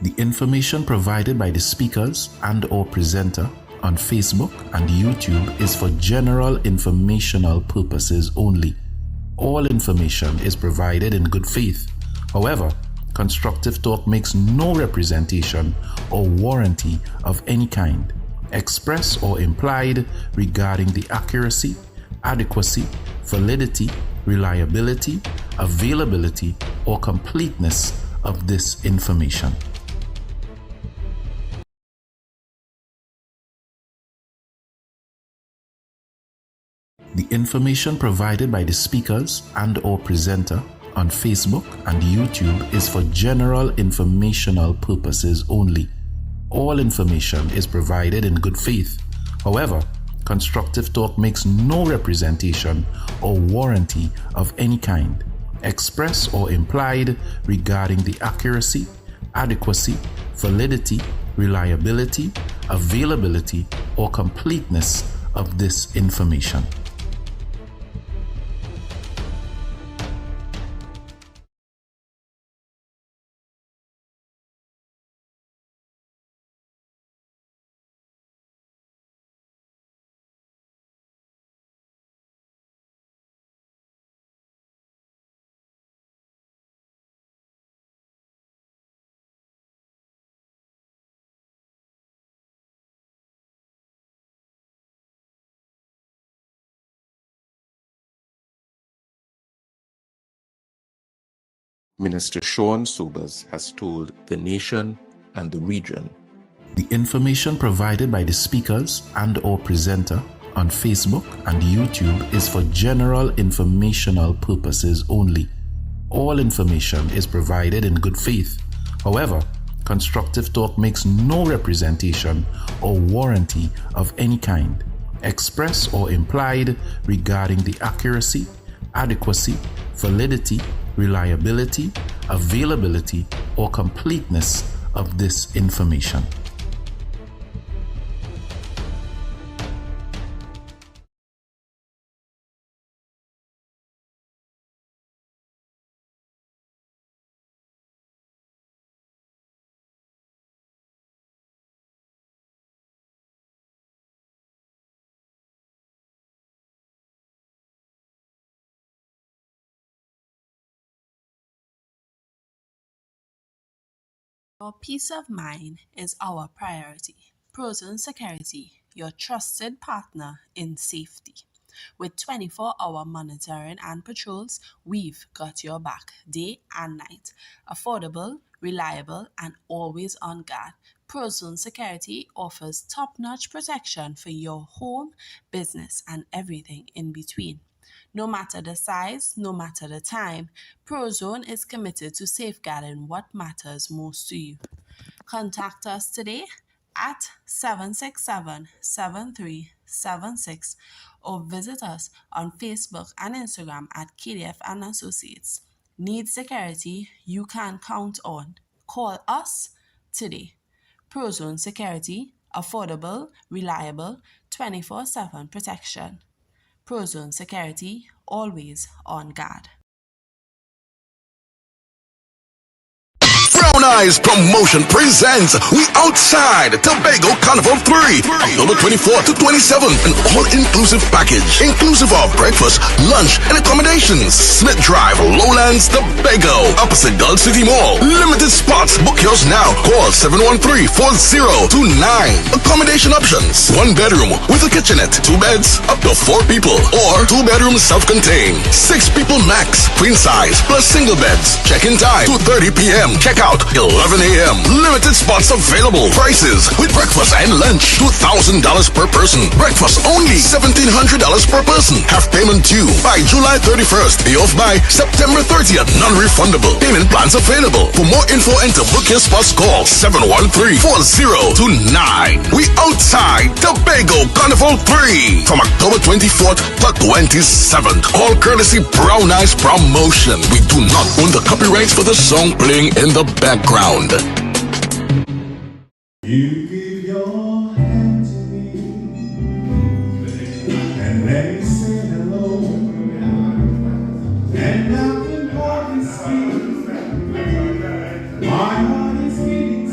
The information provided by the speakers and/or presenter on Facebook and YouTube is for general informational purposes only. All information is provided in good faith. However, Constructive Talk makes no representation or warranty of any kind, express or implied, regarding the accuracy, adequacy, validity, reliability, availability, or completeness of this information. The information provided by the speakers and/or presenter on Facebook and YouTube is for general informational purposes only. All information is provided in good faith. However, Constructive Talk makes no representation or warranty of any kind, express or implied, regarding the accuracy, adequacy, validity, reliability, availability, or completeness of this information. Minister Sean Sobers has told the nation and the region. The information provided by the speakers and/or presenter on Facebook and YouTube is for general informational purposes only. All information is provided in good faith. However, Constructive Talk makes no representation or warranty of any kind, express or implied, regarding the accuracy, adequacy, validity, reliability, availability, or completeness of this information. Your peace of mind is our priority. Proton Security, your trusted partner in safety. With 24-hour monitoring and patrols, we've got your back day and night. Affordable, reliable, and always on guard. Proton Security offers top-notch protection for your home, business, and everything in between. No matter the size, no matter the time, Prozone is committed to safeguarding what matters most to you. Contact us today at 767-7376 or visit us on Facebook and Instagram at KDF and Associates. Need security you can count on? Call us today. Prozone Security, affordable, reliable, 24/7 protection. Prozone Security, always on guard. Brown Eyes Promotion presents We Outside Tobago Carnival 3, October 24th to 27th, an all-inclusive package, inclusive of breakfast, lunch, and accommodations. Smith Drive, Lowlands, Tobago, opposite Gulf City Mall. Limited spots. Book yours now. Call 713-4029. Accommodation options: 1 bedroom with a kitchenette, 2 beds, up to 4 people, or 2 bedrooms self-contained, 6 people max, queen size, plus single beds. Check-in time 2:30 p.m. Check out 11 a.m. Limited spots available. Prices with breakfast and lunch: $2,000 per person. Breakfast only $1,700 per person. Half payment due by July 31st. Pay off by September 30th. Non-refundable. Payment plans available. For more info and to book your spots, call 713-4029. We outside Tobago Carnival 3 from October 24th to 27th. All courtesy Brown Eyes Promotion. We do not own the copyrights for the song playing in the background. You give your hand to me and let me say hello, and now can hardly speak. My heart is beating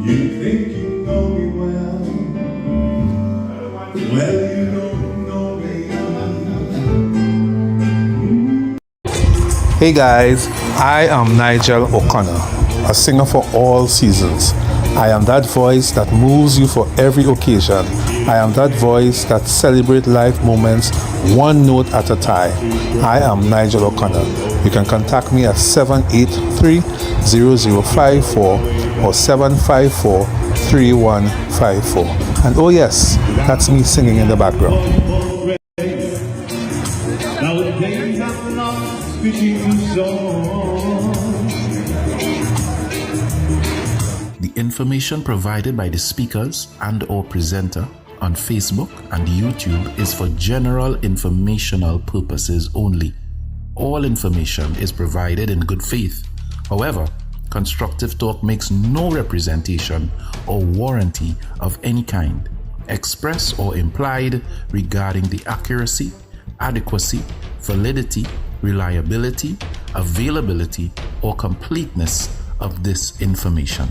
You think you know me well. Well, you don't know me. Hey guys, I am Nigel O'Connor, a singer for all seasons. I am that voice that moves you for every occasion. I am that voice that celebrates life moments one note at a time. I am Nigel O'Connor. You can contact me at 783-0054 or 754-3154. And oh yes, that's me singing in the background. Nowadays I'm not speaking songs. The information provided by the speakers and or presenter on Facebook and YouTube is for general informational purposes only. All information is provided in good faith. However, Constructive Talk makes no representation or warranty of any kind, express or implied, regarding the accuracy, adequacy, validity, reliability, availability, or completeness of this information.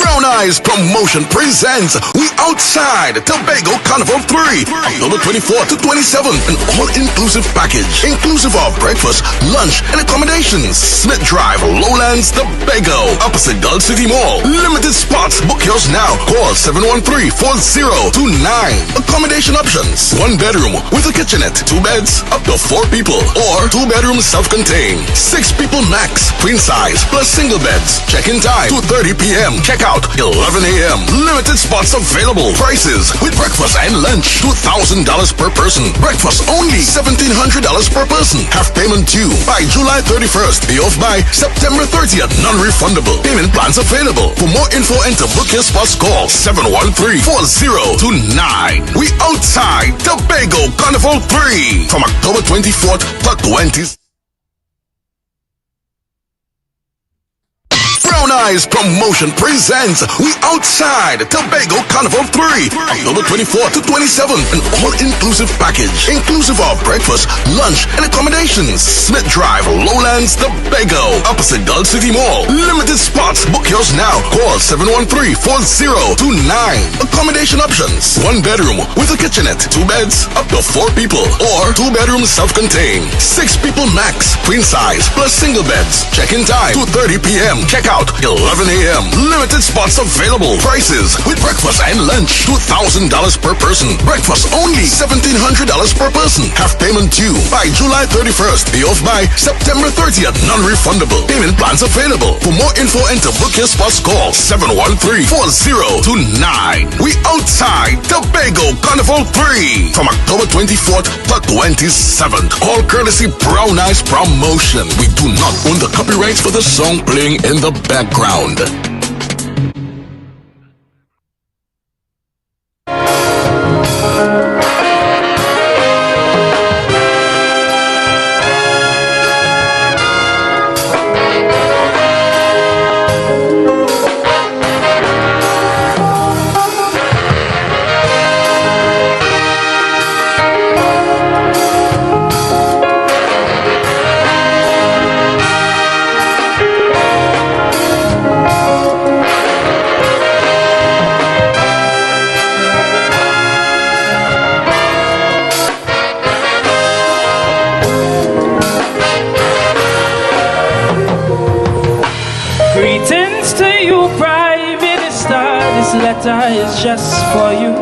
Brown Eyes Promotion presents We Outside Tobago Carnival 3, October 24th to 27th, an all-inclusive package, inclusive of breakfast, lunch, and accommodations. Smith Drive, Lowlands, Tobago, opposite Gulf City Mall. Limited spots. Book yours now. Call 713-4029. Accommodation options: 1 bedroom with a kitchenette, 2 beds, up to 4 people, or 2 bedrooms self-contained, 6 people max, queen size, plus single beds. Check-in time 2:30 p.m. Check out 11 a.m. Limited spots available. Prices with breakfast and lunch: $2,000 per person. Breakfast only $1,700 per person. Half payment due by July 31st. Pay off by September 30th. Non-refundable. Payment plans available. For more info and to book your spots, call 713-4029. We outside Tobago Carnival 3 from October 24th to 20th. Brown Eyes Promotion presents We Outside Tobago Carnival 3, October 24th to 27th, an all-inclusive package, inclusive of breakfast, lunch, and accommodations. Smith Drive, Lowlands, Tobago, opposite Gulf City Mall. Limited spots. Book yours now. Call 713-4029. Accommodation options: 1 bedroom with a kitchenette, 2 beds, up to 4 people, or 2 bedrooms self-contained, 6 people max, queen size, plus single beds. Check-in time 2:30 p.m. Check out 11 a.m. Limited spots available. Prices with breakfast and lunch: $2,000 per person. Breakfast only $1,700 per person. Half payment due by July 31st. Pay off by September 30th. Non-refundable. Payment plans available. For more info and to book your spots, call 713-4029. We outside Tobago Carnival 3 from October 24th to 27th. All courtesy Brown Eyes Promotion. We do not own the copyrights for the song playing in the background. Greetings to you, Prime Minister. This letter is just for you.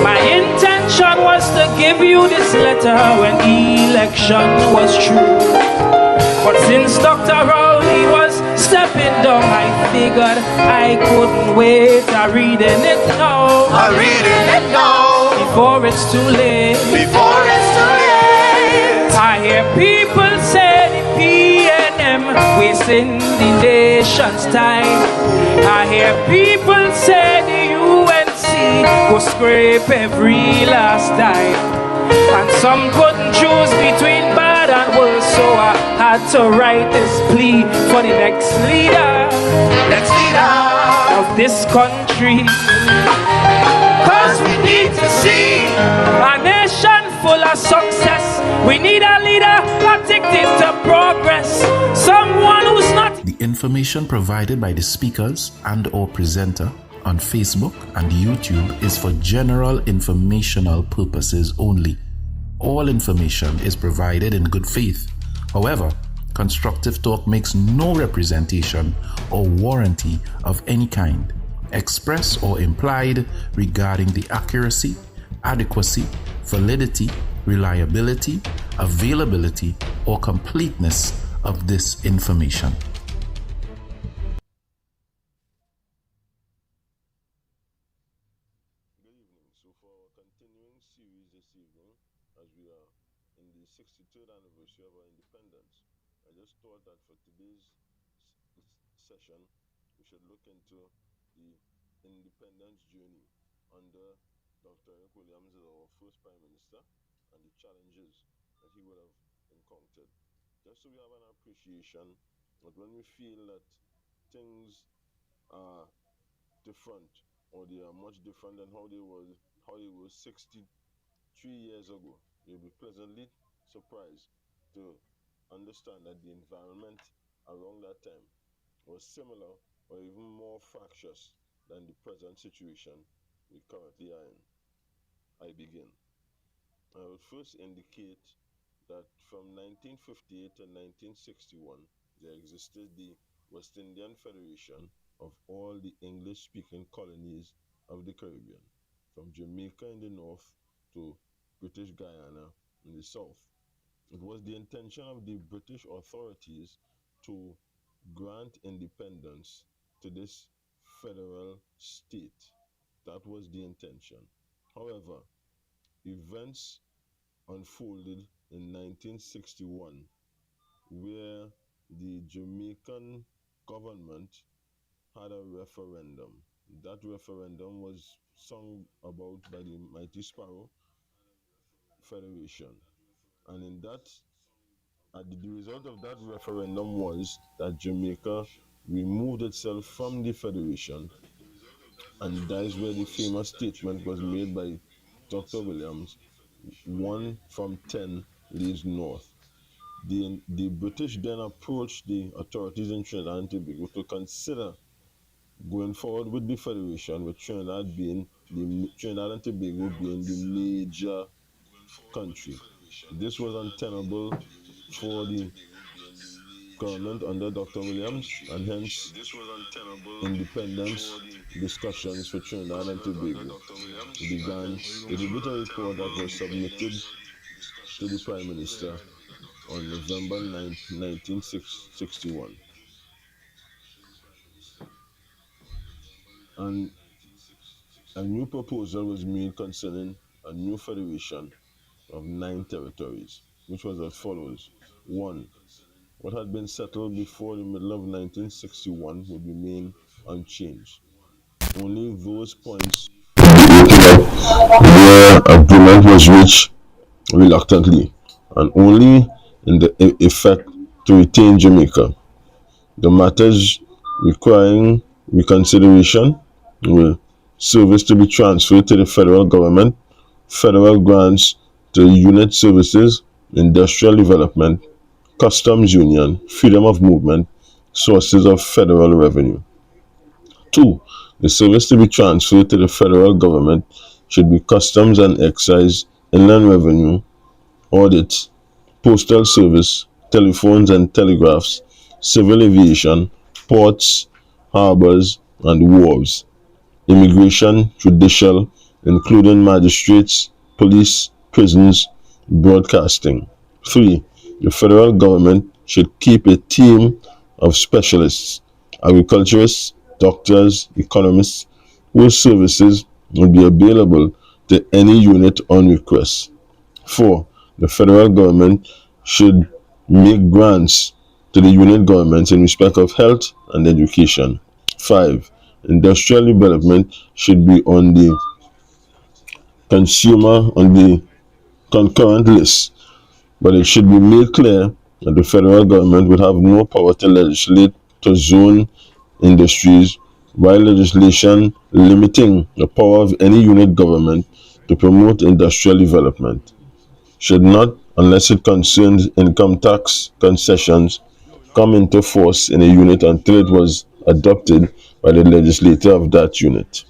My intention was to give you this letter when election was true. But since Dr. Rowley was stepping down, I figured I couldn't wait. I'm reading it now. I'm reading it now. Before it's too late. Before it's too late. I hear people say the PNM wasting the nation's time. I hear people say the UNC go scrape every last dime. And some couldn't choose between bad and worse, so I had to write this plea for the next leader. Next leader of this country. Cause we need to see A nation full of success. We need a leader addicted to progress. Someone who's not. The information provided by the speakers and or presenter on Facebook and YouTube is for general informational purposes only. All information is provided in good faith. However, Constructive Talk makes no representation or warranty of any kind, express or implied, regarding the accuracy, adequacy, validity, reliability, availability, or completeness of this information. Good evening. So for our continuing series this evening, as we are in the 63rd anniversary of our independence, I just thought that for today's session, we should look into the independence journey under Dr. Eric Williams as our first Prime Minister and the challenges that he would have encountered. Just so we have an appreciation that when we feel that things are different or they are much different than how they were 63 years ago, you'll be pleasantly surprised to understand that the environment around that time was similar or even more fractious than the present situation we currently are in. I begin. I would first indicate that from 1958 to 1961, there existed the West Indian Federation of all the English-speaking colonies of the Caribbean, from Jamaica in the north to British Guyana in the south. It was the intention of the British authorities to grant independence to this federal state. That was the intention. However, events unfolded in 1961 where the Jamaican government had a referendum. That referendum was sung about by the Mighty Sparrow Federation. And in that, the result of that referendum was that Jamaica removed itself from the Federation, and that is where the famous statement was made by Dr. Williams, 1 from 10 leaves north. The British then approached the authorities in Trinidad and Tobago to consider going forward with the Federation, with Trinidad and Tobago being the major country. This was untenable for the government under Dr. Williams, and hence independence discussions for Trinidad and Tobago began with a written report that was submitted to the Prime Minister on November 9, 1961. And a new proposal was made concerning a new federation of 9 territories, which was as follows. 1. What had been settled before the middle of 1961 would remain unchanged. Only those points where agreement was reached reluctantly, and only in the effect to retain Jamaica. The matters requiring reconsideration were service to be transferred to the federal government, federal grants to unit services, industrial development, customs union, freedom of movement, sources of federal revenue. 2. The service to be transferred to the federal government should be customs and excise, inland revenue, audit, postal service, telephones and telegraphs, civil aviation, ports, harbors, and wharves, immigration, judicial, including magistrates, police, prisons, broadcasting. 3. The federal government should keep a team of specialists, agriculturists, doctors, economists, whose services will be available to any unit on request. 4. The federal government should make grants to the unit governments in respect of health and education. 5. Industrial development should be on the concurrent list, but it should be made clear that the federal government would have no power to legislate to zone industries, while legislation limiting the power of any unit government to promote industrial development should not, unless it concerns income tax concessions, come into force in a unit until it was adopted by the legislature of that unit.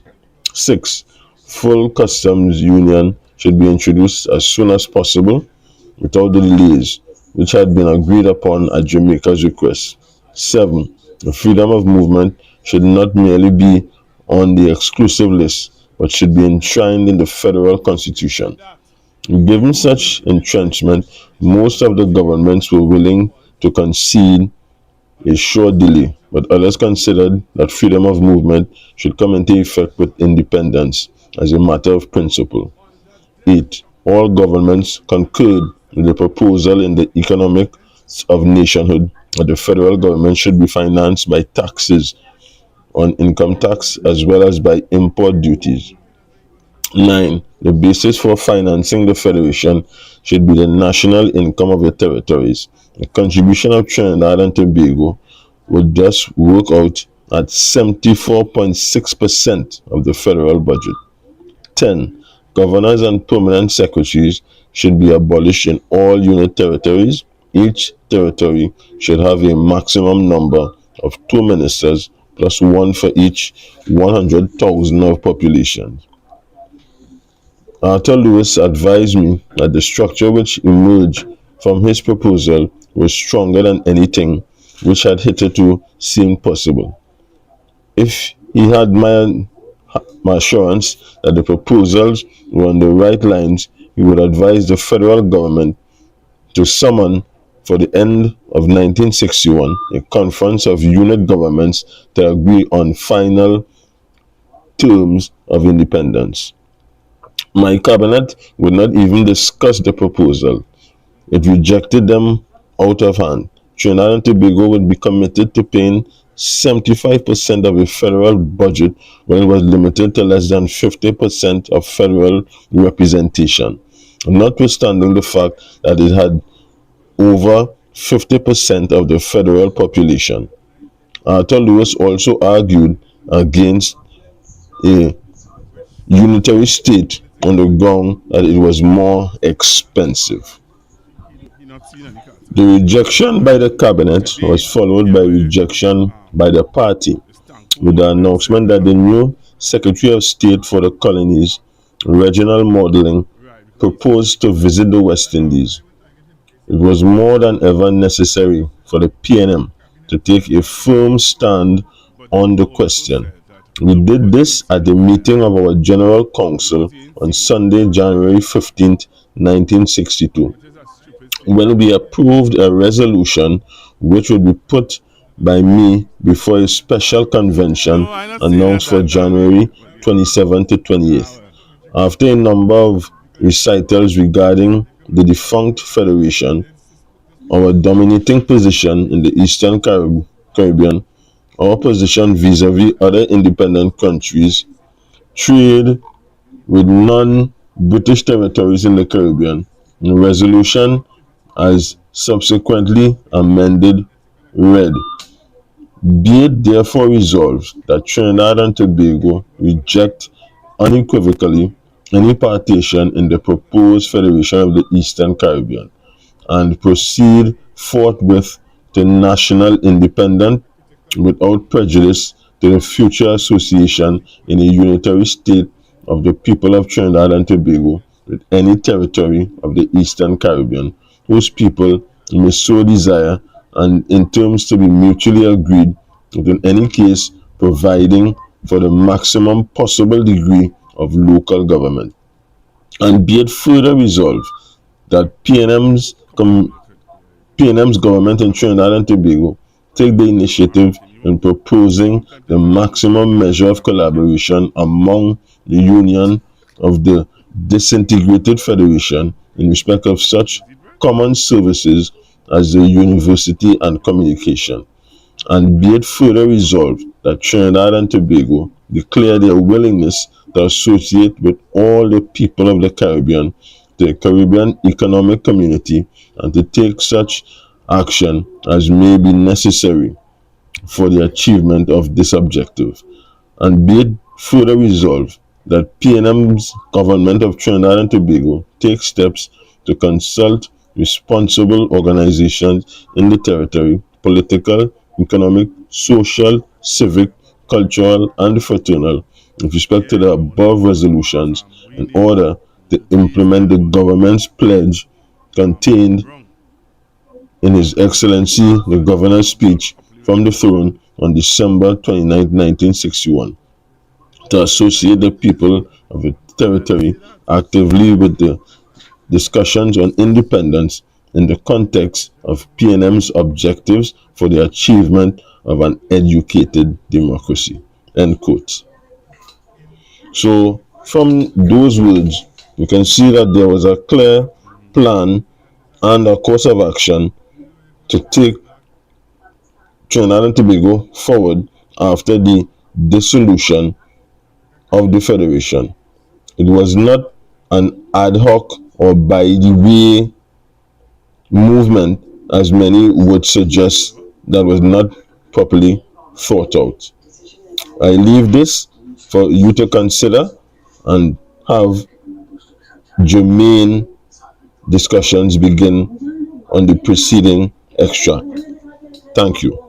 6. Full customs union should be introduced as soon as possible without the delays which had been agreed upon at Jamaica's request. 7. The freedom of movement should not merely be on the exclusive list, but should be enshrined in the federal constitution. Given such entrenchment, most of the governments were willing to concede a short delay, but others considered that freedom of movement should come into effect with independence as a matter of principle. 8. All governments concurred with the proposal in the Economics of Nationhood that the federal government should be financed by taxes on income tax as well as by import duties. 9. The basis for financing the federation should be the national income of the territories. The contribution of Trinidad and Tobago would thus work out at 74.6% of the federal budget. 10. Governors and permanent secretaries should be abolished in all unit territories. Each territory should have a maximum number of 2 ministers plus 1 for each 100,000 of population. Arthur Lewis advised me that the structure which emerged from his proposal was stronger than anything which had hitherto seemed possible. If he had my assurance that the proposals were on the right lines, he would advise the federal government to summon, for the end of 1961, a conference of unit governments to agree on final terms of independence. My cabinet would not even discuss the proposal. It rejected them out of hand. Trinidad and Tobago would be committed to paying 75% of the federal budget when it was limited to less than 50% of federal representation, notwithstanding the fact that it had over 50% of the federal population. Arthur Lewis also argued against a unitary state on the ground that it was more expensive. The rejection by the cabinet was followed by rejection by the party, with the announcement that the new Secretary of State for the Colonies, Reginald Maudling, proposed to visit the West Indies. It was more than ever necessary for the PNM to take a firm stand on the question. We did this at the meeting of our General Council on Sunday, January 15, 1962, when we approved a resolution which would be put by me before a special convention announced for January 27 to 28th. After a number of recitals regarding the defunct federation, our dominating position in the Eastern Caribbean, our position vis-a-vis other independent countries, trade with non-British territories in the Caribbean, the resolution, as subsequently amended, read, "Be it therefore resolved that Trinidad and Tobago reject unequivocally any partition in the proposed Federation of the Eastern Caribbean, and proceed forthwith to national independence without prejudice to the future association in a unitary state of the people of Trinidad and Tobago with any territory of the Eastern Caribbean, whose people may so desire, and in terms to be mutually agreed with, in any case providing for the maximum possible degree of local government. And be it further resolved that PNM's government in Trinidad and Tobago take the initiative in proposing the maximum measure of collaboration among the Union of the disintegrated Federation in respect of such common services as the university and communication. And be it further resolved that Trinidad and Tobago declare their willingness to associate with all the people of the Caribbean, the Caribbean Economic Community, and to take such action as may be necessary for the achievement of this objective. and be it further resolved that PNM's government of Trinidad and Tobago take steps to consult responsible organizations in the territory, political, economic, social, civic, cultural, and fraternal, with respect to the above resolutions, in order to implement the government's pledge contained in His Excellency the Governor's speech from the throne on December 29, 1961, to associate the people of the territory actively with the discussions on independence in the context of PNM's objectives for the achievement of an educated democracy. End quote. So, from those words, you can see that there was a clear plan and a course of action to take Trinidad and Tobago forward after the dissolution of the Federation. It was not an ad hoc or by the way movement, as many would suggest, that was not properly thought out. I leave this for you to consider and have germane discussions begin on the preceding extract. Thank you.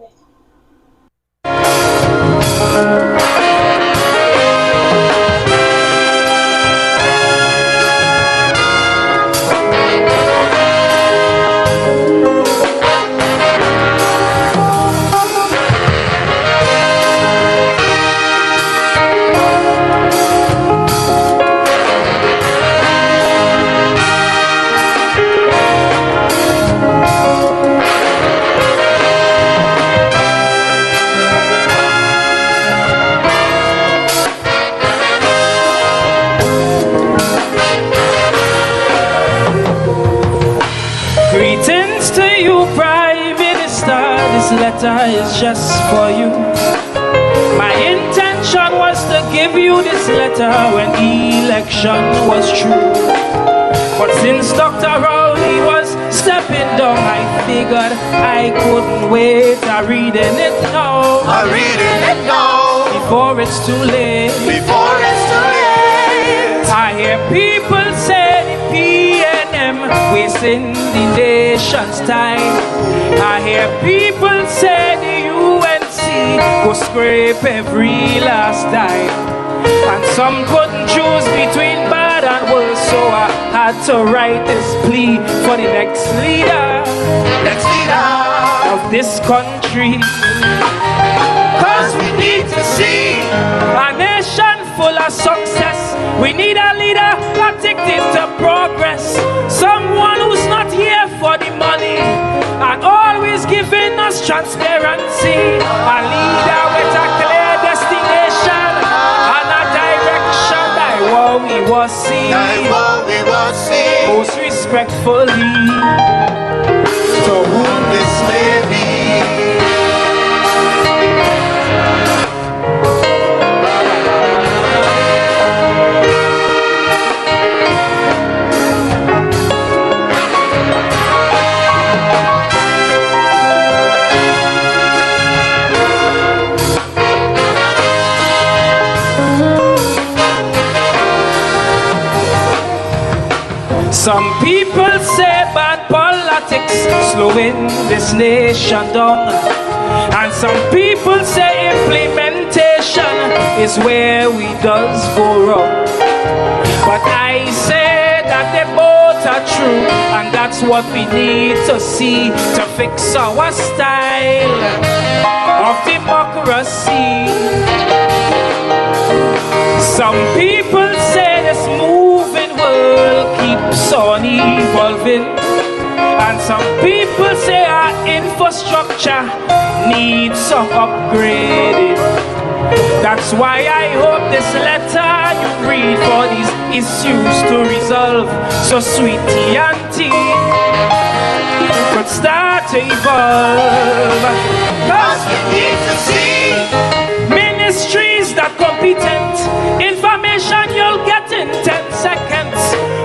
Greetings to you, Prime Minister. This letter is just for you. My intention was to give you this letter when election was true. But since Dr. Rowley was stepping down, I figured I couldn't wait. I'm reading it now. I'm reading it now. Before it's too late. Before it's too late. I hear people say the PNM wasting the nation's time. I hear people say the UNC go scrape every last dime. And some couldn't choose between bad and worse, so I had to write this plea for the next leader of this country. 'Cause we need to see a nation full of success. We need a leader addicted to progress, someone who's not here for the money and always giving us transparency. A leader with a clear destination and a direction that we will see. Most respectfully, to whom this may be. some people say bad politics slowing this nation down, and some people say implementation is where we does go wrong. But I say that they both are true, and that's what we need to see to fix our style of democracy. Some people say this moving world keeps on evolving, and some people say our infrastructure needs some upgrading. That's why I hope this letter you read for these issues to resolve, so sweetie auntie could start to evolve. 'Cause we need to see ministries that competent, information you'll get in 10 seconds,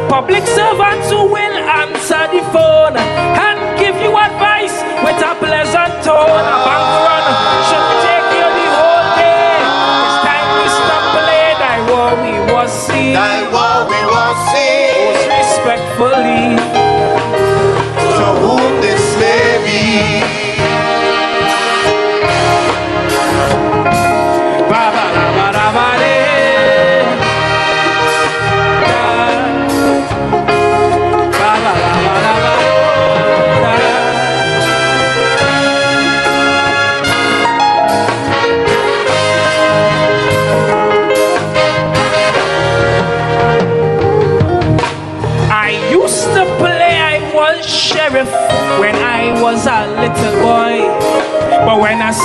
public servants who will answer the phone and give you advice with a pleasant tone. A bank run should take you the whole day. It's time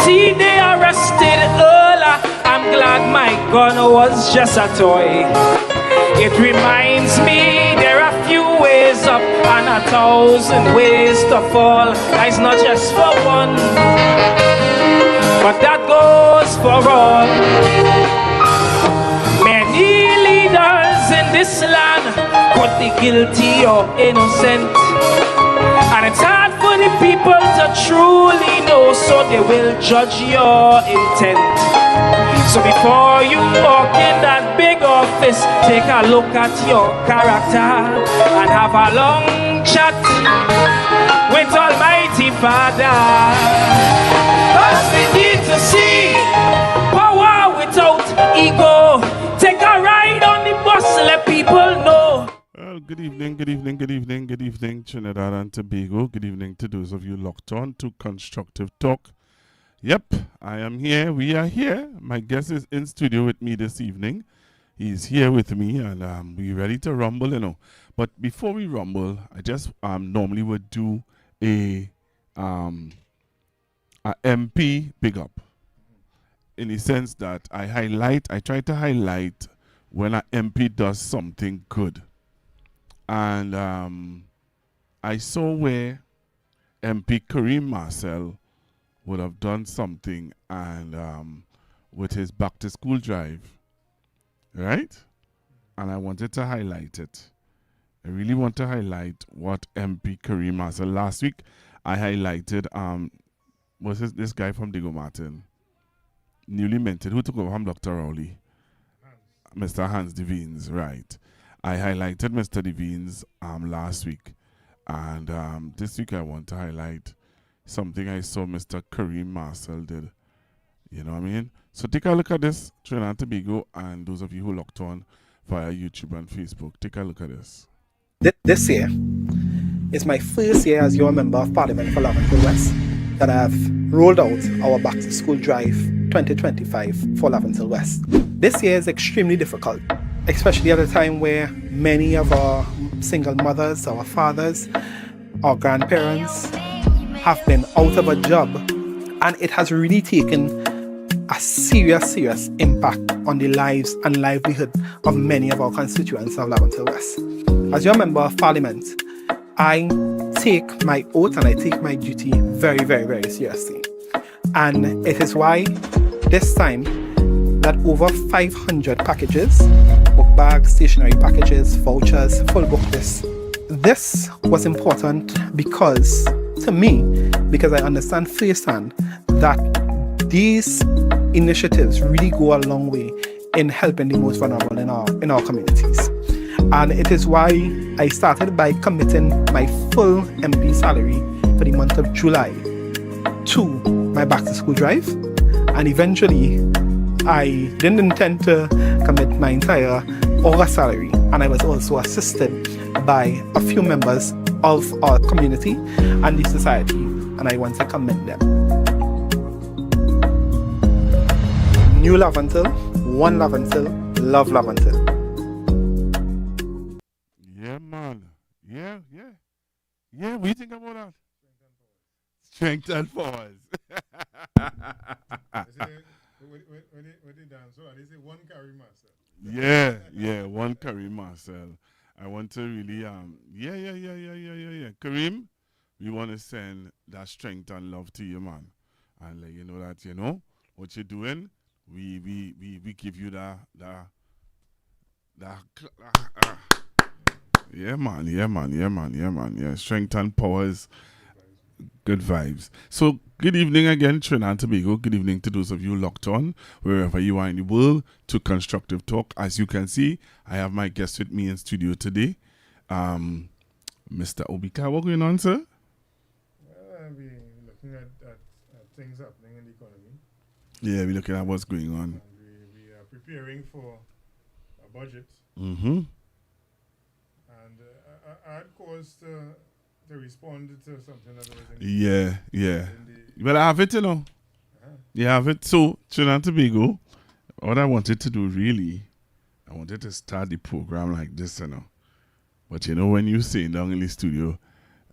see they arrested Earla. I'm glad my gun was just a toy. It reminds me there are few ways up and 1,000 ways to fall. It's not just for one, but that goes for all. Many leaders in this land could be guilty or innocent, and it's hard for the people to truly know, so they will judge your intent. So before you walk in that big office, take a look at your character and have a long chat with Almighty Father. Cause we need to see power without ego. Take a ride on the bus, let people know. Well, good evening, Trinidad and Tobago. Good evening to those of you locked on to Constructive Talk. Yep, I am here. We are here. My guest is in studio with me this evening. He's here with me, and we're ready to rumble, you know. But before we rumble, I just normally would do a MP big up, in the sense that I try to highlight when an MP does something good. And I saw where MP Kareem Marcel would have done something, and with his back to school drive, right? And I wanted to highlight it. I really want to highlight what MP Kareem Marcel. Last week I highlighted this guy from Diego Martin, newly minted, who took over from Dr. Rowley, Mr. Hans Devines, right? I highlighted Mr. Devines last week, and this week I want to highlight something I saw Mr. Kareem Marcel did. You know what I mean? So take a look at this, Trinidad and Tobago, and those of you who locked on via YouTube and Facebook, take a look at this. This year is my first year as your member of Parliament for Laventille West that I have rolled out our Back to School Drive 2025 for Laventille West. This year is extremely difficult, especially at a time where many of our single mothers, our fathers, our grandparents have been out of a job, and it has really taken a serious impact on the lives and livelihood of many of our constituents of Laventille West. As your member of Parliament, I take my oath and I take my duty very seriously. And it is why this time that over 500 packages, book bags, stationery packages, vouchers, full book lists. This was important because, to me, because I understand firsthand that these initiatives really go a long way in helping the most vulnerable in our communities. And it is why I started by committing my full MP salary for the month of July to my back to school drive. And eventually, I didn't intend to commit my entire August salary. And I was also assisted by a few members of our community and the society. And I want to commend them. New Laventille, one Laventille, love Laventille. Yeah, man. Yeah. What do you think about that? Strength and force. One Kareem Marcel. Yeah, one Kareem Marcel. I want to really, yeah. Kareem, we want to send that strength and love to you, man. And let you know that, you know, what you're doing, we give you that. Yeah, man. Strength and powers, good vibes. So, good evening again, Trinidad and Tobago. Good evening to those of you locked on, wherever you are in the world, to Constructive Talk. As you can see, I have my guest with me in studio today, Mr. Obika. What's going on, sir? Well, we're looking at things happening in the economy. Yeah, we're looking at what's going on. And we are preparing for a budget. Mm-hmm. And I had cause to respond to something that was Yeah. Well, I have it, you know. You have it. So, Trinidad and Tobago, what I wanted to do really, I wanted to start the program like this, you know. But, you know, when you sit down in the studio,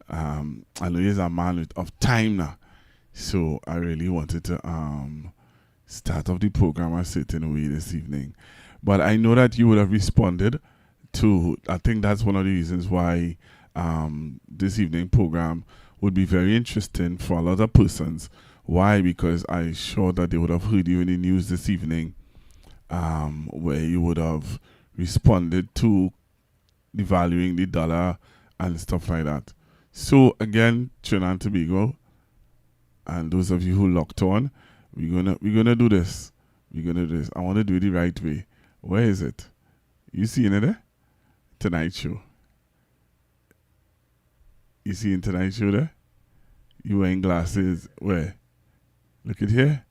I know you're a man of time now. So I really wanted to start off the program a certain way this evening. But I know that you would have responded to, I think that's one of the reasons why this evening program would be very interesting for a lot of persons. Why? Because I'm sure that they would have heard you in the news this evening, where you would have responded to devaluing the dollar and stuff like that. So again, Trinidad and Tobago, and those of you who locked on, we're gonna do this. We're gonna do this. I want to do it the right way. Where is it? You seeing it there? Tonight Show. You seeing Tonight Show there? You wearing glasses? Where? Look at here.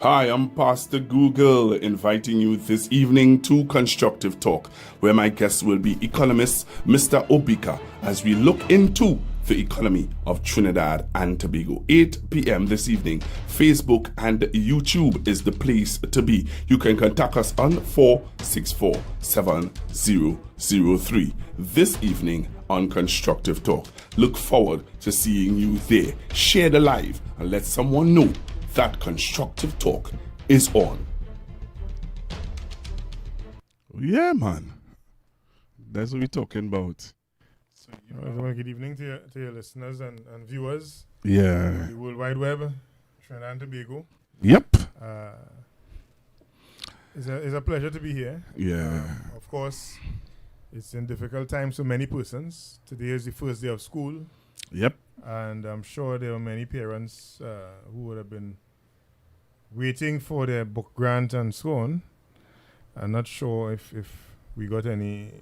Hi, I'm Pastor Google, inviting you this evening to Constructive Talk, where my guest will be economist Mr. Obika, as we look into the economy of Trinidad and Tobago. 8 p.m. this evening. Facebook and YouTube is the place to be. You can contact us on 464-7003 this evening on Constructive Talk. Look forward to seeing you there. Share the live and let someone know that Constructive Talk is on. Yeah, man. That's what we're talking about. So good evening to your listeners and viewers. Yeah. The World Wide Web, Trinidad and Tobago. Yep. It's a pleasure to be here. Yeah. Of course, it's in difficult times for many persons. Today is the first day of school. Yep. And I'm sure there are many parents who would have been waiting for their book grant and so on. I'm not sure if we got any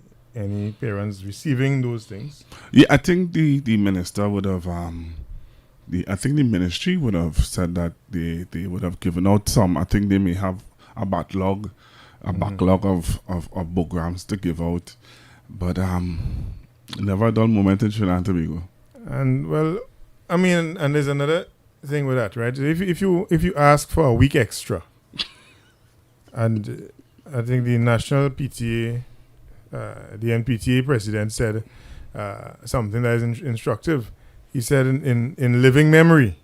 parents receiving those things. Yeah, I think the minister would have I think the ministry would have said that they would have given out some. I think they may have a backlog of book grants to give out. But never a dull moment in Trinidad and Tobago. And well, I mean, and there's another thing with that, right? If you ask for a week extra, and I think the national PTA, the NPTA president said something that is instructive. He said in living memory,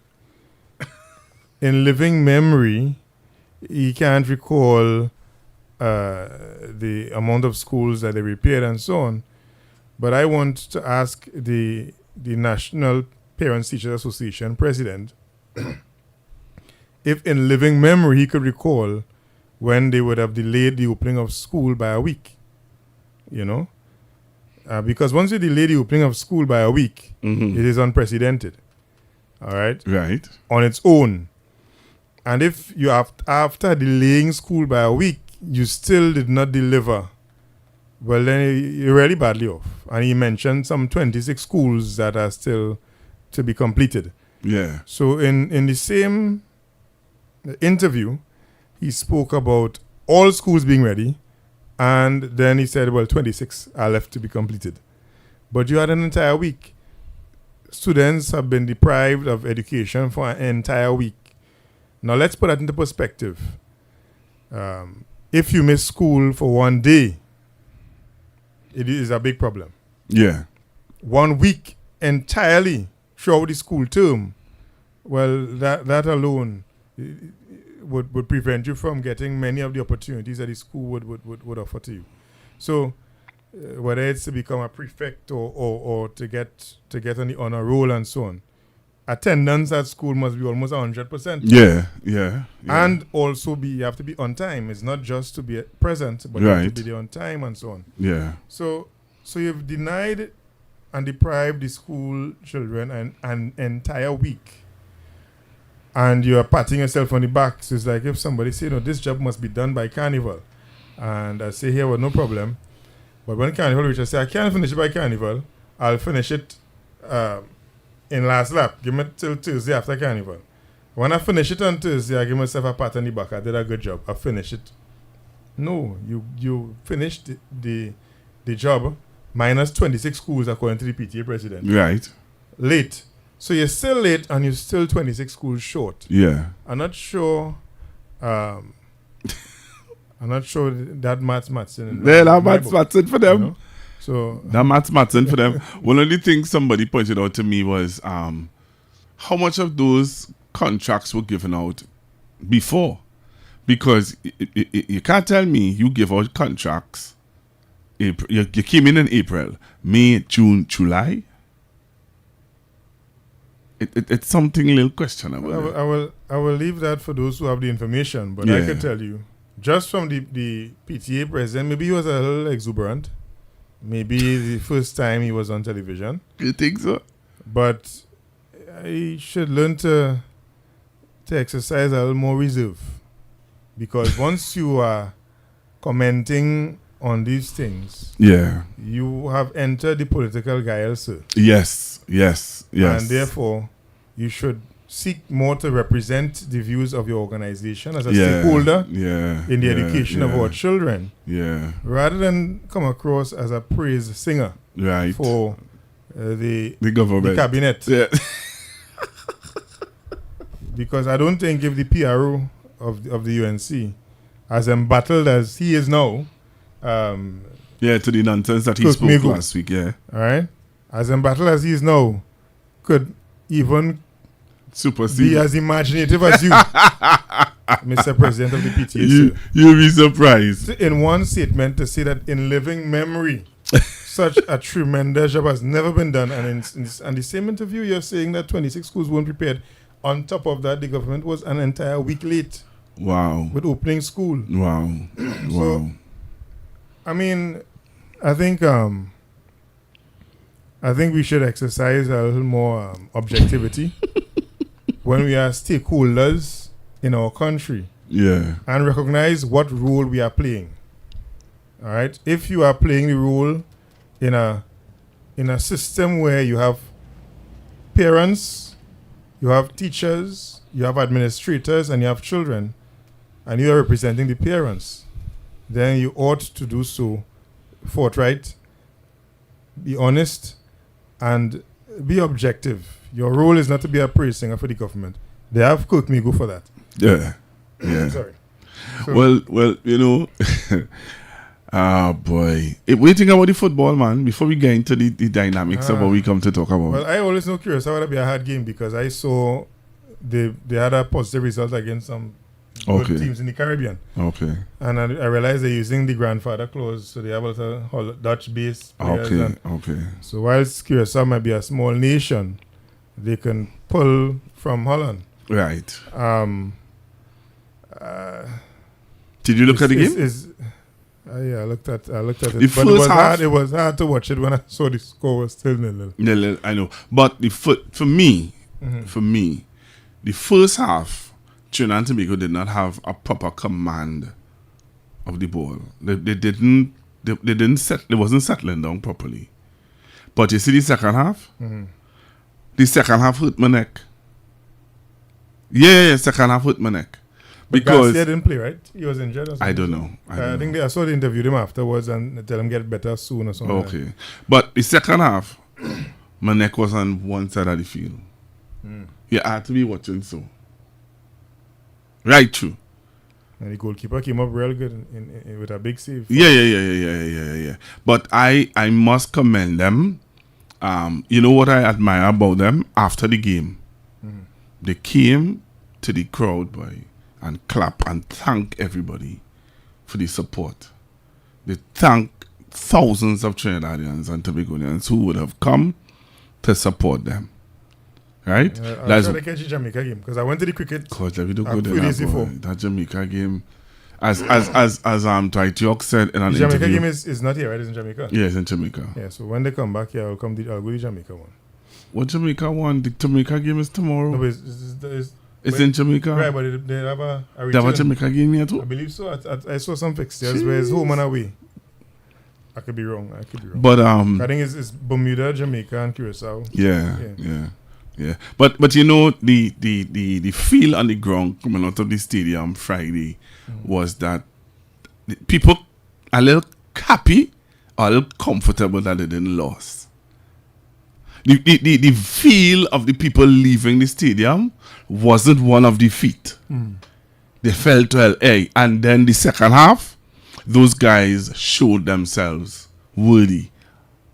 he can't recall the amount of schools that they repaired and so on. But I want to ask the National Parents Teachers Association president if in living memory he could recall when they would have delayed the opening of school by a week. You know? Because once you delay the opening of school by a week, it is unprecedented. All right? Right. On its own. And if you have, after delaying school by a week, you still did not deliver, well, then you're really badly off. And he mentioned some 26 schools that are still to be completed. Yeah. So in the same interview, he spoke about all schools being ready, and then he said, well, 26 are left to be completed. But you had an entire week. Students have been deprived of education for an entire week. Now let's put that into perspective. If you miss school for one day, it is a big problem. Yeah. 1 week entirely throughout the school term, well, that alone would prevent you from getting many of the opportunities that the school would offer to you. So whether it's to become a prefect or to get on the honor roll and so on, attendance at school must be almost 100%. Yeah. And also you have to be on time. It's not just to be present, but you have to be there on time and so on. Yeah. So you've denied and deprived the school children an entire week. And you are patting yourself on the back. So it's like if somebody say, no, this job must be done by carnival. And I say here, well, no problem. But when carnival reaches, I say, I can't finish it by carnival. I'll finish it in last lap. Give me till Tuesday after carnival. When I finish it on Thursday, I give myself a pat on the back. I did a good job. I finished it. No, you finished the job minus 26 schools according to the PTA president. Right. Late. So you're still late and you're still 26 schools short. Yeah. I'm not sure that maths in. They'll have maths in for them. You know? So that mathematics for them. One of the things somebody pointed out to me was how much of those contracts were given out before, because you can't tell me you give out contracts. April, you came in April, May, June, July. It's something a little questionable. I will leave that for those who have the information, but I can tell you, just from the PTA president, maybe he was a little exuberant. Maybe the first time he was on television. You think so? But he should learn to exercise a little more reserve. Because once you are commenting on these things, you have entered the political guile, sir. Yes. And therefore, you should seek more to represent the views of your organization as a stakeholder in the education of our children. Rather than come across as a praise singer for the government, the cabinet. Because I don't think if the PRO of the UNC, as embattled as he is now, to the nonsense that he spoke last week, all right, as embattled as he is now, could even be as imaginative as you, Mr. President of the PTA. You'll be surprised. In one statement, to say that in living memory, such a tremendous job has never been done. And in the same interview, you're saying that 26 schools weren't prepared. On top of that, the government was an entire week late. Wow. With opening school. Wow. So, I mean, I think we should exercise a little more objectivity when we are stakeholders in our country. And recognize what role we are playing. All right? If you are playing the role in a system where you have parents, you have teachers, you have administrators, and you have children, and you are representing the parents, then you ought to do so forthright, be honest, and be objective. Your role is not to be a praise singer for the government. They have cooked me go for that. Sorry. So, well, you know, boy. What do you think about the football, man? Before we get into the dynamics of what we come to talk about. Well, I always know curious how would be a hard game because I saw they had a positive result against some good teams in the Caribbean. And I realized they're using the grandfather clause, so they have a lot of Dutch-based players. So whilst Curacao might be a small nation, they can pull from Holland. Right. Did you look at the game? I looked at it. But it was hard to watch it when I saw the score was still nil. I know. But for me, the first half, Trinidad and Tobago did not have a proper command of the ball. They didn't set. They wasn't settling down properly. But you see the second half. The second half hurt my neck. Second half hurt my neck. Because Garcia didn't play, right? He was injured or something. I don't know. I think I saw they interviewed him afterwards and tell him get better soon or something. Okay. But the second half, my neck was on one side of the field. You had to be watching so. Right true. And the goalkeeper came up real good with a big save. Yeah. But I must commend them. You know what I admire about them? After the game, they came to the crowd, boy, and clap and thank everybody for the support. They thank thousands of Trinidadians and Tobagonians who would have come to support them. Right? I'll try to catch the Jamaica game because I went to the cricket. That Jamaica game, as Taitiok said in an interview. The Jamaica game is not here, right? It's in Jamaica. Yeah, it's in Jamaica. Yeah, so when they come back, I'll go to the Jamaica one. What Jamaica one? The Jamaica game is tomorrow. No, it's in Jamaica. Right, but they have a they have a Jamaica game here too? I believe so. I saw some fixtures where it's home and away. I could be wrong. But I think it's Bermuda, Jamaica, and Curacao. Yeah. But you know the feel on the ground coming out of the stadium Friday was that people a little happy, a little comfortable that they didn't lose. The feel of the people leaving the stadium wasn't one of defeat. They felt well, and then the second half, those guys showed themselves worthy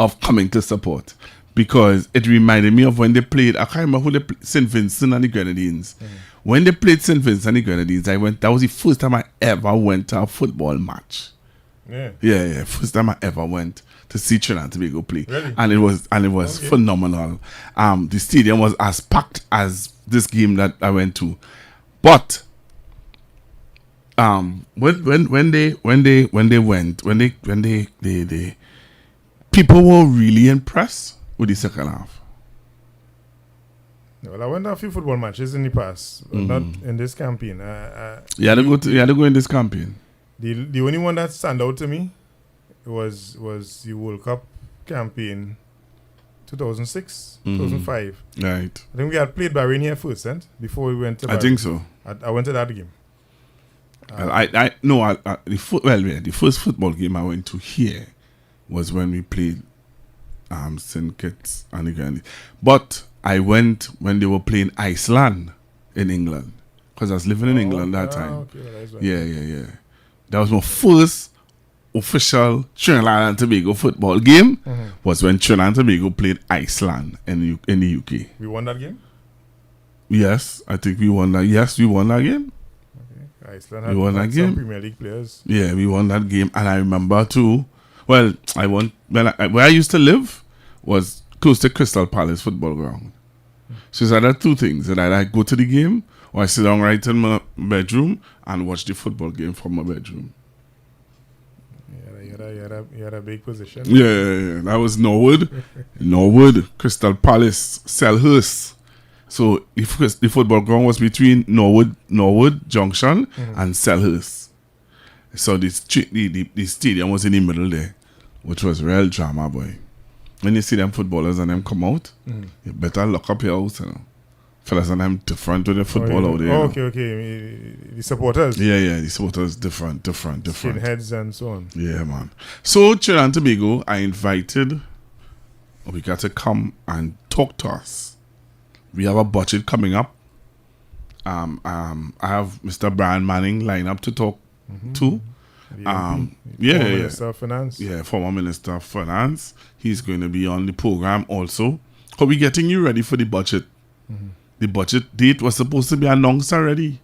of coming to support because it reminded me of when they played. I can't remember who they played, St. Vincent and the Grenadines. When they played St. Vincent and the Grenadines, that was the first time I ever went to a football match. Yeah. First time I ever went to see Trinidad and Tobago play, really? and it was phenomenal. The stadium was as packed as this game that I went to, but when they people were really impressed with the second half. Well, I went to a few football matches in the past, but not in this campaign. You had to go in this campaign. The only one that stand out to me was the World Cup campaign 2006, 2005. Right. I think we had played Bahrain here first, before we went to Bahrain. I think so. I went to that game. The first football game I went to here was when we played St. Kitts and the Grenadines. But I went when they were playing Iceland in England because I was living in England that time. Okay, that's right. Yeah. That was my first official Trinidad and Tobago football game. Was when Trinidad and Tobago played Iceland in the UK. We won that game? Yes, I think we won that. Yes, we won that game. Okay. Iceland had some Premier League players. Yeah, we won that game, and I remember too. Well, where I used to live was close to Crystal Palace football ground. So it's either two things: that I go to the game, or I sit down right in my bedroom and watch the football game from my bedroom. You had a big position. Yeah. That was Norwood, Crystal Palace, Selhurst. So the football ground was between Norwood Junction and Selhurst. So the stadium was in the middle there, which was real drama, boy. When you see them footballers and them come out, you better lock up your house, Fellas and them different to the football out there. Okay. The supporters. Yeah, the supporters different. Skinheads and so on. Yeah, man. So Trinidad and Tobago, I invited Obika to come and talk to us. We have a budget coming up. I have Mr. Brian Manning lined up to talk to. Former Minister of Finance. Yeah, former Minister of Finance. He's going to be on the program also. Are we getting you ready for the budget? The budget date was supposed to be announced already.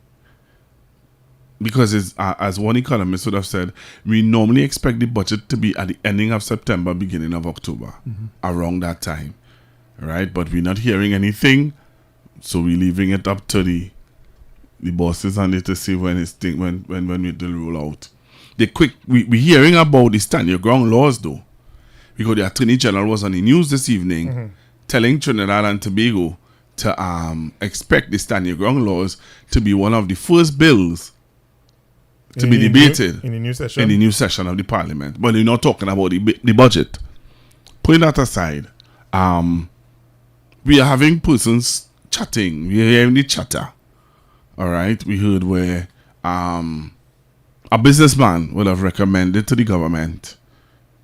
Because it's, as one economist would have said, we normally expect the budget to be at the ending of September, beginning of October, around that time. Right? But we're not hearing anything, so we're leaving it up to the bosses and they to see when we do roll out. We're hearing about the stand your ground laws though, because the Attorney General was on the news this evening telling Trinidad and Tobago to expect the stand your ground laws to be one of the first bills to be debated in the new session of the Parliament. But they're not talking about the budget. Putting that aside, we are having persons chatting. We are hearing the chatter. All right, we heard where a businessman would have recommended to the government,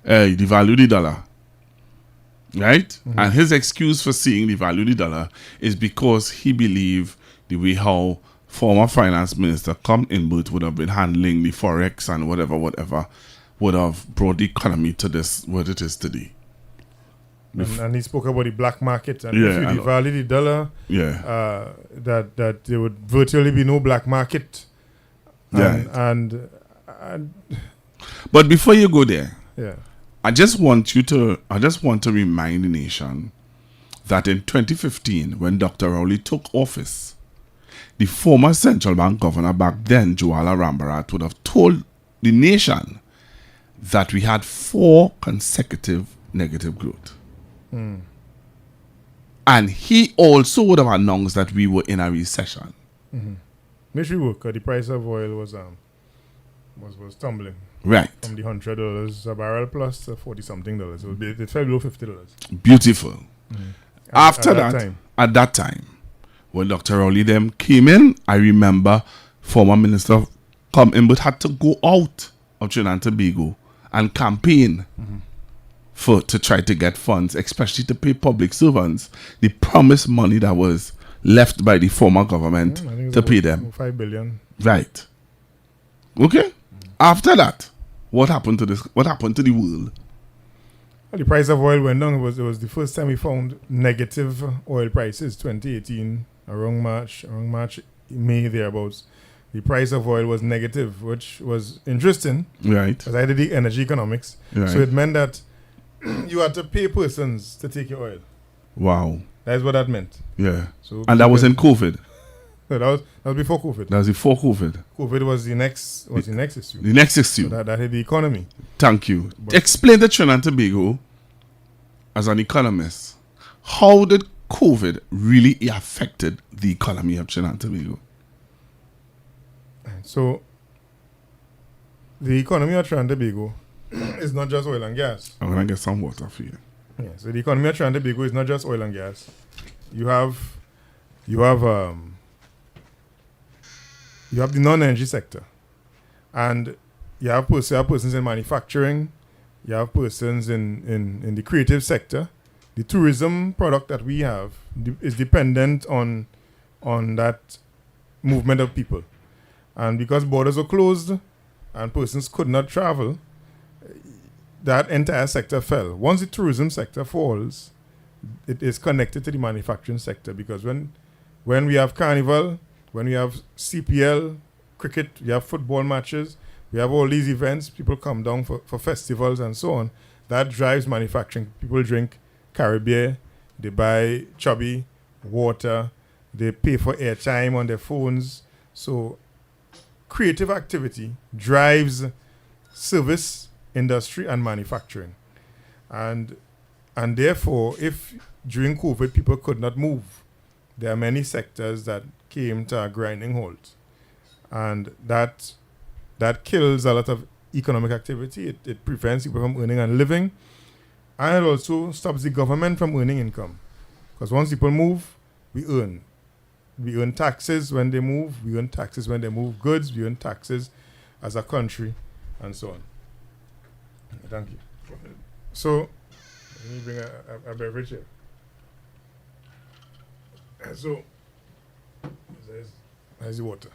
devalue the dollar. Right? And his excuse for seeing the value of the dollar is because he believed the way how former finance minister Come Inbert would have been handling the Forex and whatever would have brought the economy to this what it is today. And he spoke about the black market and if you devalue the dollar, that there would virtually be no black market. And but before you go there, I just want to remind the nation that in 2015, when Dr. Rowley took office, the former central bank governor back then, Joala Rambarat, would have told the nation that we had 4 consecutive negative growth. And he also would have announced that we were in a recession. Which we were, because the price of oil was tumbling. Right. From the $100 a barrel plus to $40-something. It fell below $50. Beautiful. After at that time, when Dr. Rowley them came in, I remember former Minister Come Inbert had to go out of Trinidad and Tobago and campaign to try to get funds, especially to pay public servants the promised money that was left by the former government to pay them. $5 billion. Right. Okay. After that, what happened to this? What happened to the world? The price of oil went down. It was the first time we found negative oil prices, 2018, around March, May, thereabouts. The price of oil was negative, which was interesting. Right. Because I did the energy economics. Right. So it meant that you had to pay persons to take your oil. Wow. That's what that meant. Yeah. So and that was in COVID. So that was before COVID. That was before COVID. COVID was the next issue. The next issue. So that hit the economy. Thank you. Explain to Trinidad and Tobago, as an economist, how did COVID really affected the economy of Trinidad and Tobago? So the economy of Trinidad and Tobago is not just oil and gas. I'm gonna get some water for you. Yeah. So the economy of Trinidad and Tobago is not just oil and gas. You have the non-energy sector, and you have persons in manufacturing, you have persons in the creative sector. The tourism product that we have is dependent on that movement of people, and because borders are closed and persons could not travel, that entire sector fell. Once the tourism sector falls, it is connected to the manufacturing sector, because when we have carnival, when we have CPL, cricket, we have football matches, we have all these events, people come down for festivals and so on, that drives manufacturing. People drink Caribbean, they buy chubby, water, they pay for airtime on their phones. So creative activity drives service, industry, and manufacturing. And therefore, if during COVID people could not move, there are many sectors that came to a grinding halt, and that kills a lot of economic activity. It prevents people from earning and living, and it also stops the government from earning income, because once people move, we earn taxes when they move, we earn taxes when they move goods, we earn taxes as a country, and so on. Thank you. So let me bring a beverage here. So there's the water.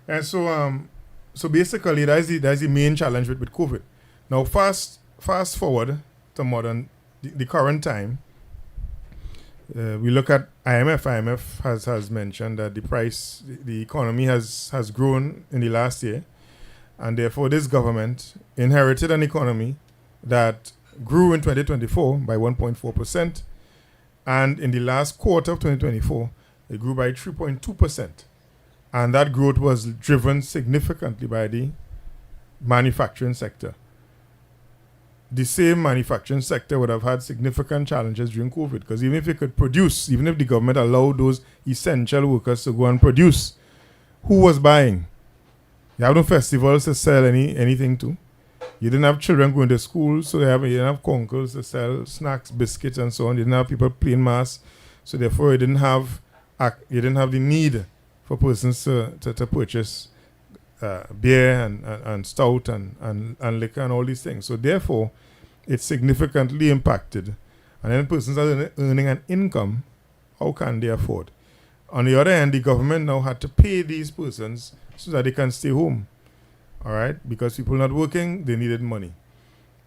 And so basically that's the main challenge with COVID. Now fast forward to the current time. We look at IMF. IMF has mentioned that the economy has grown in the last year, and therefore this government inherited an economy that grew in 2024 by 1.4%, and in the last quarter of 2024 it grew by 3.2%, and that growth was driven significantly by the manufacturing sector. The same manufacturing sector would have had significant challenges during COVID, because even if it could produce, even if the government allowed those essential workers to go and produce, who was buying? You have no festivals to sell anything to. You didn't have children going to school, so you didn't have conkles to sell snacks, biscuits, and so on. You didn't have people playing mass, so therefore you didn't have the need for persons to purchase beer and stout and liquor and all these things. So therefore, it's significantly impacted. And then persons are earning an income. How can they afford? On the other hand, the government now had to pay these persons so that they can stay home. All right, because people not working, they needed money.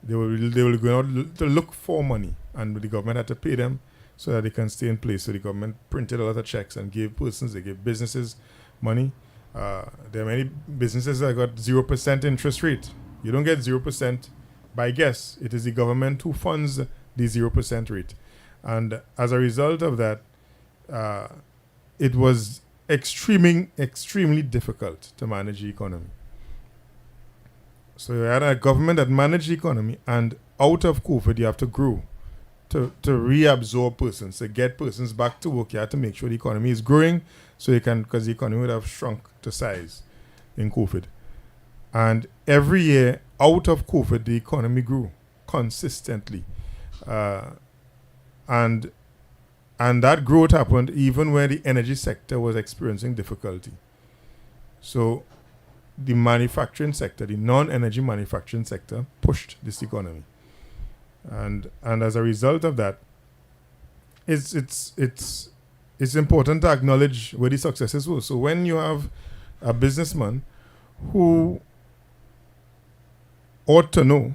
They were going out to look for money, and the government had to pay them so that they can stay in place. So the government printed a lot of checks and gave persons, they gave businesses money. There are many businesses that got 0% interest rate. You don't get 0% by guess. It is the government who funds the 0% rate, and as a result of that, it was extremely difficult to manage the economy. So you had a government that managed the economy, and out of COVID, you have to grow to reabsorb persons, to get persons back to work. You have to make sure the economy is growing, so you can, because the economy would have shrunk to size in COVID. And every year out of COVID, the economy grew consistently, and that growth happened even when the energy sector was experiencing difficulty. So the manufacturing sector, the non-energy manufacturing sector, pushed this economy, and as a result of that, it's important to acknowledge where the successes were. So when you have a businessman who ought to know,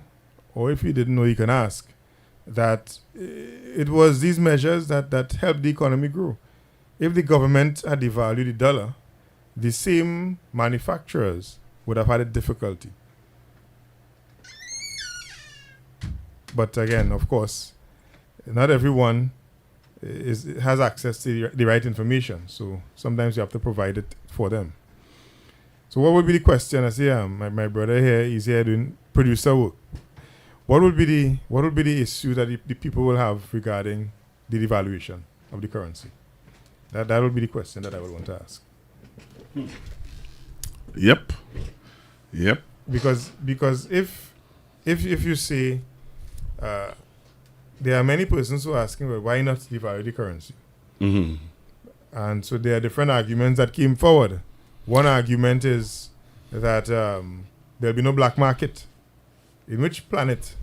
or if he didn't know, he can ask, that it was these measures that helped the economy grow. If the government had devalued the dollar, the same manufacturers would have had a difficulty. But again, of course, not everyone has access to the right information. So sometimes you have to provide it for them. So what would be the question? I see my brother here is here doing producer work. What would be the issue that the people will have regarding the devaluation of the currency? That would be the question that I would want to ask. Yep. Because if you say there are many persons who are asking, well, why not devalue the currency? Mm-hmm. And so there are different arguments that came forward. One argument is that there'll be no black market. In which planet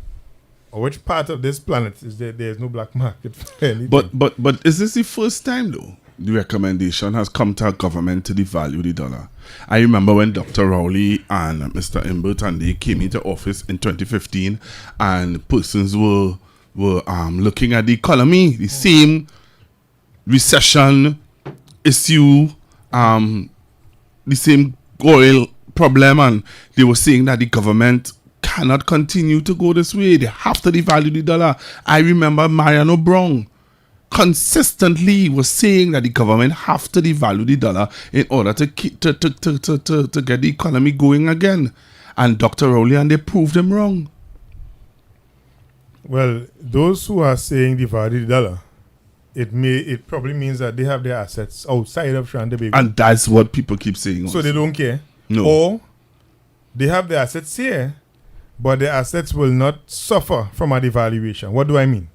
or which part of this planet is there's no black market for anything? But is this the first time though the recommendation has come to our government to devalue the dollar? I remember when Dr. Rowley and Mr. Imbert and they came into office in 2015, and persons were looking at the economy, the same recession issue, the same oil problem, and they were saying that the government cannot continue to go this way. They have to devalue the dollar. I remember Mariano Brown consistently was saying that the government have to devalue the dollar in order to keep to get the economy going again. And Dr. Rowley and they proved him wrong. Well, those who are saying devalue the dollar, it probably means that they have their assets outside of Trinidad and Tobago. And that's what people keep saying. So they don't care. No. Or they have their assets here, but the assets will not suffer from a devaluation. What do I mean?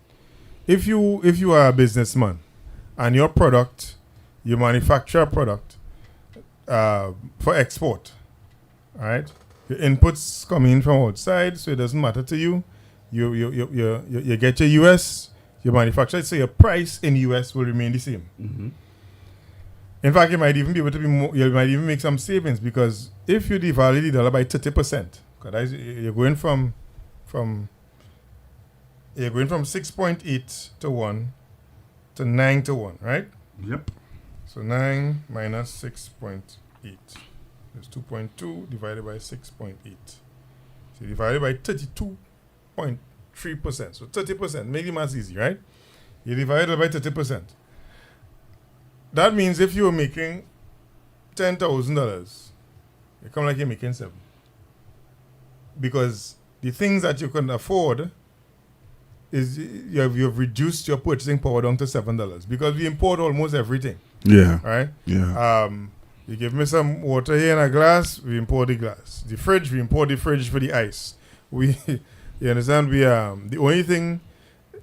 If you are a businessman and your product, you manufacture a product for export, all right? Your inputs come in from outside, so it doesn't matter to you. You get your US, you manufacture it, so your price in US will remain the same. Mm-hmm. In fact, you might even be able to be more. You might even make some savings, because if you devalue the dollar by 30%, because you're going from 6.8 to 1 to 9 to 1, right? Yep. So 9 minus 6.8 is 2.2 divided by 6.8. So divided by 32.3%. So 30%. Make the math easy, right? You divide it by 30%. That means if you were making $10,000, it come like you're making 7. Because the things that you can afford is you've reduced your purchasing power down to $7, because we import almost everything. Yeah. Right? Yeah. You give me some water here in a glass, we import the glass. The fridge, we import the fridge for the ice. You understand? We the only thing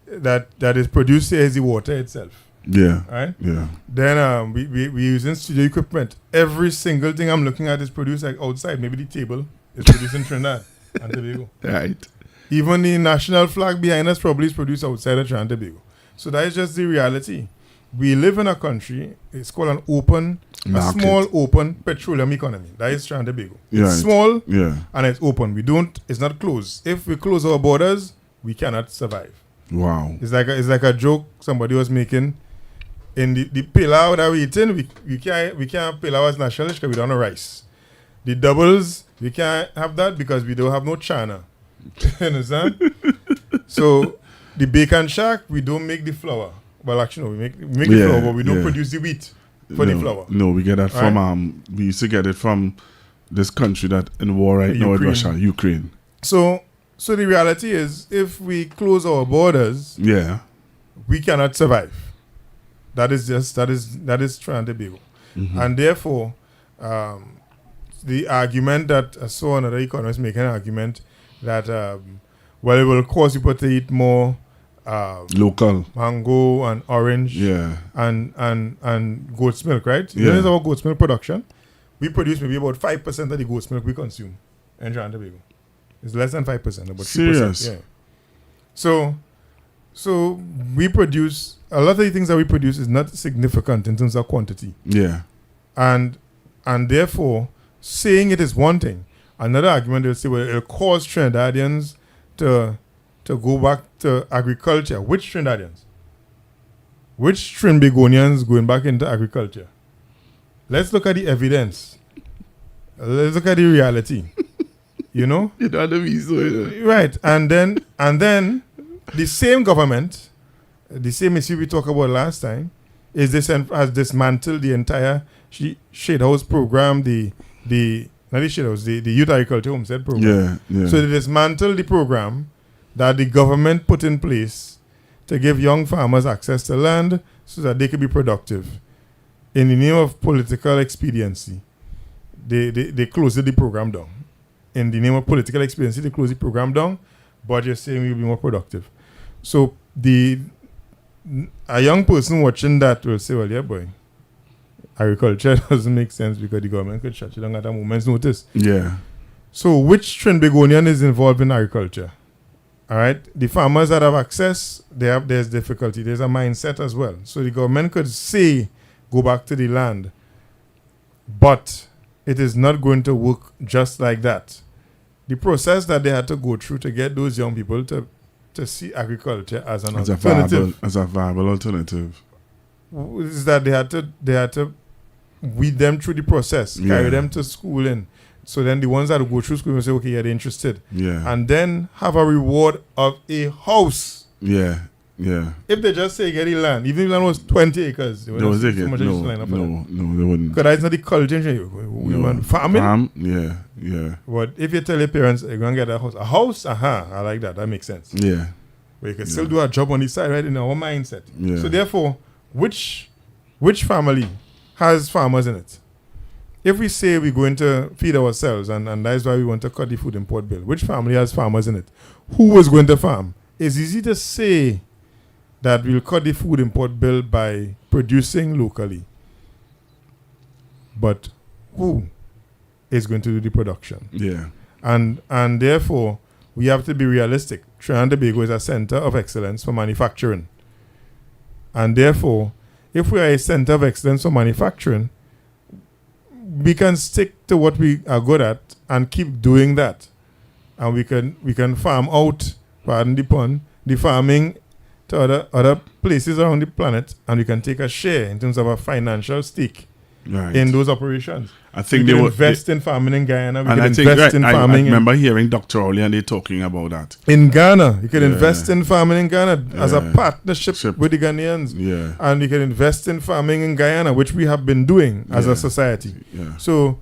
that is produced here is the water itself. Yeah. Right? Yeah. Then we using studio equipment. Every single thing I'm looking at is produced like outside. Maybe the table is produced in Trinidad and Tobago. Right. Even the national flag behind us probably is produced outside of Trinidad and Tobago. So that is just the reality. We live in a country, it's called an open, a small open petroleum economy. That is Trinidad and Tobago. It's small, and it's open. It's not closed. If we close our borders, we cannot survive. Wow. It's like a joke somebody was making. In the pilau that we eating, we can't pilau as national dish because we don't have rice. The doubles, we can't have that because we don't have no chana. You understand? So the bacon shack, we don't make the flour. Well, actually, no, we make the flour, but we don't produce the wheat for the flour. No, we get that from we used to get it from this country that in war right now with Russia, Ukraine. So the reality is, if we close our borders, we cannot survive. That is Trinidad and Tobago. Mm-hmm. And therefore, the argument that I saw another economist making an argument that it will cause people to eat more local mango and orange and goat's milk, right? Yeah. This is our goat's milk production. We produce maybe about 5% of the goat's milk we consume in Trinidad and Tobago. It's less than 5%, about 3%. Serious? Yeah. So we produce a lot of the things that we produce is not significant in terms of quantity. Yeah. And therefore, saying it is one thing. Another argument they'll say, well, it'll cause Trinidadians to to go back to agriculture. Which Trinidadians? Which Trinbagonians going back into agriculture? Let's look at the evidence. Let's look at the reality. You know? You know the reason. Right. And then the same government, the same issue we talked about last time, has dismantled the entire Shade House program, the Youth Agriculture Homestead program. Yeah. So they dismantled the program that the government put in place to give young farmers access to land so that they could be productive. In the name of political expediency, they closed the program down. In the name of political expediency, they closed the program down, but you're saying we'll be more productive. So a young person watching that will say, well, yeah, boy, agriculture doesn't make sense because the government could shut it down at a moment's notice. Yeah. So which Trinbagonian is involved in agriculture? All right. The farmers that have access, there's difficulty. There's a mindset as well. So the government could say, go back to the land. But it is not going to work just like that. The process that they had to go through to get those young people to see agriculture as an alternative. As a viable alternative. Is that they had to weed them through the process, carry them to schooling. So then the ones that go through school will say, okay, yeah, they're interested. Yeah. And then have a reward of a house. Yeah. If they just say get the land, even if the land was 20 acres, they wouldn't no, they wouldn't. Because that's not the culture. We want farming. Yeah. But if you tell your parents, you're going to get a house, I like that. That makes sense. Yeah. But you can still do a job on the side, right, in our mindset. Yeah. So therefore, which family has farmers in it? If we say we're going to feed ourselves, and that's why we want to cut the food import bill, which family has farmers in it? Who is going to farm? It's easy to say that we'll cut the food import bill by producing locally. But who is going to do the production? Yeah. And therefore, we have to be realistic. Trinidad and Tobago is a center of excellence for manufacturing. And therefore, if we are a center of excellence for manufacturing, we can stick to what we are good at and keep doing that. And we can farm out, pardon the pun, the farming to other places around the planet, and we can take a share in terms of a financial stake in those operations. I think we they can would invest in farming in Guyana. We and can I think, invest in farming. I remember hearing Dr. Orley and they talking about that. In Ghana, you can invest in farming in Ghana as a partnership with the Ghanaians. Yeah. And you can invest in farming in Guyana, which we have been doing as a society. Yeah. So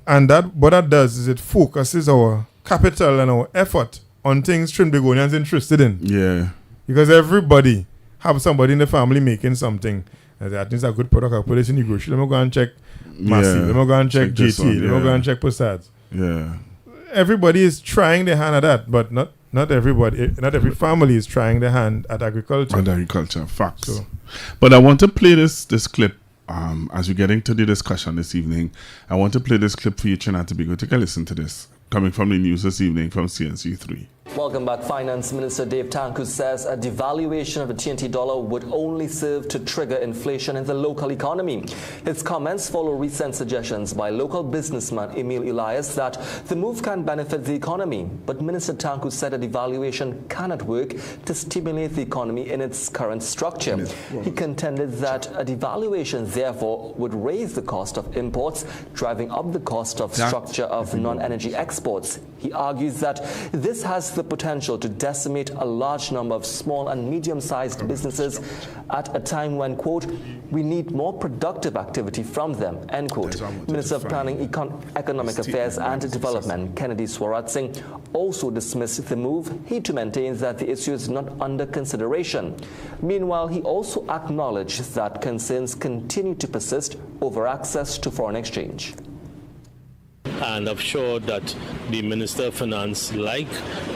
and that what that does is it focuses our capital and our effort on things Trinbagonians interested in. Yeah. Because everybody have somebody in the family making something. And that is a good product. I'll put this in the grocery. Let me go and check Massey. Let me go and check JT. Let me go and check Possad. Yeah. Everybody is trying their hand at that, but not everybody. Not every family is trying their hand at agriculture. At agriculture, facts. So. But I want to play this clip as we're getting to the discussion this evening. I want to play this clip for you, Trinidad and Tobago. Take a listen to this. Coming from the news this evening from CNC3. Welcome back. Finance Minister Dave Tanku says a devaluation of the TNT dollar would only serve to trigger inflation in the local economy. His comments follow recent suggestions by local businessman Emil Elias that the move can benefit the economy. But Minister Tanku said a devaluation cannot work to stimulate the economy in its current structure. He contended that a devaluation therefore would raise the cost of imports, driving up the cost of structure of non-energy exports. He argues that this has the potential to decimate a large number of small and medium-sized businesses at a time when, quote, we need more productive activity from them, end quote. Minister of Planning, Economic Affairs and Development, Kennedy Swaratsing, also dismissed the move. He too maintains that the issue is not under consideration. Meanwhile, he also acknowledged that concerns continue to persist over access to foreign exchange. And I'm sure that the Minister of Finance, like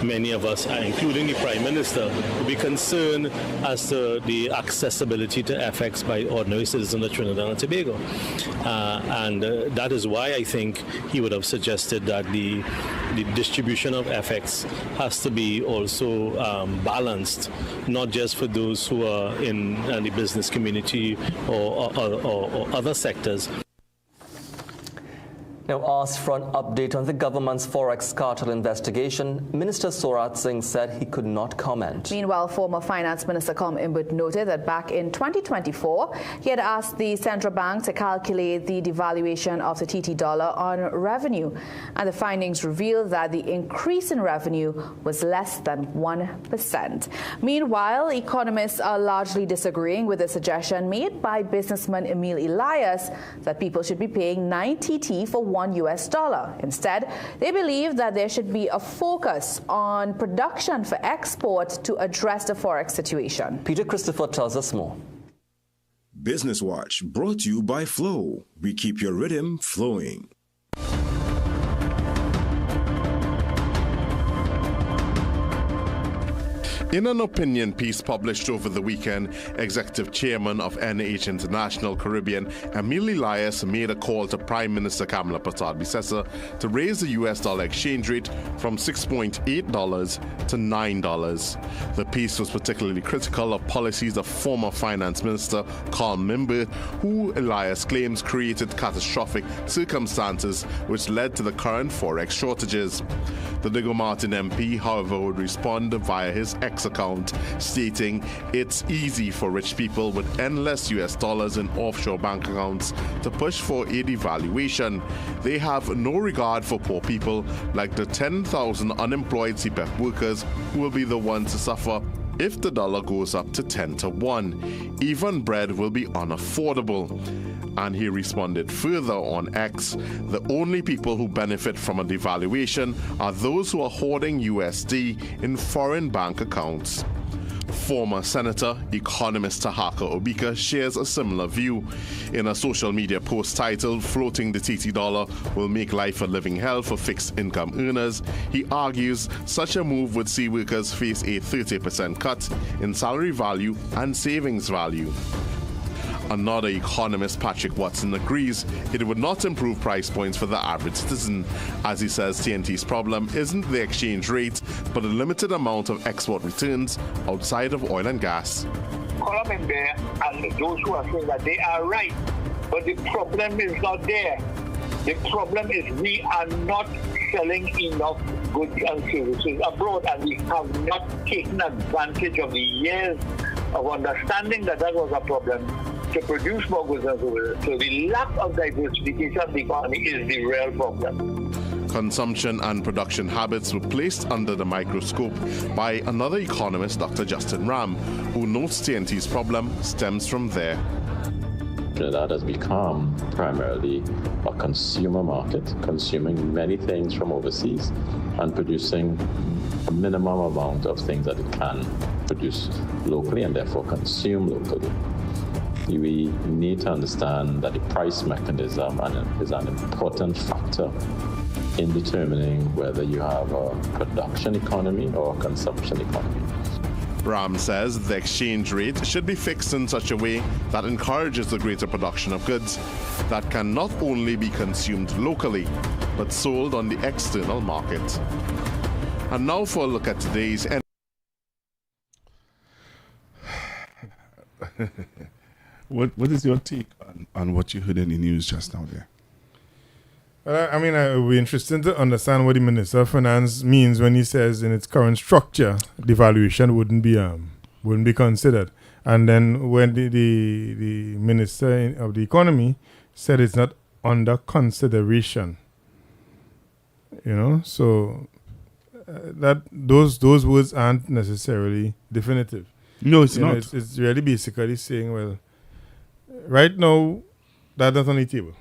many of us, including the Prime Minister, will be concerned as to the accessibility to FX by ordinary citizens of Trinidad and Tobago. And that is why I think he would have suggested that the distribution of FX has to be also balanced, not just for those who are in the business community or other sectors. Now, asked for an update on the government's Forex cartel investigation, Minister Sorat Singh said he could not comment. Meanwhile, former Finance Minister Com Imbut noted that back in 2024, he had asked the central bank to calculate the devaluation of the TT dollar on revenue, and the findings revealed that the increase in revenue was less than 1%. Meanwhile, economists are largely disagreeing with the suggestion made by businessman Emil Elias that people should be paying 9 TT for $1. Instead, they believe that there should be a focus on production for export to address the Forex situation. Peter Christopher tells us more. Business Watch, brought to you by Flow. We keep your rhythm flowing. In an opinion piece published over the weekend, Executive Chairman of NH International Caribbean, Emil Elias, made a call to Prime Minister Kamala Persad-Bissessar to raise the US dollar exchange rate from $6.8 to $9. The piece was particularly critical of policies of former Finance Minister Carl Mimbert, who Elias claims created catastrophic circumstances which led to the current Forex shortages. The Diego Martin MP, however, would respond via his X account, stating it's easy for rich people with endless US dollars in offshore bank accounts to push for a devaluation. They have no regard for poor people like the 10,000 unemployed CPEF workers who will be the ones to suffer if the dollar goes up to 10 to 1. Even bread will be unaffordable. And he responded further on X, the only people who benefit from a devaluation are those who are hoarding USD in foreign bank accounts. Former Senator, economist Tahaka Obika shares a similar view. In a social media post titled "Floating the TT Dollar Will Make Life a Living Hell for Fixed Income Earners," he argues such a move would see workers face a 30% cut in salary value and savings value. Another economist, Patrick Watson, agrees it would not improve price points for the average citizen. As he says, TNT's problem isn't the exchange rate, but a limited amount of export returns outside of oil and gas. Column in there, and those who are saying that they are right, but the problem is not there. The problem is we are not selling enough goods and services abroad, and we have not taken advantage of the years of understanding that that was a problem to produce more goods and services. So the lack of diversification of the economy is the real problem. Consumption and production habits were placed under the microscope by another economist, Dr. Justin Ram, who notes TNT's problem stems from there. Trinidad has become primarily a consumer market, consuming many things from overseas and producing a minimum amount of things that it can produce locally and therefore consume locally. We need to understand that the price mechanism is an important factor in determining whether you have a production economy or a consumption economy. Ram says the exchange rate should be fixed in such a way that encourages the greater production of goods that can not only be consumed locally, but sold on the external market. And now for a look at today's What is your take on what you heard in the news just now there? I mean, it would be interesting to understand what the Minister of Finance means when he says in its current structure, devaluation wouldn't be considered. And then when the Minister of the Economy said it's not under consideration. You know, so that those words aren't necessarily definitive. No, it's not. It's really basically saying, well, right now, that's not on the table.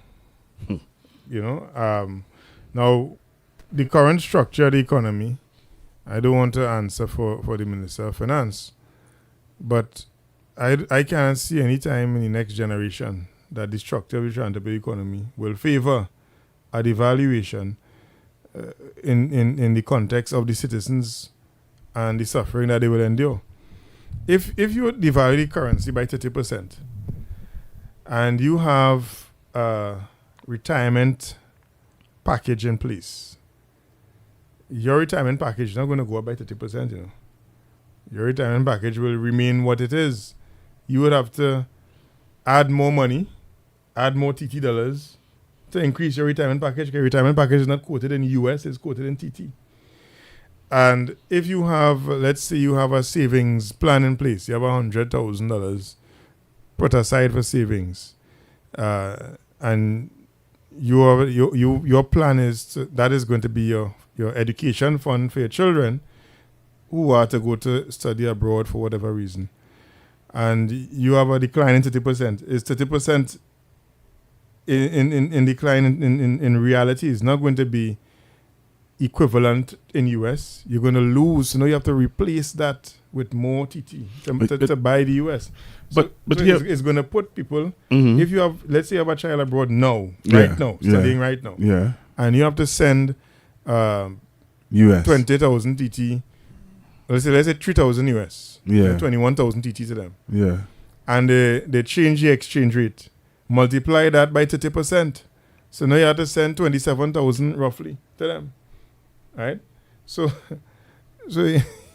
You know, now the current structure of the economy, I don't want to answer for the Minister of Finance, but I can't see any time in the next generation that the structure of the transatlantic economy will favor a devaluation in the context of the citizens and the suffering that they will endure. If you devalue the currency by 30% and you have a retirement package in place, your retirement package is not going to go up by 30%, you know. Your retirement package will remain what it is. You would have to add more money, add more TT dollars, to increase your retirement package. Your retirement package is not quoted in US, it's quoted in TT. And if you have, let's say you have a savings plan in place, you have $100,000 put aside for savings, and your plan is that is going to be your education fund for your children who are to go to study abroad for whatever reason, and you have a decline in 30%. Is 30% in decline in reality is not going to be equivalent in US. You're going to lose. So now you have to replace that with more TT to buy the US. But it's going to put people, if you have, let's say you have a child abroad now, studying right now, and you have to send US 20,000 TT, let's say 3,000 US, 21,000 TT to them. Yeah. And they change the exchange rate, multiply that by 30%. So now you have to send 27,000 roughly to them. Right? So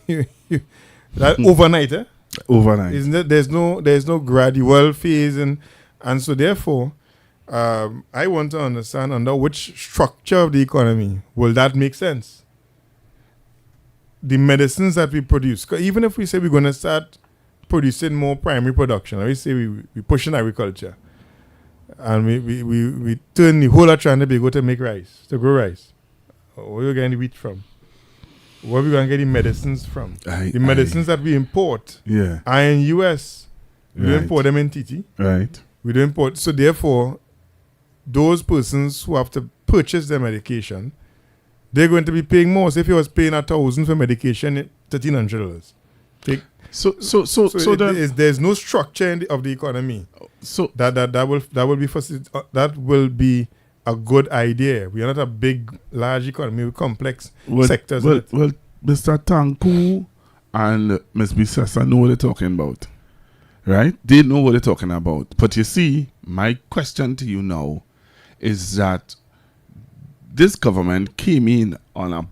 that overnight, Overnight. Isn't it? There's no gradual phase, and so therefore, I want to understand under which structure of the economy will that make sense. The medicines that we produce, 'cause even if we say we're going to start producing more primary production, or we say we push in agriculture, and we turn the whole of Tobago to make rice, to grow rice. Where are we getting the wheat from? Where are we going to get the medicines from? The medicines that we import are in US. We don't import them in TT. Right. We don't import. So therefore, those persons who have to purchase their medication, they're going to be paying more. So if you was paying $1,000 for medication, $1,300. There's no structure of the economy. So that will be a good idea. We are not a large economy with complex sectors. Well, Mr. Tanku and Ms. Bisessa know what they're talking about, right? They know what they're talking about. But you see, my question to you now is that this government came in on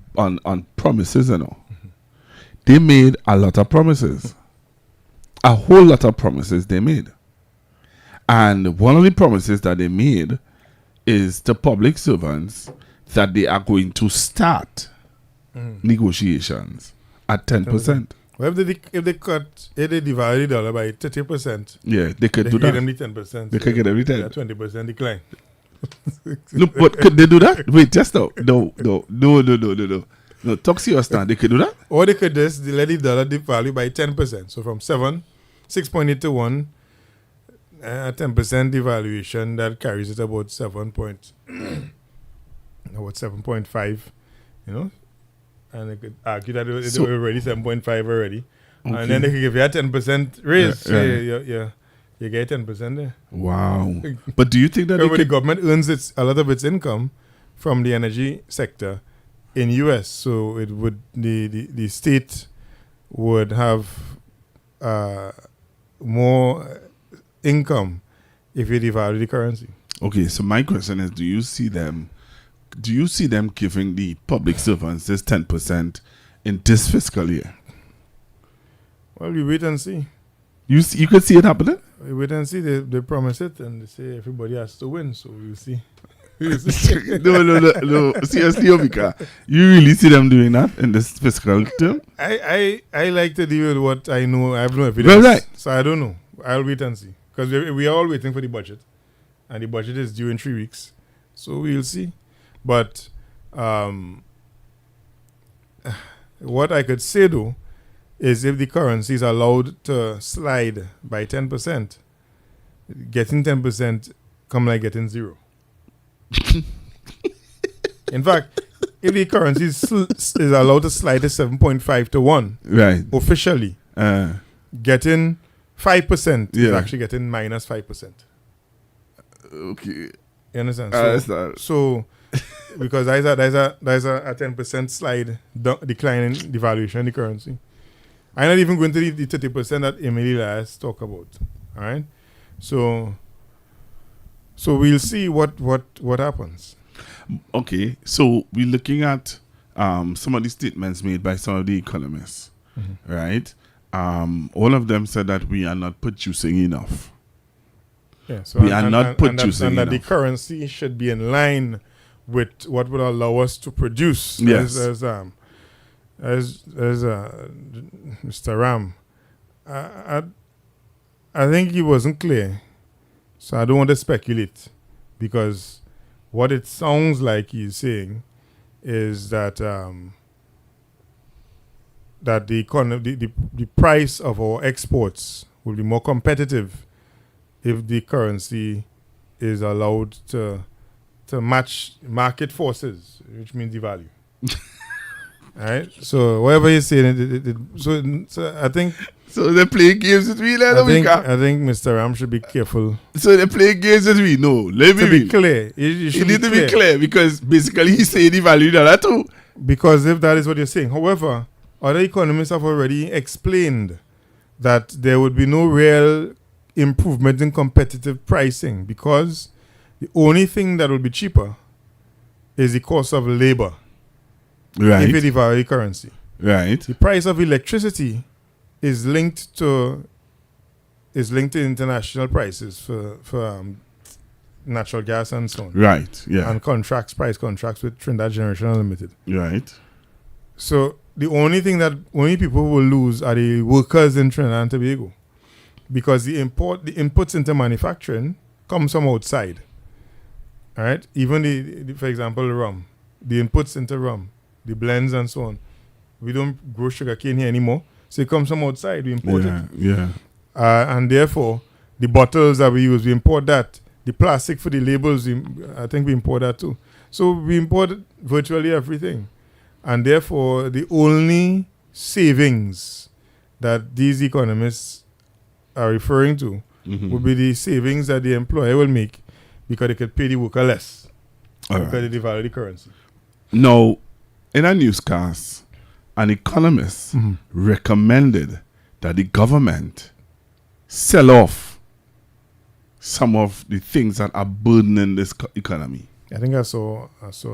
promises, you know. They made a lot of promises, a whole lot of promises they made, and one of the promises that they made is to public servants that they are going to start negotiations at 10%. Well, if they devalue the dollar by 30%, they could do that. Them the 10%. They could get every 10. 20% decline. No, but could they do that? Wait, just now. No. No, talk serious now. They could do that? Or they could just let the dollar devalue by 10%. So from 6.8 to 1, 10% devaluation, that carries it about 7.5, you know, and they could argue that it's already 7.5 already, and then they could give you a 10% raise. So you get 10% there. Wow! But do you think that the government earns a lot of its income from the energy sector in US, so it would the state would have more income if you devalue the currency. Okay, so my question is, do you see them giving the public servants this 10% in this fiscal year? Well, we wait and see. You could see it happening? We wait and see. They promise it and they say everybody has to win, so we'll see. No. Seriously, Obika, you really see them doing that in this fiscal term? I like to deal with what I know. I have no evidence. Well, right. So I don't know. I'll wait and see. Because we are all waiting for the budget. And the budget is due in 3 weeks. So we'll see. But what I could say, though, is if the currency is allowed to slide by 10%, getting 10% come like getting 0. In fact, if the currency is allowed to slide to 7.5 to 1, right, officially, getting 5% is actually getting minus 5%. Okay. You understand? So because there's a 10% slide decline in devaluation in the currency. I'm not even going to the 30% that Emily last talked about. All right? So we'll see what happens. Okay, so we're looking at some of the statements made by some of the economists, right? All of them said that we are not producing enough. Yeah, so we are not producing and that the enough. currency should be in line with what would allow us to produce. Yes. As Mr. Ram, I think he wasn't clear, so I don't want to speculate, because what it sounds like he's saying is that that the price of our exports will be more competitive if the currency is allowed to match market forces, which means devalue. Right? So whatever he's saying, so I think. So they play games with me, I think Mr. Ram should be careful. So they play games with me. No, let me be clear. You need to be clear, because basically he's saying devalue dollar too. Because if that is what you're saying, however, other economists have already explained that there would be no real improvement in competitive pricing, because the only thing that will be cheaper is the cost of labor. Right. If you devalue the currency. Right. The price of electricity is linked to international prices for natural gas and so on. Right. Yeah. And price contracts with Trinidad Generation Unlimited. Right. So the only people who will lose are the workers in Trinidad and Tobago, because the inputs into manufacturing comes from outside. All right. Even the for example, the rum, the inputs into rum, the blends and so on. We don't grow sugarcane here anymore, so it comes from outside. We import it. Yeah. And therefore, the bottles that we use, we import that. The plastic for the labels, I think we import that too. So we import virtually everything. And therefore, the only savings that these economists are referring to would be the savings that the employer will make because they could pay the worker less. Because they devalue the currency. Now, in a newscast, an economist recommended that the government sell off some of the things that are burdening this economy. I think I saw.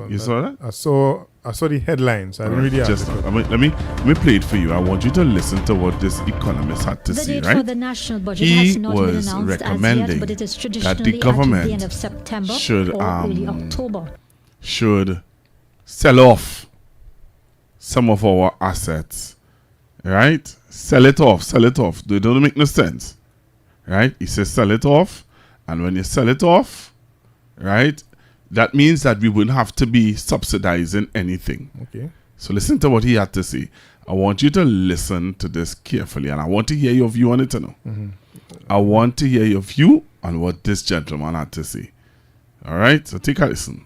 You saw that? I saw the headlines. I didn't really let me play it for you. I want you to listen to what this economist had to say. Right? For the national budget has not been announced as yet, but it is that the traditionally government at the end of September should or early October. Should sell off some of our assets, right? Sell it off. They don't make no sense, right? He says sell it off, and when you sell it off, right, that means that we wouldn't have to be subsidizing anything. Okay. So listen to what he had to say. I want you to listen to this carefully, and I want to hear your view on it now. I want to hear your view on what this gentleman had to say. All right, so take a listen.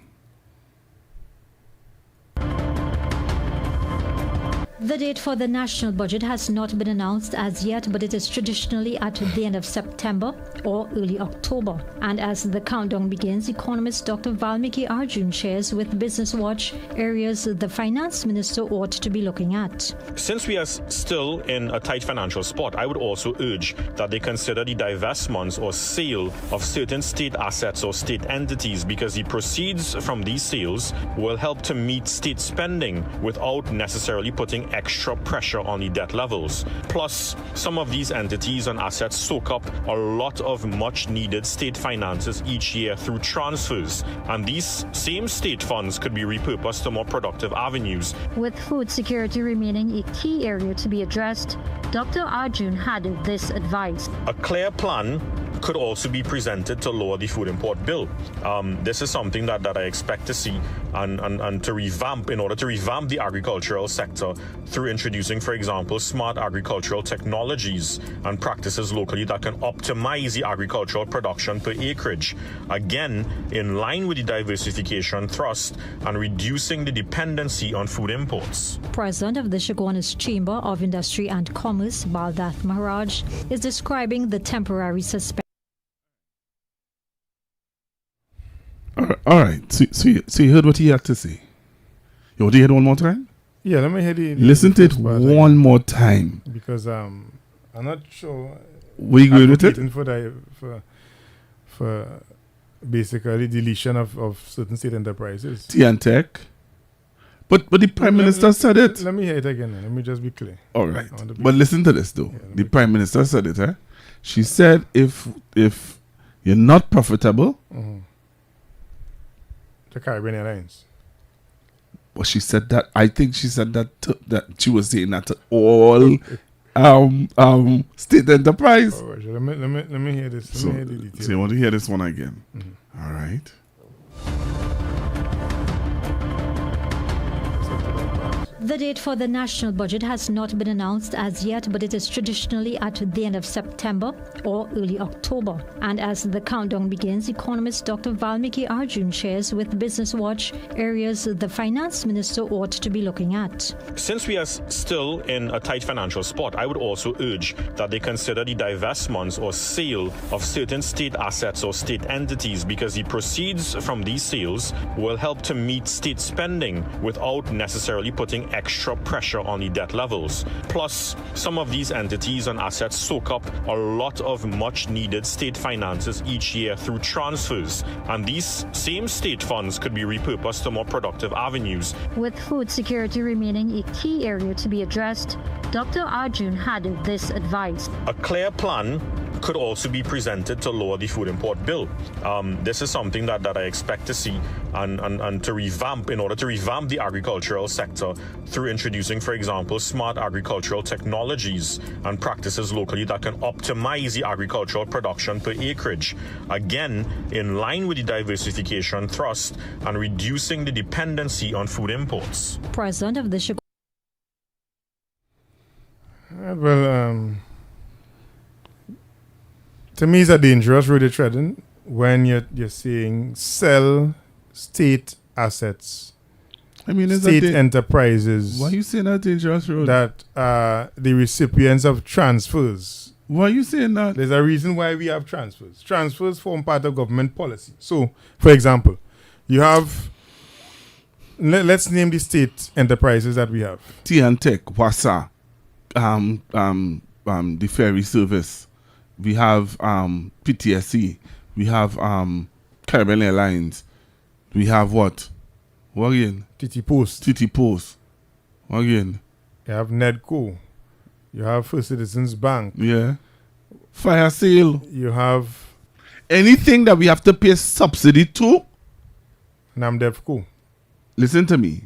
The date for the national budget has not been announced as yet, but it is traditionally at the end of September or early October. And as the countdown begins, economist Dr. Valmiki Arjun shares with Business Watch areas the finance minister ought to be looking at. Since we are still in a tight financial spot, I would also urge that they consider the divestments or sale of certain state assets or state entities, because the proceeds from these sales will help to meet state spending without necessarily putting extra pressure on the debt levels. Plus, some of these entities and assets soak up a lot of much needed state finances each year through transfers, and these same state funds could be repurposed to more productive avenues. With food security remaining a key area to be addressed, Dr. Arjun had this advice. A clear plan could also be presented to lower the food import bill. This is something that I expect to see and to revamp, in order to revamp the agricultural sector through introducing, for example, smart agricultural technologies and practices locally that can optimize the agricultural production per acreage. Again, in line with the diversification thrust and reducing the dependency on food imports. President of the Chaguanas Chamber of Industry and Commerce, Baldath Maharaj, is describing the temporary suspension. All right. So you heard what he had to say. You want to hear it one more time? Yeah, let me hear the listen to it one more time. Because I'm not sure. We agree with it? For basically deletion of certain state enterprises. Tea and Tech. But the Prime Minister said it. Let me hear it again. Let me just be clear. All right. But listen to this though. The Prime Minister said it. She said if You're not profitable. The Caribbean Airlines. Well, she said that. I think she said that that she was saying that to all state enterprise. Oh, let me hear this. Let me hear the details. So you want to hear this one again? All right. The date for the national budget has not been announced as yet, but it is traditionally at the end of September or early October. And as the countdown begins, economist Dr. Valmiki Arjun shares with Business Watch areas the finance minister ought to be looking at. Since we are still in a tight financial spot, I would also urge that they consider the divestments or sale of certain state assets or state entities, because the proceeds from these sales will help to meet state spending without necessarily putting extra pressure on the debt levels. Plus, some of these entities and assets soak up a lot of much needed state finances each year through transfers, and these same state funds could be repurposed to more productive avenues. With food security remaining a key area to be addressed, Dr. Arjun had this advice. A clear plan could also be presented to lower the food import bill. This is something that I expect to see and to revamp, in order to revamp the agricultural sector through introducing, for example, smart agricultural technologies and practices locally that can optimize the agricultural production per acreage. Again, in line with the diversification thrust and reducing the dependency on food imports. President of the to me, it's a dangerous road you're treading when you're saying sell state assets. I mean, state enterprises. Why are you saying that dangerous road? That are the recipients of transfers. Why are you saying that? There's a reason why we have transfers. Transfers form part of government policy. So, for example, you have. Let's name the state enterprises that we have. Tech, Wasa, the ferry service. We have PTSC. We have Caribbean Airlines. We have what? What again? TT Post. What again? You have Nedco. You have First Citizens Bank. Yeah. Fire sale. You have anything that we have to pay subsidy to. Namdevco. Listen to me.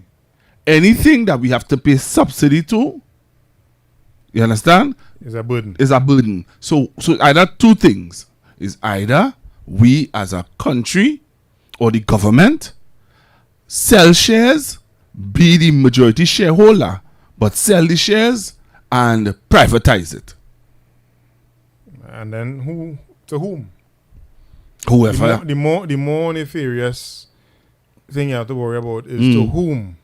Anything that we have to pay subsidy to, you understand? Is a burden. Is a burden. So either two things. Is either we as a country or the government sell shares, be the majority shareholder, but sell the shares and privatize it. And then who to whom? Whoever. The more nefarious thing you have to worry about is to whom.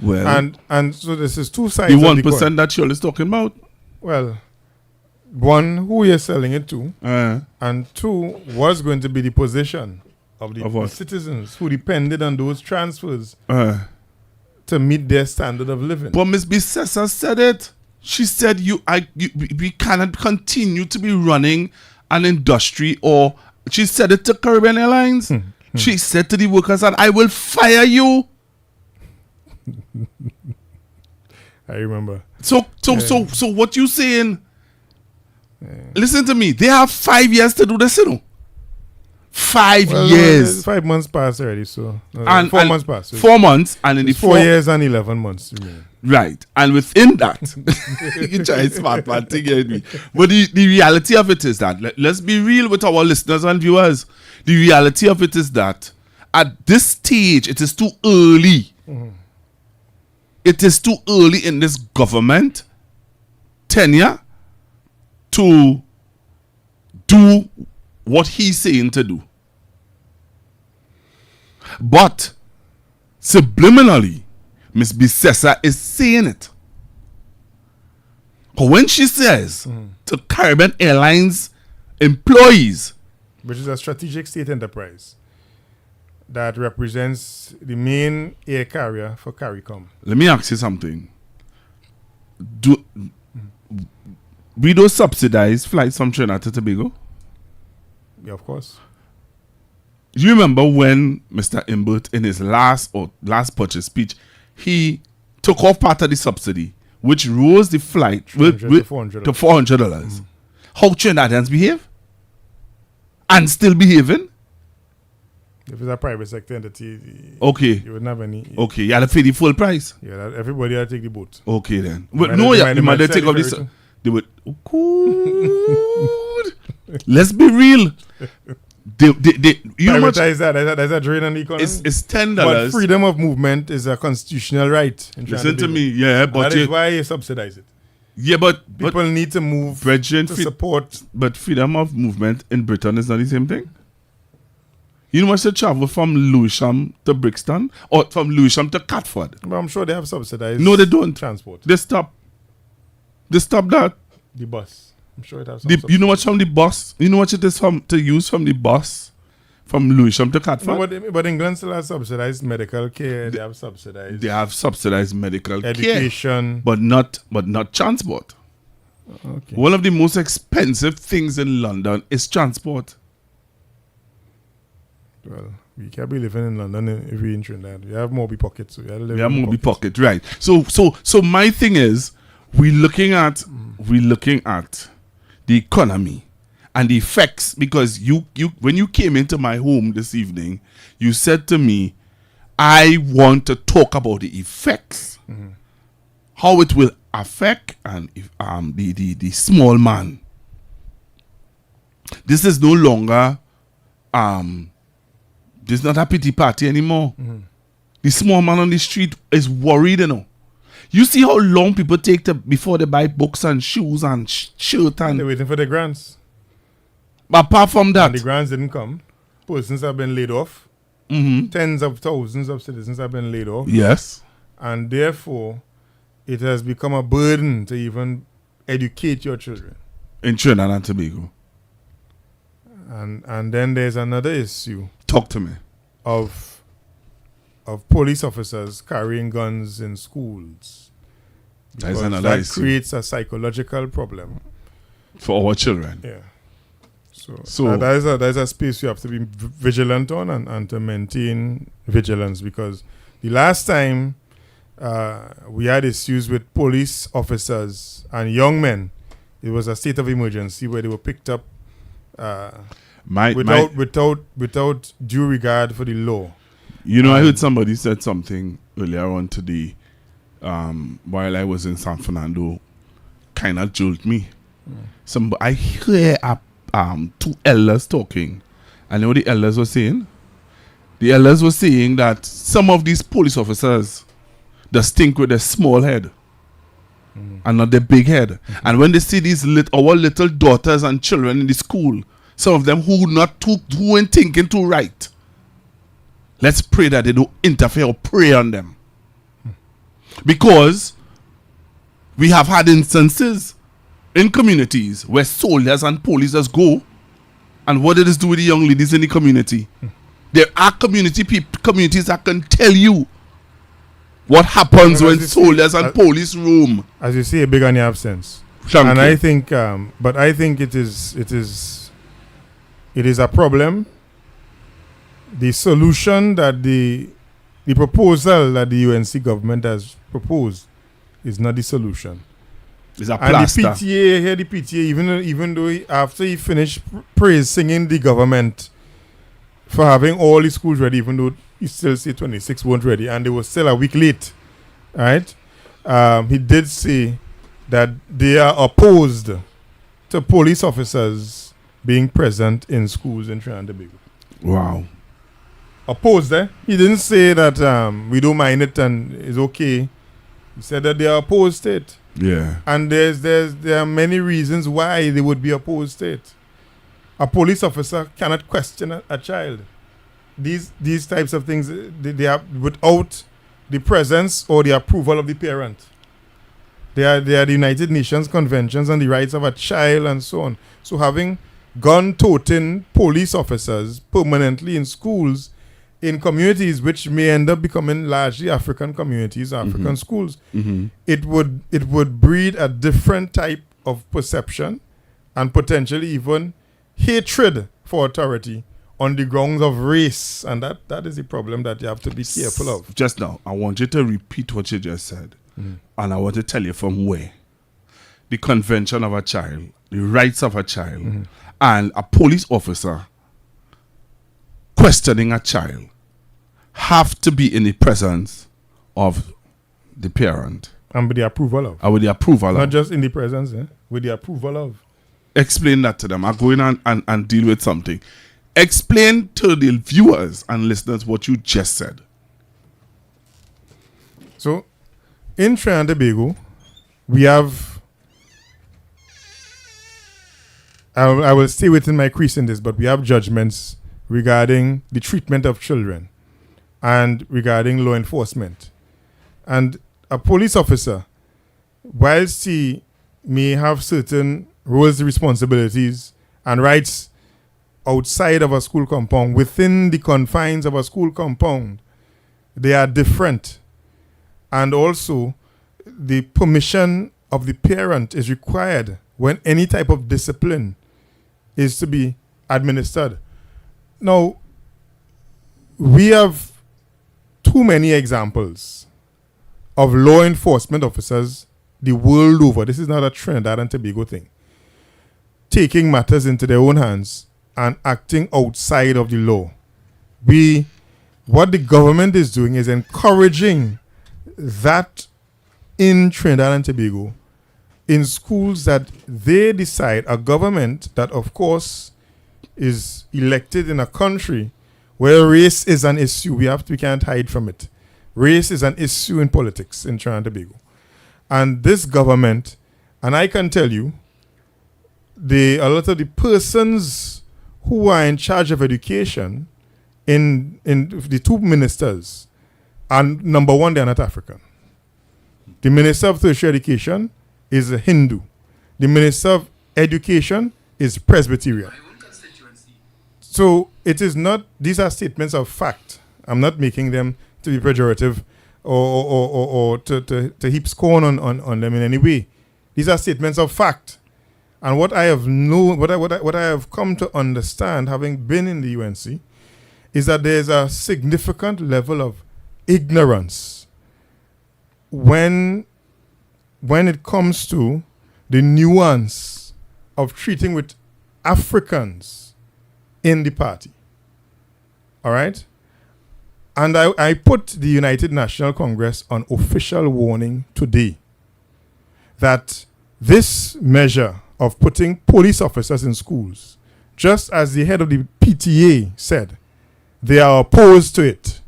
Well, and so this is two sides. The 1% that Shirley is talking about. Well, one, who you're selling it to, and two, what's going to be the position of the citizens who depended on those transfers to meet their standard of living. But Ms. Bissessa said it. She said we cannot continue to be running an industry, or she said it to Caribbean Airlines. She said to the workers that I will fire you. I remember. So what you saying? Listen to me. They have 5 years to do this, you know. 5 years. 5 months passed already, so and 4 months passed. 4 months, and in the 4 years and 11 months. Right, and within that, you try smart man thing, you me. But the reality of it is that let's be real with our listeners and viewers. The reality of it is that at this stage, it is too early. It is too early in this government tenure to do what he's saying to do. But subliminally, Miss Bissessa is saying it. But when she says to Caribbean Airlines employees, which is a strategic state enterprise that represents the main air carrier for CARICOM. Let me ask you something. We don't subsidize flights from Trinidad to Tobago? Yeah, of course. Do you remember when Mr. Imbert, in his last budget speech, he took off part of the subsidy, which rose the flight to $400. How Trinidadians behave? and still behaving? If it's a private sector entity, Okay. you wouldn't have any. Okay, you had to pay the full price. Yeah, everybody had to take the boat. Okay then. But no, you might take off this. They would. Good. Let's be real. You know much, that's a drain on the economy. It's $10. But freedom of movement is a constitutional right. Listen to me, yeah, but that is why you subsidize it. Yeah, but people need to move to support. But freedom of movement in Britain is not the same thing. You know much to travel from Lewisham to Brixton or from Lewisham to Catford. But I'm sure they have subsidized. No, they don't. Transport. They stop that. The bus. I'm sure it has. You know what's from the bus? You know what it is to use from the bus from Lewisham to Catford? No, but England still has subsidized medical care. They have subsidized medical education, care, but not transport. Okay. One of the most expensive things in London is transport. Well, we can't be living in London if we're in Trinidad. We have Moby pockets. So we have Moby pocket, right? So my thing is, we're looking at the economy and the effects, because you when you came into my home this evening, you said to me, I want to talk about the effects, how it will affect and the small man. This is no longer this is not a pity party anymore. The small man on the street is worried, you know. You see how long people take before they buy books and shoes and shirt and... They're waiting for the grants. But apart from that... And the grants didn't come. Persons have been laid off. Tens of thousands of citizens have been laid off. Yes. And therefore, it has become a burden to even educate your children. In Trinidad and Tobago. And then there's another issue. Talk to me. Of police officers carrying guns in schools. That's another issue. That creates a psychological problem for our children. Yeah. So that is a space you have to be vigilant on and to maintain vigilance, because the last time we had issues with police officers and young men, it was a state of emergency where they were picked up without due regard for the law. You know, I heard somebody said something earlier on today while I was in San Fernando, kind of jolted me. I hear two elders talking. And you know what the elders were saying? The elders were saying that some of these police officers just think with their small head and not their big head. And when they see these our little daughters and children in the school, some of them who ain't thinking too right, let's pray that they don't interfere or prey on them. Because we have had instances in communities where soldiers and police just go, and what did this do with the young ladies in the community? There are communities that can tell you what happens when soldiers and police roam. As you see, a big on your absence. I think, but I think it is a problem. The solution that the proposal that the UNC government has proposed is not the solution. It's a plaster. And the PTA, even though after he finished singing the government for having all the schools ready, even though he still say 26 weren't ready, and they were still a week late, right? He did say that they are opposed to police officers being present in schools in Trinidad and Tobago. Wow. Opposed, eh? He didn't say that we don't mind it and it's okay. He said that they are opposed to it. Yeah. And there are many reasons why they would be opposed to it. A police officer cannot question a child. These types of things, they are without the presence or the approval of the parent. They are the United Nations Conventions on the Rights of a Child and so on. So having gun-toting police officers permanently in schools in communities which may end up becoming largely African communities, African schools, it would breed a different type of perception and potentially even hatred for authority on the grounds of race, and that is the problem that you have to be careful of. Just now, I want you to repeat what you just said, and I want to tell you from where. The Convention of a Child, the rights of a child, and a police officer questioning a child have to be in the presence of the parent. And with the approval of. With the approval of. Not just in the presence, with the approval of. Explain that to them. I go in and deal with something. Explain to the viewers and listeners what you just said. So, in Trinidad and Tobago, we have, I will stay within my crease in this, but we have judgments regarding the treatment of children and regarding law enforcement. And a police officer, whilst he may have certain roles, responsibilities, and rights outside of a school compound, within the confines of a school compound, they are different. And also, the permission of the parent is required when any type of discipline is to be administered. Now, we have too many examples of law enforcement officers the world over. This is not a Trinidad and Tobago thing. Taking matters into their own hands and acting outside of the law. What the government is doing is encouraging that in Trinidad and Tobago, in schools that they decide, a government that of course is elected in a country where race is an issue. We can't hide from it. Race is an issue in politics in Trinidad and Tobago. And this government, and I can tell you, a lot of the persons who are in charge of education in the two ministers, and number one, they are not African. The Minister of Tertiary Education is a Hindu. The Minister of Education is Presbyterian. So it is not, these are statements of fact. I'm not making them to be pejorative or to heap scorn on them in any way. These are statements of fact. And what I have what I have come to understand, having been in the UNC, is that there's a significant level of ignorance when it comes to the nuance of treating with Africans in the party. All right? And I put the United National Congress on official warning today that this measure of putting police officers in schools, just as the head of the PTA said, they are opposed to it.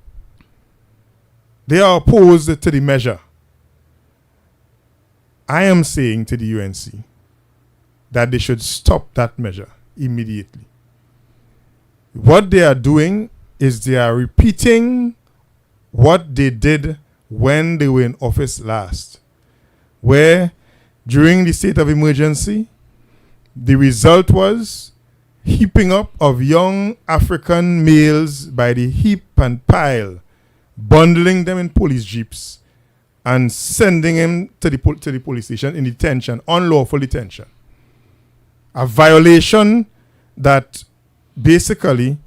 They are opposed to the measure. I am saying to the UNC that they should stop that measure immediately. What they are doing is they are repeating what they did when they were in office last, where during the state of emergency, the result was heaping up of young African males by the heap and pile, bundling them in police jeeps and sending them to the police station in detention, unlawful detention. A violation that basically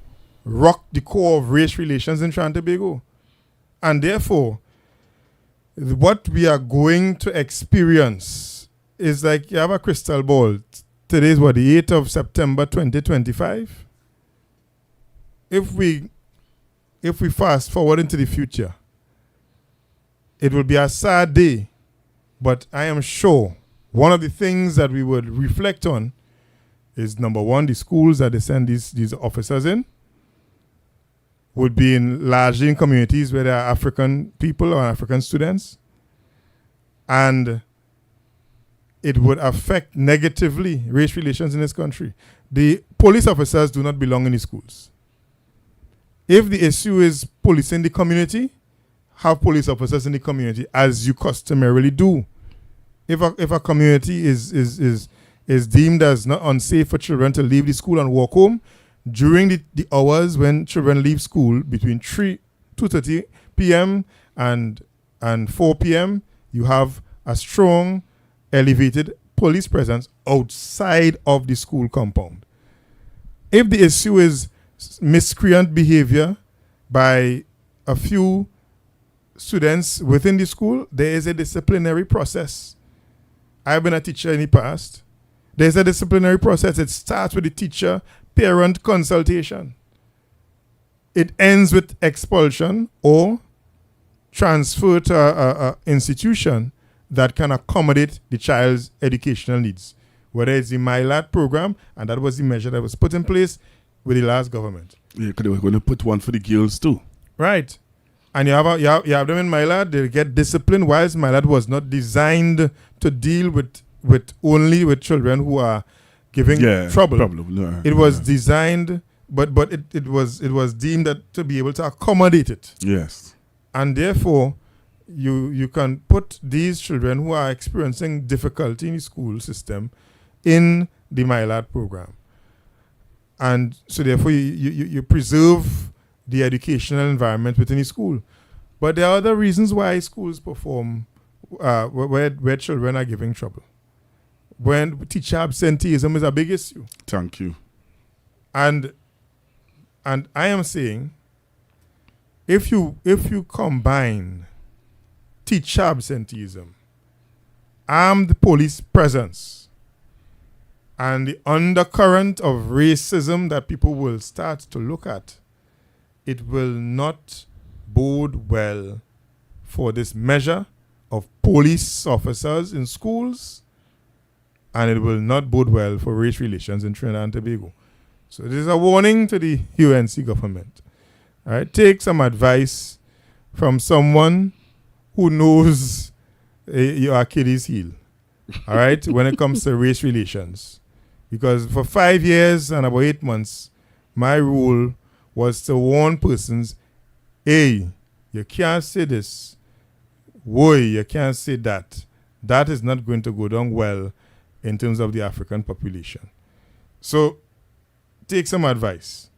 rocked the core of race relations in Trinidad and Tobago. And therefore, what we are going to experience is like you have a crystal ball. Today is what, the 8th of September 2025? If we fast forward into the future, it will be a sad day, but I am sure one of the things that we would reflect on is, number one, the schools that they send these officers in would be largely in communities where there are African people or African students, and it would affect negatively race relations in this country. The police officers do not belong in the schools. If the issue is policing the community, have police officers in the community, as you customarily do. If a community is deemed as not unsafe for children to leave the school and walk home, during the hours when children leave school between 2:30 p.m. and 4 p.m., you have a strong, elevated police presence outside of the school compound. If the issue is miscreant behavior by a few students within the school, there is a disciplinary process. I've been a teacher in the past. There's a disciplinary process. It starts with the teacher-parent consultation. it ends with expulsion or transfer to a institution that can accommodate the child's educational needs. Whether it's the MyLad program, and that was the measure that was put in place with the last government. Yeah, because they were going to put one for the girls too. Right. And you have them in MyLad, they get disciplined, whilst MyLad was not designed to deal with only with children who are giving trouble. No, it was designed, but it was deemed that to be able to accommodate it. Yes. And therefore, you can put these children who are experiencing difficulty in the school system in the MyLad program. And so therefore you preserve the educational environment within the school. But there are other reasons why schools perform where children are giving trouble. When teacher absenteeism is a big issue. Thank you. And I am saying, if you combine teacher absenteeism, armed police presence, and the undercurrent of racism that people will start to look at, it will not bode well for this measure of police officers in schools, and it will not bode well for race relations in Trinidad and Tobago. So this is a warning to the UNC government. All right, take some advice from someone who knows your Achilles heel. All right, when it comes to race relations, because for 5 years and about 8 months, my rule was to warn persons: hey, you can't say this. Whoa, you can't say that. That is not going to go down well in terms of the African population. So take some advice.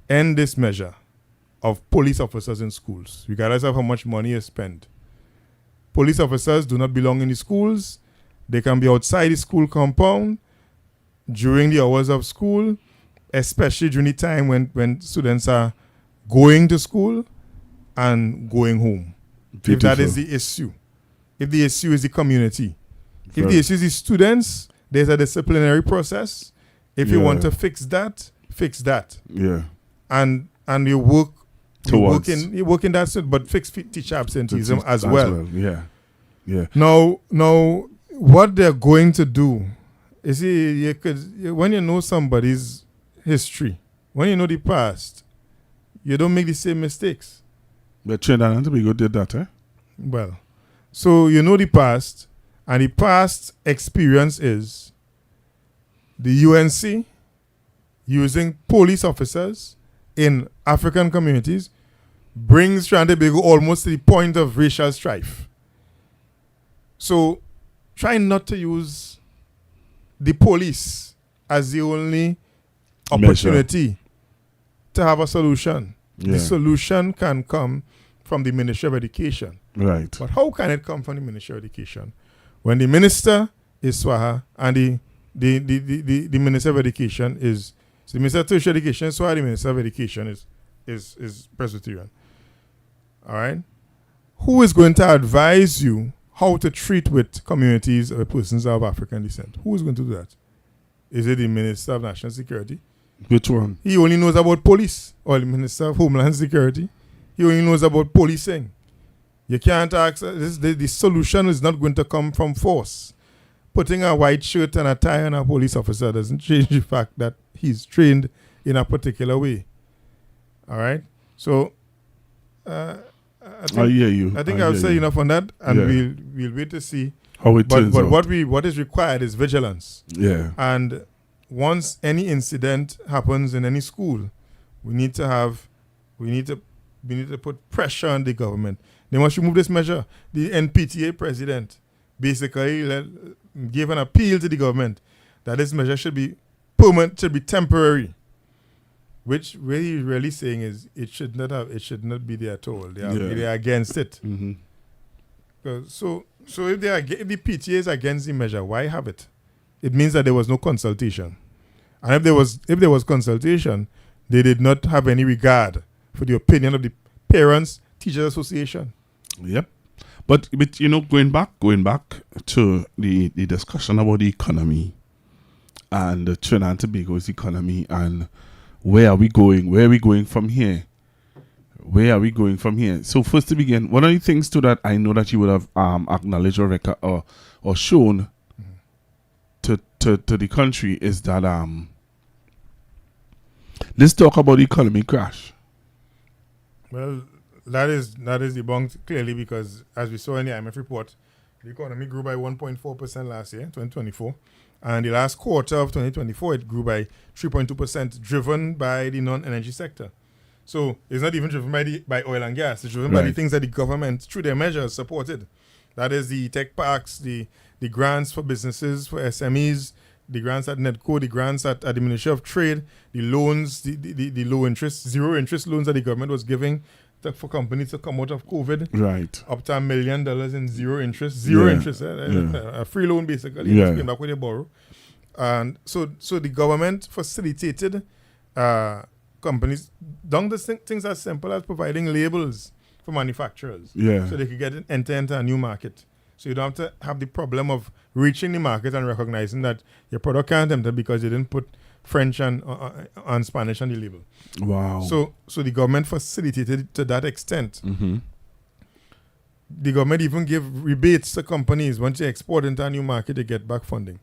End this measure of police officers in schools, regardless of how much money you spend. Police officers do not belong in the schools. They can be outside the school compound during the hours of school, especially during the time when students are going to school and going home. Beautiful. If that is the issue. If the issue is the community. If the issue is the students, there's a disciplinary process. If you want to fix that, fix that. Yeah. And you work towards. You work in that, but fix teacher absenteeism as well. Yeah. Yeah. Now, what they're going to do is, when you know somebody's history, when you know the past, you don't make the same mistakes. But Trinidad and Tobago did that, eh? Well, so you know the past, and the past experience is the UNC using police officers in African communities brings Trinidad and Tobago almost to the point of racial strife. So try not to use the police as the only opportunity to have a solution. Yeah. The solution can come from the Ministry of Education. Right. But how can it come from the Ministry of Education when the minister is Swaha and the Minister of Education is the Minister of Tertiary Education is Swaha, the Minister of Education is Presbyterian. All right? Who is going to advise you how to treat with communities or persons of African descent? Who is going to do that? Is it the Minister of National Security? Which one? He only knows about police. Or the Minister of Homeland Security. He only knows about policing. You can't ask, the solution is not going to come from force. Putting a white shirt and a tie on a police officer doesn't change the fact that he's trained in a particular way. All right? So, I hear you. I think I've said enough on that, and we'll wait to see how it turns out. But what is required is vigilance. Yeah. And once any incident happens in any school, we need to put pressure on the government. They must remove this measure. The NPTA president basically gave an appeal to the government that this measure should be permanent, should be temporary. Which really, really saying is it should not be there at all. They are against it. Mm-hmm. So if the PTA is against the measure, why have it? It means that there was no consultation. And if there was consultation, they did not have any regard for the opinion of the Parents Teachers Association. Yep. But going back to the discussion about the economy and Trinidad and Tobago's economy and where are we going? Where are we going from here? Where are we going from here? So first to begin, one of the things to that I know that you would have acknowledged or shown to the country is that let's talk about the economy crash. Well, that is debunked clearly because as we saw in the IMF report, the economy grew by 1.4% last year, 2024. And the last quarter of 2024, it grew by 3.2%, driven by the non-energy sector. So it's not even driven by oil and gas. It's driven by the things that the government, through their measures, supported. That is the tech parks, the grants for businesses, for SMEs, the grants at NEDCO, the grants at the Ministry of Trade, the loans, the low interest, zero interest loans that the government was giving for companies to come out of COVID. Right. Up to $1 million in zero interest. A free loan basically. You just pay back when you borrow. And so the government facilitated companies down the things as simple as providing labels for manufacturers. Yeah. So they could enter into a new market. So you don't have to have the problem of reaching the market and recognizing that your product can't enter because you didn't put French and Spanish on the label. Wow. So the government facilitated to that extent. Mm-hmm. The government even gave rebates to companies. Once you export into a new market, they get back funding.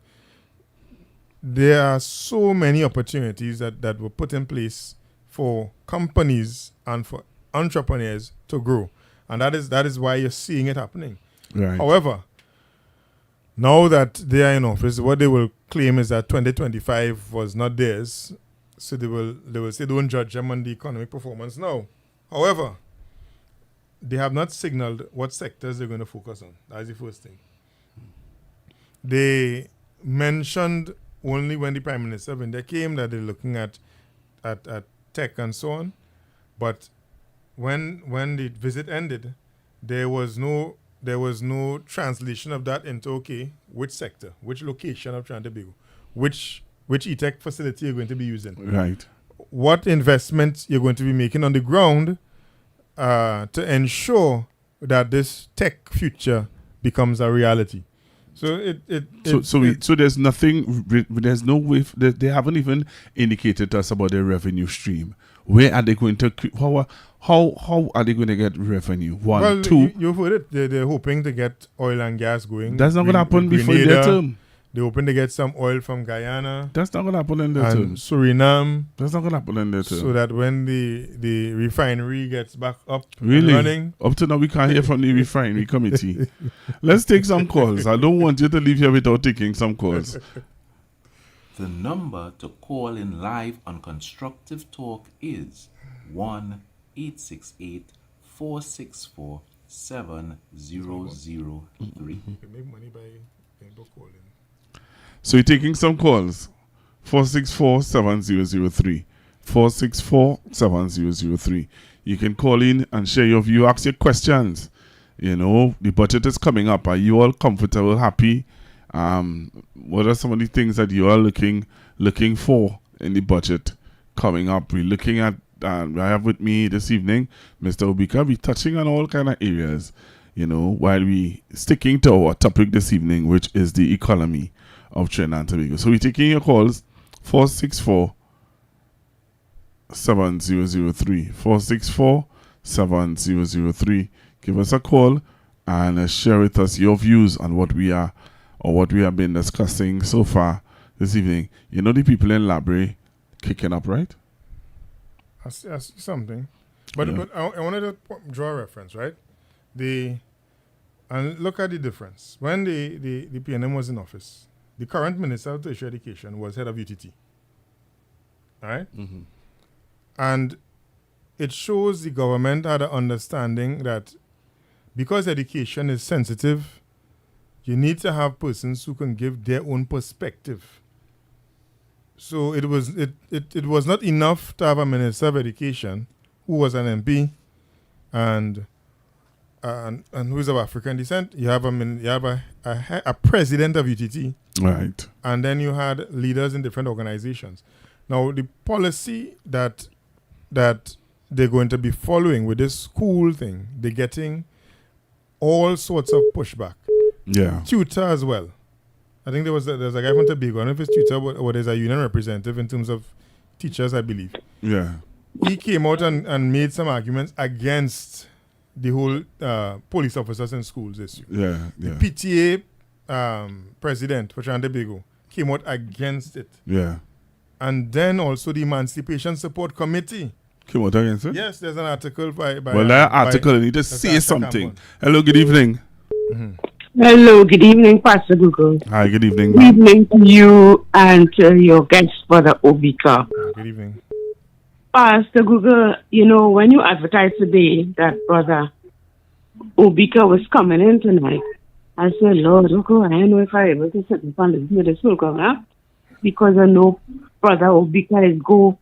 There are so many opportunities that were put in place for companies and for entrepreneurs to grow. And that is why you're seeing it happening. Right. However, now that they are in office, what they will claim is that 2025 was not theirs. So they will say don't judge them on the economic performance now. However, they have not signaled what sectors they're going to focus on. That's the first thing. They mentioned only when the Prime Minister of India came that they're looking at tech and so on. But when the visit ended, there was no translation of that into, which sector, which location of Tobago, which e-tech facility you're going to be using. Right. What investments you're going to be making on the ground to ensure that this tech future becomes a reality. So so there's nothing. There's no way. They haven't even indicated to us about their revenue stream. Where are they going to? How are they going to get revenue? One, two. You've heard it. They're hoping to get oil and gas going. That's not going to happen before their term. They're hoping to get some oil from Guyana. That's not going to happen in their term. Suriname. That's not going to happen in their term. So that when the refinery gets back up and running. Up to now, we can't hear from the refinery committee. Let's take some calls. I don't want you to leave here without taking some calls. The number to call in live on Constructive Talk is 1-868-464-7003. You can make money by calling. So you're taking some calls. 464-7003. 464-7003. You can call in and share your view, ask your questions. You know, the budget is coming up. Are you all comfortable, happy? What are some of the things that you are looking for in the budget coming up? We're looking at, I have with me this evening, Mr. Obika. We're touching on all kind of areas, you know, while we sticking to our topic this evening, which is the economy of Trinidad and Tobago. So we're taking your calls, 464-7003. 464-7003. Give us a call and share with us your views on what we have been discussing so far this evening. You know the people in Labre kicking up, right? I see something. But I wanted to draw a reference, right? And look at the difference. When the PNM was in office, the current Minister of Tertiary Education was head of UTT. All right? Mm-hmm. And it shows the government had an understanding that because education is sensitive, you need to have persons who can give their own perspective. So it was not enough to have a Minister of Education who was an MP and who is of African descent. You have a president of UTT. Right. And then you had leaders in different organizations. Now, the policy that they're going to be following with this school thing, they're getting all sorts of pushback. Yeah. Tutor as well. I think there's a guy from Tobago. I don't know if it's tutor or there's a union representative in terms of teachers, I believe. Yeah. He came out and made some arguments against the whole police officers in schools issue. Yeah. The PTA president for Tobago came out against it. Yeah. And then also the Emancipation Support Committee came out against it? Yes, there's an article by well, that article, you just say something. Campbell. Hello, good evening. Hello, good evening, Pastor Google. Hi, good evening. Good evening to you and to your guest, Brother Obika. Good evening. Pastor Google, you know, when you advertised today that Brother Obika was coming in tonight, I said, Lord, okay, I don't know if I'm able to sit in front of this program, huh? Because I know Brother Obika is go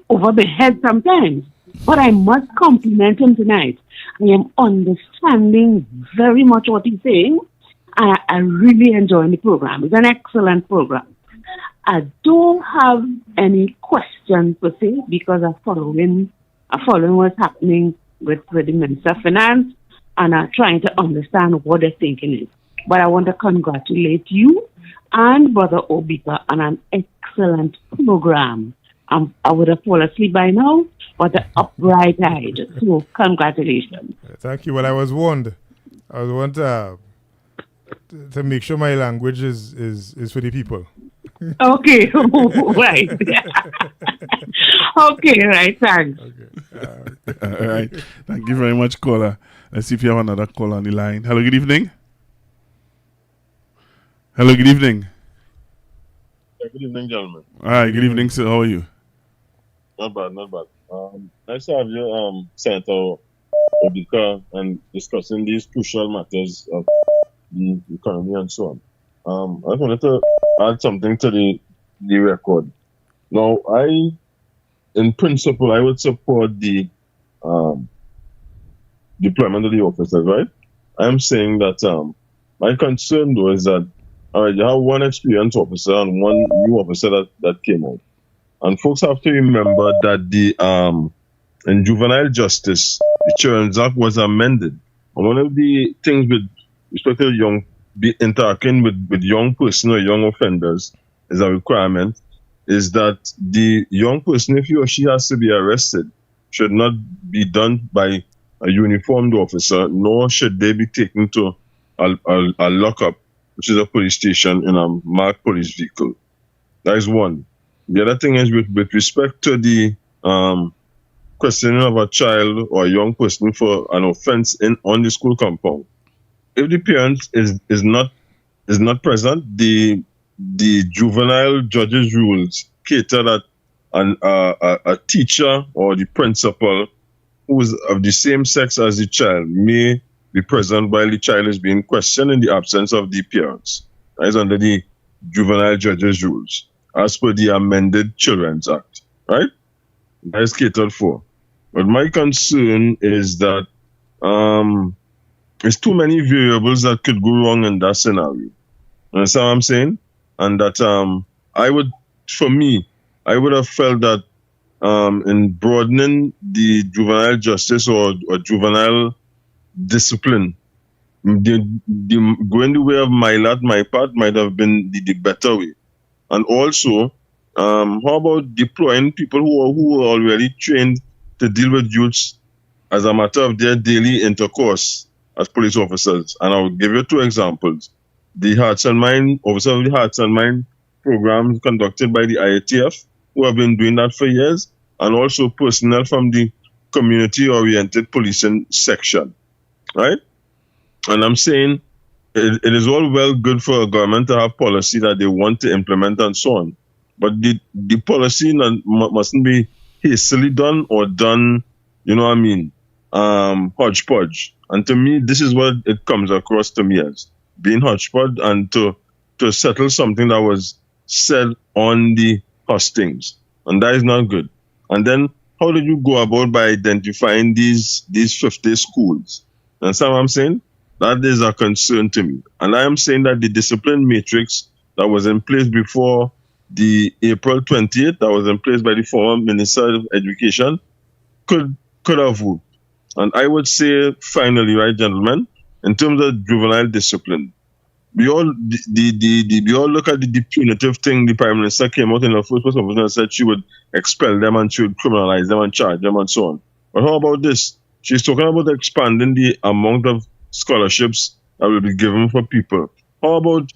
over the head sometimes. But I must compliment him tonight. I am understanding very much what he's saying. I really enjoy the program. It's an excellent program. I don't have any questions per se because I'm following what's happening with the Minister of Finance and I'm trying to understand what their thinking is. But I want to congratulate you and Brother Obika on an excellent program. I would have fallen asleep by now, but upright eyed. So congratulations. Thank you. Well, I was warned. I was warned to make sure my language is for the people. Okay, right. Okay, right, thanks. Okay. All right. Thank you very much, caller. Let's see if you have another caller on the line. Hello, good evening. Hello, good evening. Yeah, good evening, gentlemen. All right, good evening, sir. How are you? Not bad, not bad. Nice to have you, Senator Obika, and discussing these crucial matters of the economy and so on. I wanted to add something to the record. Now, in principle, I would support the deployment of the officers, right? I'm saying that my concern though is that you have one experienced officer and one new officer that came out. And folks have to remember that in juvenile justice, the Children's Act was amended. And one of the things with respect to interacting with young person or young offenders is a requirement, is that the young person, if he or she has to be arrested, should not be done by a uniformed officer, nor should they be taken to a lockup, which is a police station in a marked police vehicle. That is one. The other thing is with respect to the questioning of a child or a young person for an offense on the school compound. If the parent is not present, the juvenile judge's rules cater that a teacher or the principal who is of the same sex as the child may be present while the child is being questioned in the absence of the parents. That is under the juvenile judge's rules, as per the amended Children's Act, right? That is catered for. But my concern is that there's too many variables that could go wrong in that scenario. Understand what I'm saying? And that I would have felt that in broadening the juvenile justice or juvenile discipline, going the way of my part might have been the better way. And also, how about deploying people who are already trained to deal with youths as a matter of their daily intercourse as police officers? And I'll give you two examples. The Hearts and Mind, officer of the Hearts and Mind program conducted by the IATF, who have been doing that for years, and also personnel from the community-oriented policing section, right? And I'm saying it is all well good for a government to have policy that they want to implement and so on. But the policy mustn't be hastily done or done, you know what I mean, hodgepodge. And to me, this is what it comes across to me as, being hodgepodge and to settle something that was said on the hustings. And that is not good. And then how did you go about by identifying these 50 schools? Understand what I'm saying? That is a concern to me. And I am saying that the discipline matrix that was in place before the April 28th, that was in place by the former Minister of Education, could have worked. And I would say, finally, right, gentlemen, in terms of juvenile discipline, we all we all look at the punitive thing the Prime Minister came out in the first person and said she would expel them and she would criminalize them and charge them and so on. But how about this? She's talking about expanding the amount of scholarships that will be given for people. How about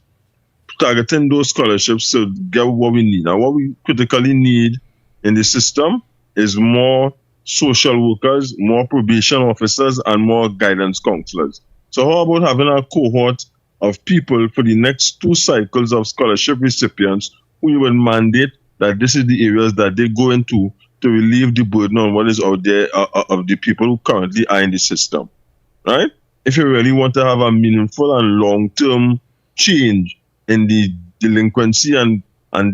targeting those scholarships to get what we need? And what we critically need in the system is more social workers, more probation officers, and more guidance counselors. So how about having a cohort of people for the next 2 cycles of scholarship recipients who you will mandate that this is the areas that they go into to relieve the burden on what is out there of the people who currently are in the system, right? If you really want to have a meaningful and long-term change in the delinquency and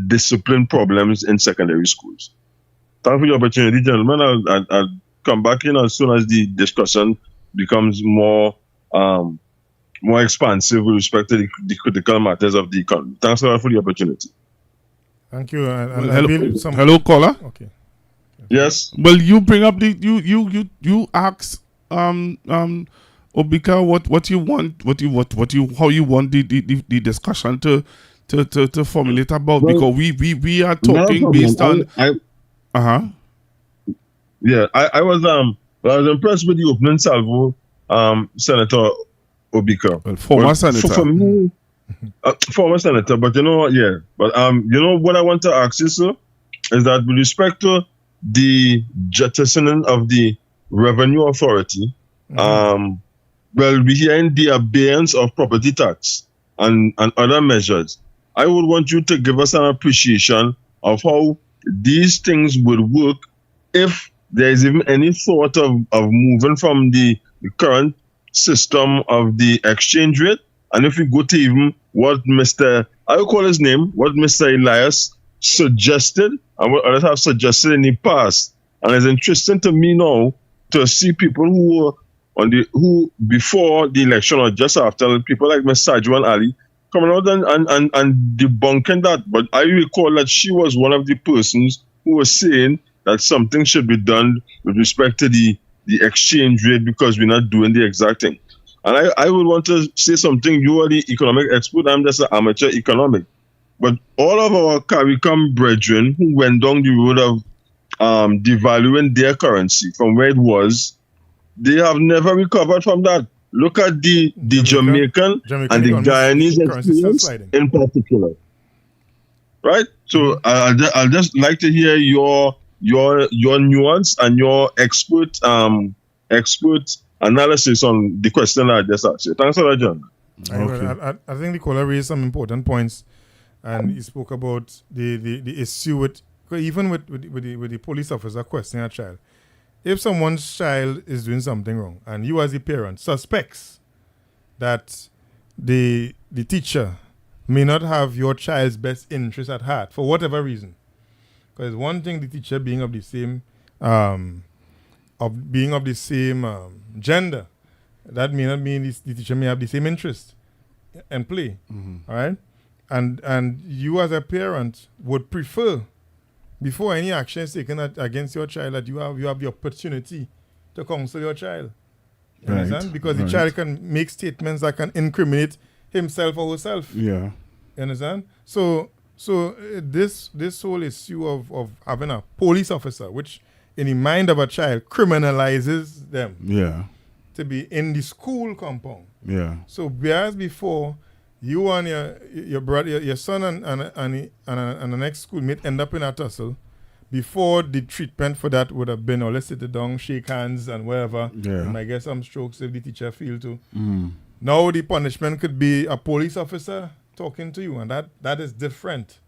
discipline problems in secondary schools. Thank you for the opportunity, gentlemen. I'll come back in as soon as the discussion becomes more expansive with respect to the critical matters of the economy. Thanks a lot for the opportunity. Thank you. Hello, caller. Okay. Yes. Well, you bring up you ask Obika what you want, how you want the discussion to formulate about, well, because we are talking based on Yeah, I was impressed with the opening salvo, Senator Obika. Well, former senator. For me, former senator, but you know what I want to ask you, sir, is that with respect to the jettisoning of the Revenue Authority, well, we hearing the abeyance of property tax and other measures. I would want you to give us an appreciation of how these things would work if there is even any thought of moving from the current system of the exchange rate, and if we go to even what Mr. I will call his name, what Mr. Elias suggested and what others have suggested in the past. And it's interesting to me now to see people who who before the election or just after, people like Ms. Sajwan Ali coming out and debunking that. But I recall that she was one of the persons who was saying that something should be done with respect to the exchange rate because we're not doing the exact thing. And I would want to say something. You are the economic expert. I'm just an amateur economic. But all of our CARICOM brethren who went down the road of devaluing their currency from where it was, they have never recovered from that. Look at the Jamaican and the Guyanese experience in particular. Right? So I'll just like to hear your nuance and your expert analysis on the question I just asked you. Thanks a lot, John. Okay. I think the caller raised some important points, and he spoke about the issue with even with the police officer questioning a child. If someone's child is doing something wrong, and you as a parent suspects that the teacher may not have your child's best interest at heart for whatever reason, because one thing the teacher being of the same gender, that may not mean the teacher may have the same interest and play. All right, and you as a parent would prefer, before any action is taken against your child, that you have the opportunity to counsel your child. You understand? Because the child can make statements that can incriminate himself or herself. Yeah. You understand? So this whole issue of having a police officer, which in the mind of a child criminalizes them. Yeah. To be in the school compound. Yeah. So whereas before, you and your brother, your son and the next schoolmate end up in a tussle, before the treatment for that would have been, or let's sit down, shake hands and whatever. Yeah. You might get some strokes if the teacher feel to. Now the punishment could be a police officer talking to you, and that is different.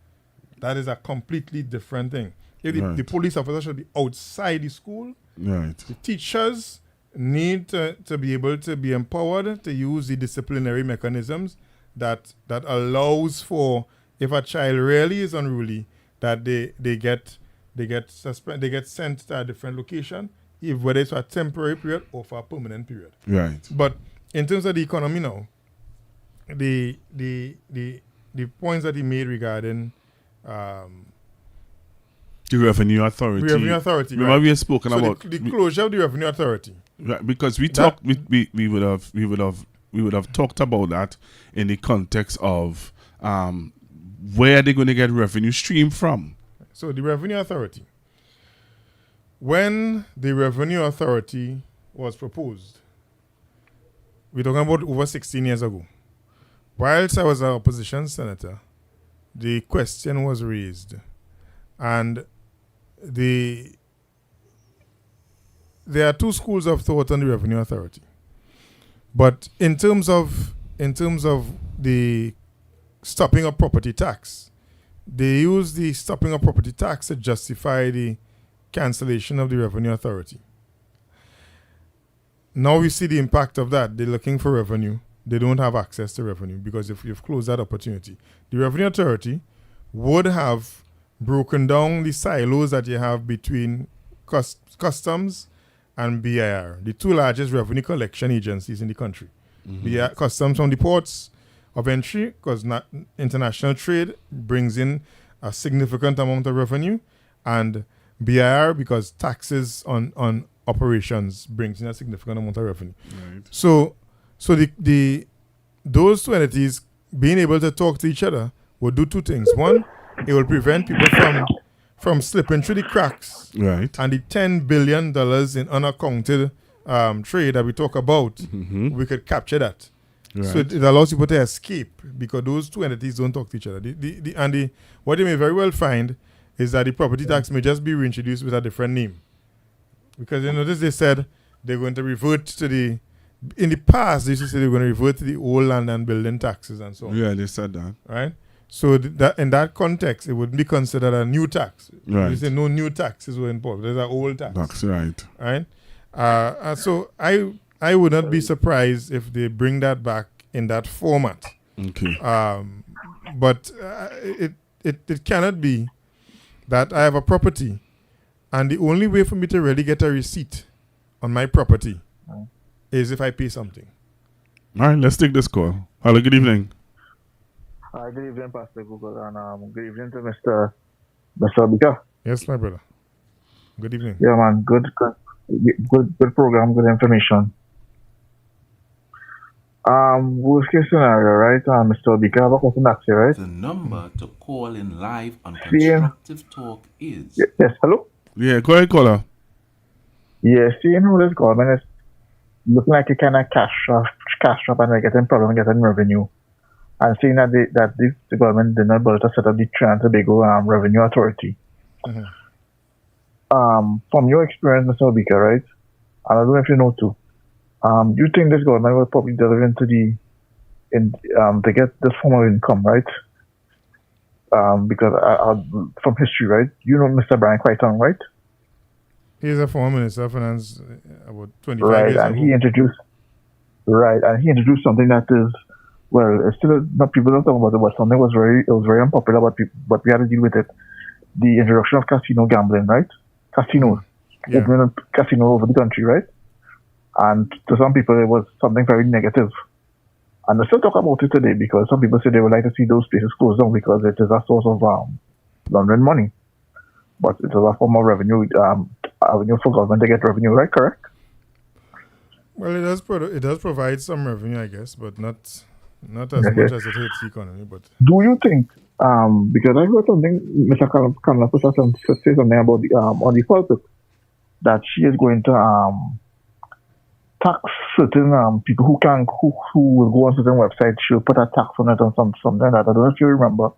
That is a completely different thing. If the police officer should be outside the school. Right. The teachers need to be able to be empowered to use the disciplinary mechanisms that allows for, if a child really is unruly, that they get sent to a different location, whether it's for a temporary period or for a permanent period. Right. But in terms of the economy now, the points that he made regarding the Revenue Authority. Remember, right. we have spoken about the closure of the Revenue Authority. Right, because we talked, we would have we would have talked about that in the context of where they're going to get revenue stream from. So the Revenue Authority. When the Revenue Authority was proposed, we're talking about over 16 years ago. Whilst I was an opposition senator, the question was raised, and there are two schools of thought on the Revenue Authority. But in terms of the stopping of property tax, they use the stopping of property tax to justify the cancellation of the Revenue Authority. Now we see the impact of that. They're looking for revenue. They don't have access to revenue because if you've closed that opportunity, the Revenue Authority would have broken down the silos that you have between customs and BIR, the two largest revenue collection agencies in the country. BIR, customs from the ports of entry, because international trade brings in a significant amount of revenue, and BIR, because taxes on operations brings in a significant amount of revenue. Right. So those two entities being able to talk to each other will do two things. One, it will prevent people from slipping through the cracks. Right. And the $10 billion in unaccounted trade that we talk about, we could capture that. Right. So it allows people to escape because those two entities don't talk to each other. What you may very well find is that the property tax may just be reintroduced with a different name. Because you notice they said they're going to revert to the... In the past, they used to say they were going to revert to the old land and building taxes and so on. Yeah, they said that. Right? So that in that context, it would be considered a new tax. Right. They say no new taxes were imposed. There's an old tax. That's right. Right? So I would not be surprised if they bring that back in that format. Okay. But it cannot be that I have a property and the only way for me to really get a receipt on my property is if I pay something. All right, let's take this call. Hello, good evening. Good evening, Pastor Google, and good evening to Mr. Bika. Yes, my brother. Good evening. Yeah, man. Good program, good information. Worst case scenario, right? Mr. Bika, I have a question to ask you, right? The number to call in live on Constructive Talk is... Yes, hello? Yeah, go ahead, caller. Yeah, seeing how this government is looking like a kind of cash trap and they're getting problem getting revenue. And seeing that the government did not bother to set up the Trinidad and Tobago Revenue Authority. From your experience, Mr. Obika, right? And I don't know if you know too. Do you think this government will probably delve into to get this form of income, right? Because from history, right? You know Mr. Brian Crichton, right? He's a former Minister of Finance about 25 right, years and ago. He introduced something that is, well, it's still not people don't talk about it, but something was very unpopular, but we had to deal with it. The introduction of casino gambling, right? Casinos. Yeah. Opening a casino over the country, right? And to some people, it was something very negative. And they still talk about it today because some people say they would like to see those places closed down because it is a source of laundering money. But it is a form of revenue, avenue for government to get revenue, right? Correct? Well, it does provide some revenue, I guess, but not as much as it hurts the economy. But do you think? Because I heard something, Mr. Kamala say something about on the pulpit that she is going to tax certain people who will go on certain websites. She'll put a tax on it or something like that. I don't know if you remember.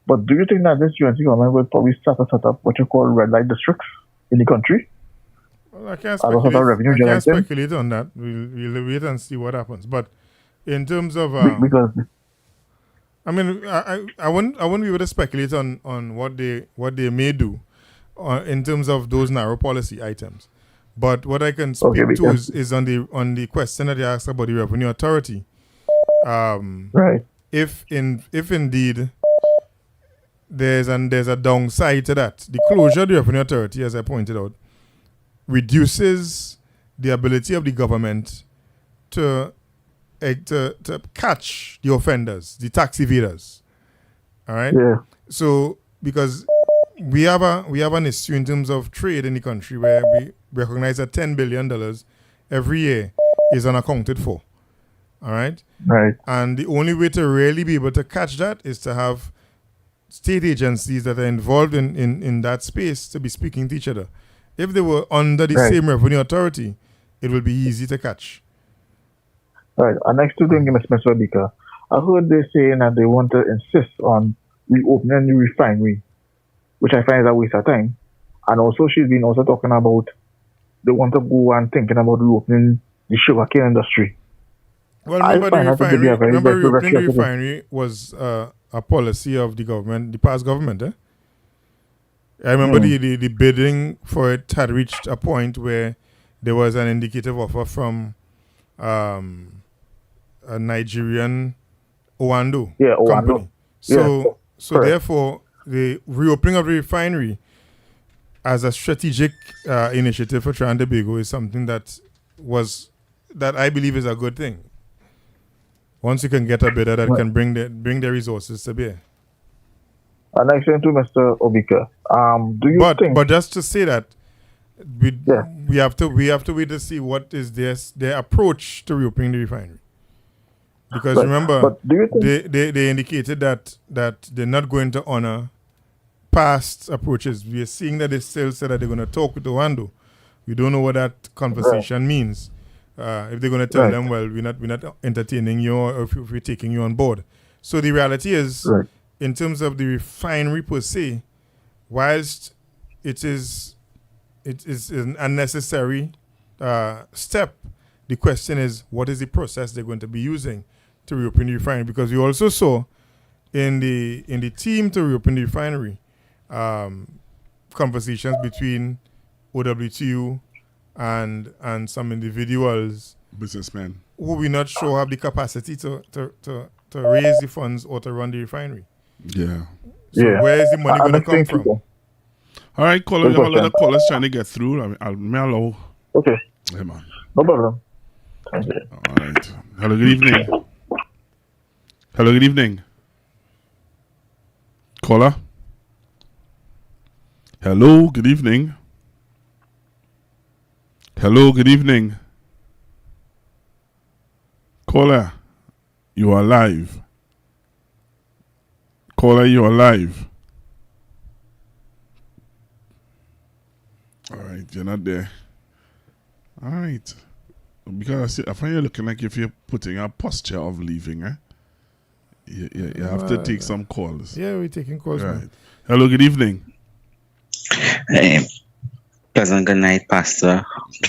But do you think that this UNC government will probably set up what you call red light districts in the country? Well, I can't speculate on that. We'll wait and see what happens. But in terms of because I mean, I wouldn't be able to speculate on what they may do in terms of those narrow policy items. But what I can speak to is on the question that you asked about the Revenue Authority. Right. If indeed there's a downside to that, the closure of the Revenue Authority, as I pointed out, reduces the ability of the government to catch the offenders, the tax evaders. All right. Yeah. So because we have an issue in terms of trade in the country where we recognize that $10 billion every year is unaccounted for. All right? Right. And the only way to really be able to catch that is to have state agencies that are involved in that space to be speaking to each other. If they were under the Right. same revenue authority, it will be easy to catch. Right. And next to thing, Mr. Baker, I heard they saying that they want to insist on reopening the refinery, which I find is a waste of time. And also, she's been also talking about they want to go and thinking about reopening the sugarcane industry. Well, I remember find the that to be a refinery. very Remember, reopening the progressive- refinery was a policy of the government, the past government. I remember the bidding for it had reached a point where there was an indicative offer from a Nigerian Owando company. So correct. therefore, the reopening of the refinery as a strategic initiative for Trinidad and Tobago is something that I believe is a good thing. Once you can get a bidder that can bring the resources to bear. And next thing to Mr. Obika, do you think? But just to say that we have to wait to see what is their approach to reopening the refinery. Because Right. remember, But do you think they indicated that they're not going to honor past approaches. We are seeing that they still said that they're going to talk with Owando. We don't know what that conversation means. If they're going to tell them, well, we're not entertaining you, or if we're taking you on board. So the reality is, in terms of the refinery per se, whilst it is an unnecessary step, the question is, what is the process they're going to be using to reopen the refinery? Because we also saw in the team to reopen the refinery, conversations between OWTU and some individuals, businessmen, who we're not sure have the capacity to raise the funds or to run the refinery. Yeah. So where is the money going to come from? All right, caller, we have a lot of callers trying to get through. I'll allow. Okay. Hey, man. No problem. All right. Hello, good evening. Hello, good evening. Caller. Hello, good evening. Hello, good evening. Caller, you are live. Caller, you are live. All right, you're not there. All right. Because I find you looking like if you're putting a posture of leaving, eh? You have to take some calls. Yeah, we're taking calls. Right. Hello, good evening. Pleasant good night, Pastor.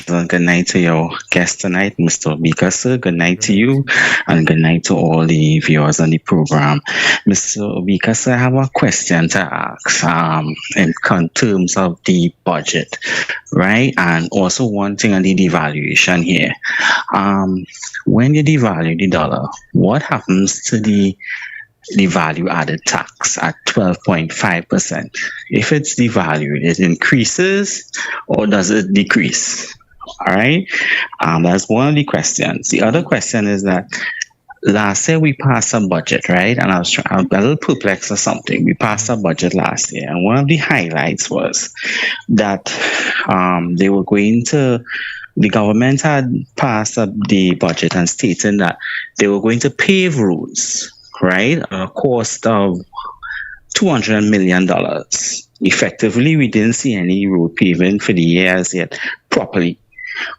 Pleasant good night to your guest tonight, Mr. Baker, sir. Good night to you, and good night to all the viewers on the program. Mr. Baker, sir, I have a question to ask in terms of the budget, right? And also one thing on the devaluation here. When you devalue the dollar, what happens to the value added tax at 12.5%? If it's devalued, it increases or does it decrease? All right. That's one of the questions. The other question is that last year we passed a budget, right? And I'm a little perplexed or something. We passed a budget last year, and one of the highlights was that the government had passed up the budget and stating that they were going to pave roads, right, at a cost of $200 million. Effectively, we didn't see any road paving for the years yet properly.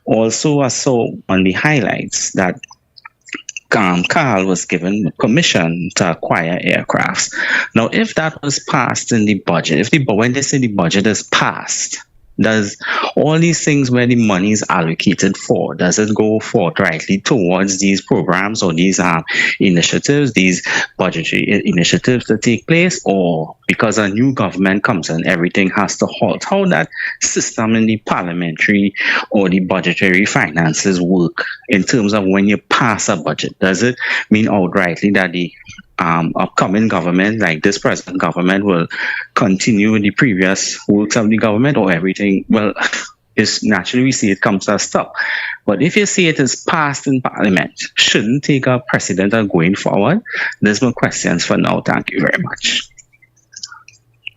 Also, I saw on the highlights that Carl was given permission to acquire aircrafts. Now, if that was passed in the budget, when they say the budget is passed, does all these things where the money is allocated for, does it go forthrightly towards these programs or these initiatives, these budgetary initiatives that take place, or because a new government comes in, everything has to halt? How that system in the parliamentary or the budgetary finances work in terms of when you pass a budget? Does it mean outrightly that the upcoming government, like this present government, will continue the previous works of the government, or everything? Well, it's naturally we see it comes to a stop. But if you see it is passed in Parliament, shouldn't take a precedent of going forward? There's no questions for now. Thank you very much.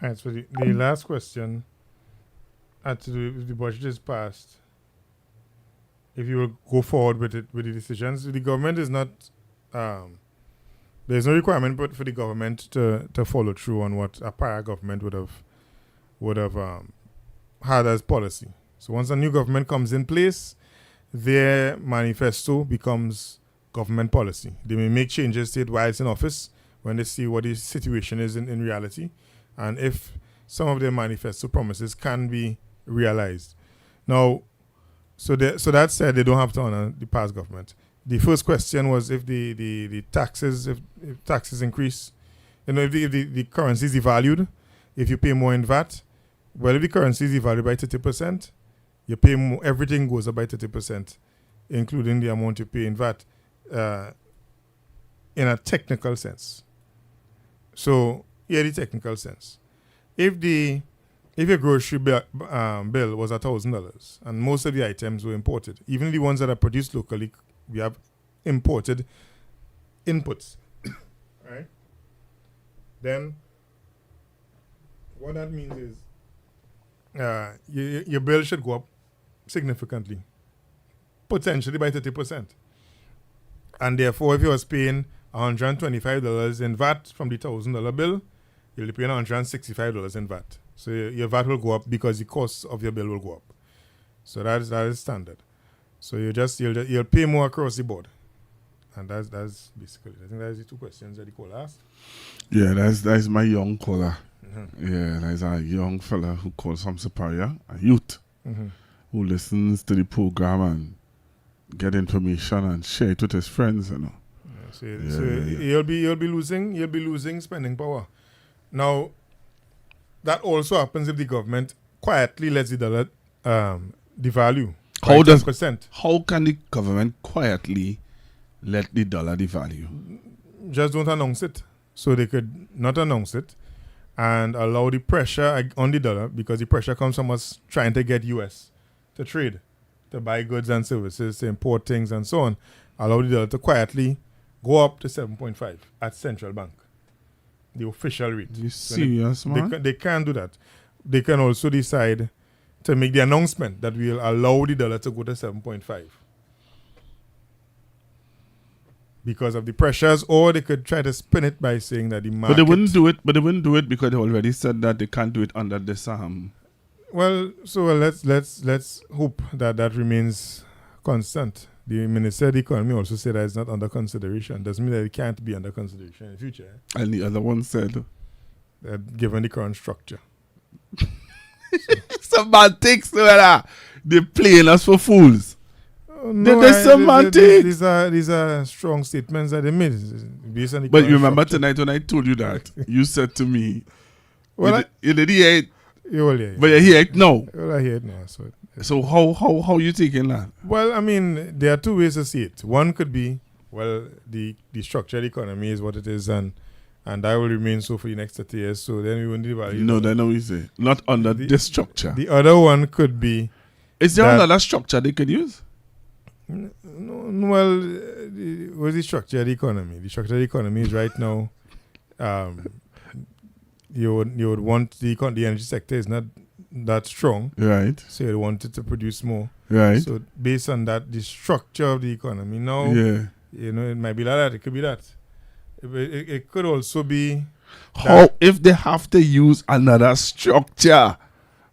All right, so the last question had to do if the budget is passed. if you will go forward with the decisions. The government is not. There's no requirement but for the government to follow through on what a prior government would have had as policy. So once a new government comes in place, their manifesto becomes government policy. They may make changes to it while it's in office when they see what the situation is in reality, and if some of their manifesto promises can be realized. Now, so that said, they don't have to honor the past government. The first question was if the taxes, if taxes increase, if the currency is devalued, if you pay more in VAT, well, if the currency is devalued by 30%, you pay more, everything goes up by 30%, including the amount you pay in VAT, in a technical sense. So, yeah, the technical sense. If your grocery bill was $1,000 and most of the items were imported, even the ones that are produced locally, we have imported inputs, right? Then what that means is your bill should go up significantly, potentially by 30%. And therefore, if you was paying $125 in VAT from the $1,000 bill, you'll be paying $165 in VAT. So your VAT will go up because the cost of your bill will go up. So that is standard. So you'll pay more across the board, and that's basically. I think that's the two questions that the caller asked. Yeah, that's my young caller. Mm-hmm. Yeah, there's a young fella who calls from Superior, a youth, who listens to the program and get information and share it with his friends. You know. Yeah, so you'll be losing spending power. Now, that also happens if the government quietly lets the dollar devalue. How can the government quietly let the dollar devalue? Just don't announce it. So they could not announce it and allow the pressure on the dollar, because the pressure comes from us trying to get US to trade, to buy goods and services, to import things and so on. Allow the dollar to quietly go up to 7.5 at central bank, the official rate. You serious, man? They can do that. They can also decide to make the announcement that will allow the dollar to go to 7.5 because of the pressures, or they could try to spin it by saying that the market... But they wouldn't do it because they already said that they can't do it under this Well, let's hope that remains constant. The Minister of the Economy also said that it's not under consideration. Doesn't mean that it can't be under consideration in the future. And the other one said that given the current structure. Semantics, they're playing us for fools. Semantics. These are strong statements that they made based on the But you remember tonight when I told you that, you said to me, you did hear it. But you hear it now. Well, I hear it now. So how you taking that? Well, I mean, there are two ways to see it. One could be, well, the structured economy is what it is, and that will remain so for the next 30 years. So then we won't devalue. No, that's not what you say. Not under this structure. The other one could be... Is there another structure they could use? No, well, what's the structure of the economy? The structure of the economy is right now, you would want the energy sector is not that strong. Right. So you want it to produce more. Right. So based on that, the structure of the economy now, it might be like that. It could be that. It could also be... How if they have to use another structure?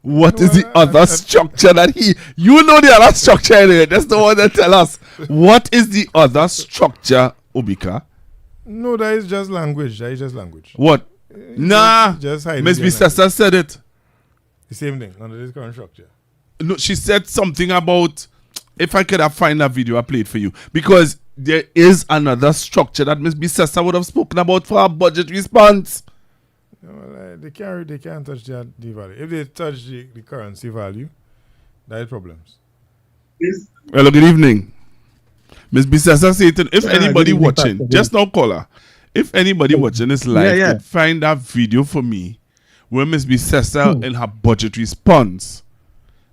What is the other structure that you know the other structure anyway. That's the one that tell us. What is the other structure, Obika? No, that is just language. What? Nah. Just hiding. Ms. Bissessa said it. The same thing under this current structure. No, she said something about, if I could have find that video, I played for you. Because there is another structure that Ms. Bissessa would have spoken about for our budget response. Well, they can't touch the value. If they touch the currency value, there are problems. Hello, good evening. Ms. Bissessa said, if anybody watching, just now call her. If anybody watching this live can find that video for me, where Ms. Bissessa in her budget response,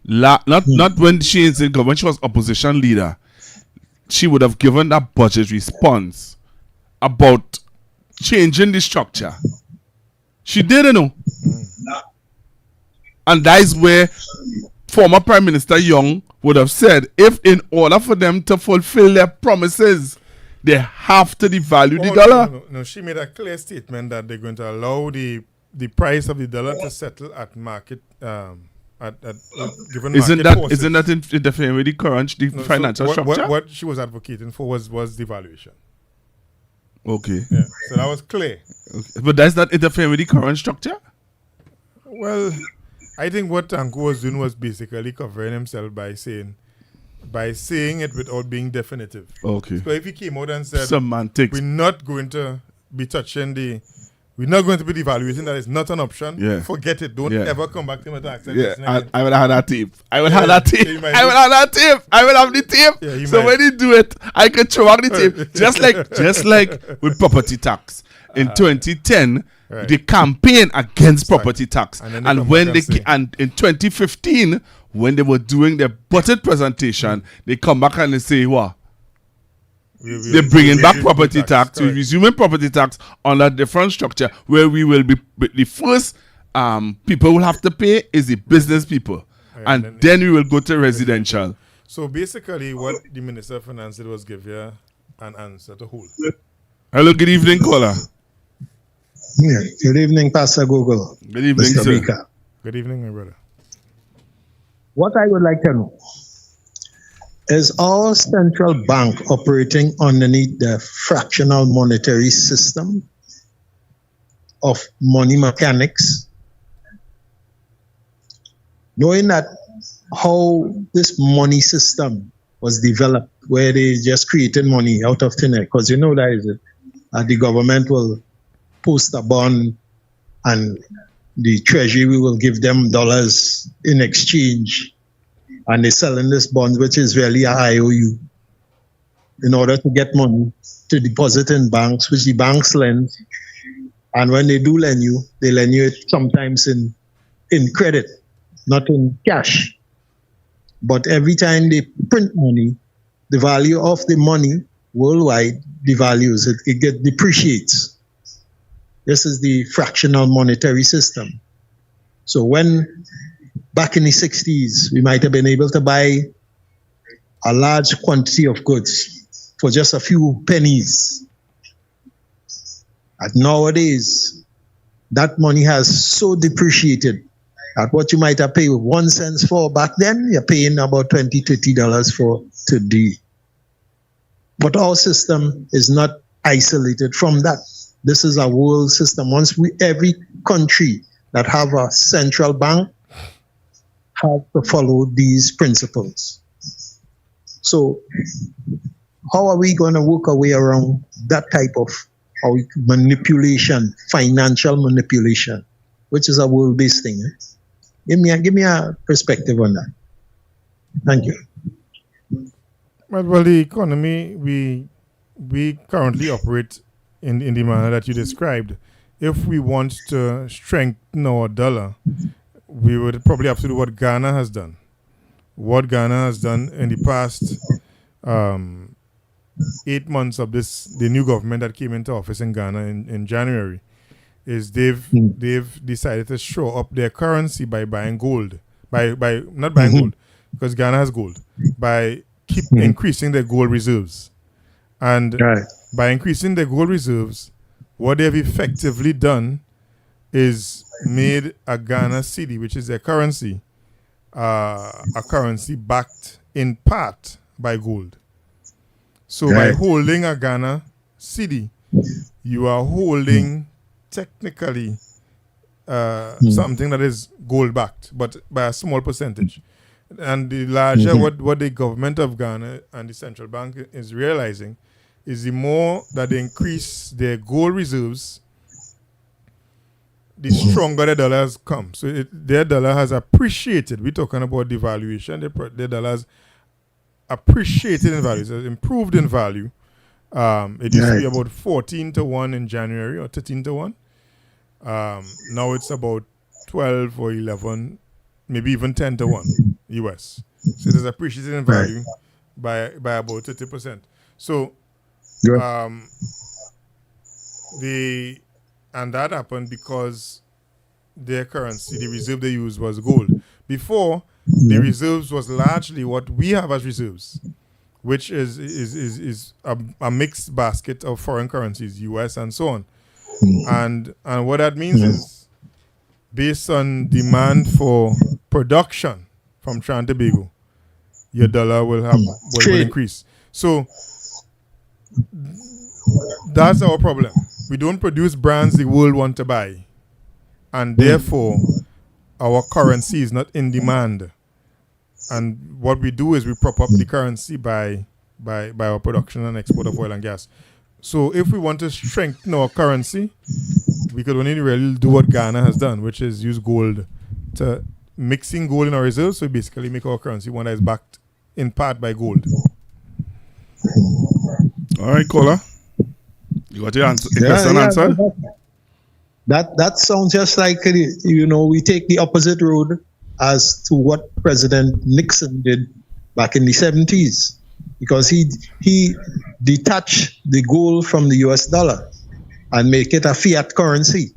not when she is in government, she was opposition leader, she would have given that budget response about changing the structure. She didn't know. And that is where former Prime Minister Young would have said, if in order for them to fulfill their promises, they have to devalue the dollar. No, she made a clear statement that they're going to allow the price of the dollar to settle at market at given Isn't market that forces. isn't that interfering with the current financial structure? What she was advocating for was devaluation. Okay. Yeah, so that was clear. Okay. But that's not interfering with the current structure? Well, I think what Tanko was doing was basically covering himself by saying it without being definitive. Okay. So if he came out and said, semantics, we're not going to be touching we're not going to be devaluating, that is not an option. Yeah. Forget it. Don't ever come back to me to accept Yeah, this. I will have that tape. I will have that tape. Yeah, I will have that tape. I will have the tape. Yeah, so when you do it, I can throw out the tape. just like with property tax. In 2010, right. they campaigned against property tax. And when and in 2015, when they were doing their budget presentation, they come back and they say, what? They're bringing back property tax. We're resuming property tax on a different structure where we will be the first people who have to pay is the business people. And then we will go to residential. So basically what the Minister of Finance did was give you an answer to hold. Hello, good evening, caller. Yeah. Good evening, Pastor Google. Good evening, Mr. sir. Mika. Good evening, my brother. What I would like to know is our central bank operating underneath the fractional monetary system of money mechanics, knowing that how this money system was developed, where they just created money out of thin air, because you know that is the government will post a bond and the treasury will give them dollars in exchange, and they're selling this bond, which is really a IOU, in order to get money to deposit in banks, which the banks lend. And when they do lend you, they lend you it sometimes in credit, not in cash. But every time they print money, the value of the money worldwide devalues. It depreciates. This is the fractional monetary system. So when back in the 60s, we might have been able to buy a large quantity of goods for just a few pennies. And nowadays, that money has so depreciated that what you might have paid 1 cent for back then, you're paying about $20, $30 for today. But our system is not isolated from that. This is a world system. Every country that have a central bank have to follow these principles. So how are we going to work our way around that type of manipulation, financial manipulation, which is a world-based thing? Give me a perspective on that. Thank you. Well, the economy, we currently operate in the manner that you described. If we want to strengthen our dollar, we would probably have to do what Ghana has done. What Ghana has done in the past 8 months of the new government that came into office in Ghana in January, is they've decided to show up their currency by buying gold. By not buying gold, because Ghana has gold, by increasing their gold reserves. And by increasing their gold reserves, what they've effectively done is made a Ghana cedi, which is their currency, a currency backed in part by gold. So by holding a Ghana cedi, you are holding technically something that is gold backed, but by a small percentage. And the larger what the government of Ghana and the central bank is realizing is the more that they increase their gold reserves, the stronger the dollar has come. So their dollar has appreciated. We're talking about devaluation. Their dollar has appreciated in value. It has improved in value. It used to be about 14 to 1 in January or 13 to 1. Now it's about 12 or 11, maybe even 10 to 1 US. So it has appreciated in value by about 30%. So and that happened because their currency, the reserve they used was gold. Before, the reserves was largely what we have as reserves, which is a mixed basket of foreign currencies, US and so on. And what that means is, based on demand for production from Trinidad and Tobago, your dollar will increase. So that's our problem. We don't produce brands the world want to buy, and therefore our currency is not in demand. And what we do is we prop up the currency by our production and export of oil and gas. So if we want to strengthen our currency, we could only really do what Ghana has done, which is use gold to mixing gold in our reserves. So basically make our currency one that is backed in part by gold. All right, caller. You got your question answered? That sounds just like, we take the opposite road as to what President Nixon did back in the 70s, because he detached the gold from the US dollar and make it a fiat currency.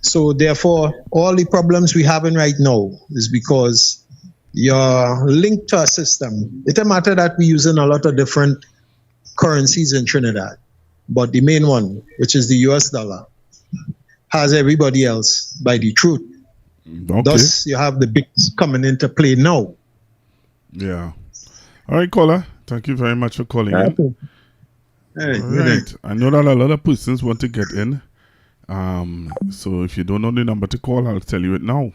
So therefore, all the problems we're having right now is because you're linked to a system. It doesn't matter that we're using a lot of different currencies in Trinidad, but the main one, which is the US dollar, has everybody else by the truth. Okay. Thus, you have the BRICS coming into play now. Yeah. All right, caller. Thank you very much for calling in. Hey, all right. I know that a lot of persons want to get in. So if you don't know the number to call, I'll tell you it now.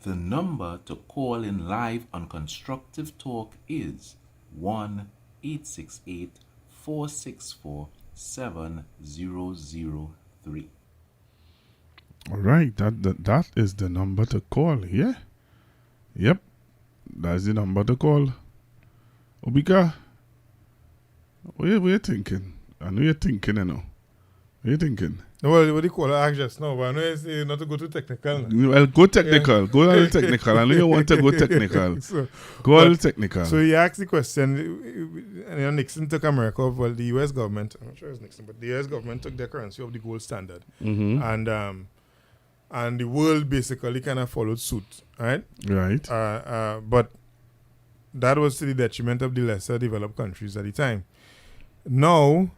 The number to call in live on Constructive Talk is 1-868-464-7003. All right, that is the number to call, yeah? Yep, that's the number to call. Obika, what are you thinking? I know you're thinking, What are you thinking? No, what do you call it? Just now, but I know it's not to go too technical. Well, go technical. Go a little technical. I know you want to go technical. Go a little technical. So he asked the question, Nixon took America, well, the U.S. government, I'm not sure it's Nixon, but the U.S. government took their currency of the gold standard. Mm-hmm. And the world basically kind of followed suit, right? Right. But that was to the detriment of the lesser developed countries at the time. Now,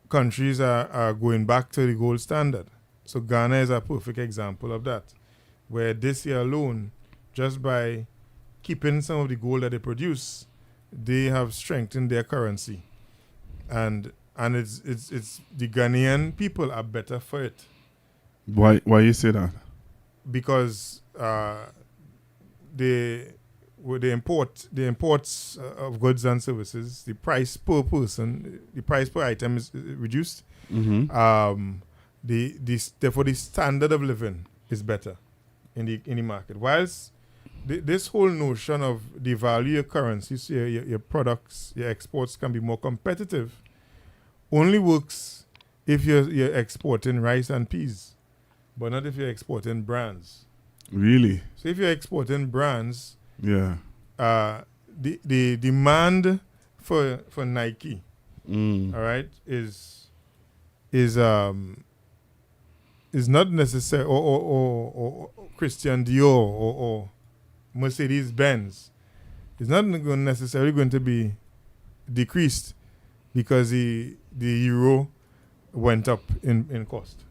countries are going back to the gold standard. So Ghana is a perfect example of that, where this year alone, just by keeping some of the gold that they produce, they have strengthened their currency. And it's the Ghanaian people are better for it. Why you say that? Because the imports of goods and services, the price per person, the price per item is reduced. Mm-hmm. Therefore the standard of living is better in the market. Whilst this whole notion of devalue your currency, so your products, your exports can be more competitive, only works if you're exporting rice and peas, but not if you're exporting brands. Really? So if you're exporting brands, yeah, the demand for Nike, all right, is not necessary, or Christian Dior or Mercedes Benz is not necessarily going to be decreased because the euro went up in cost.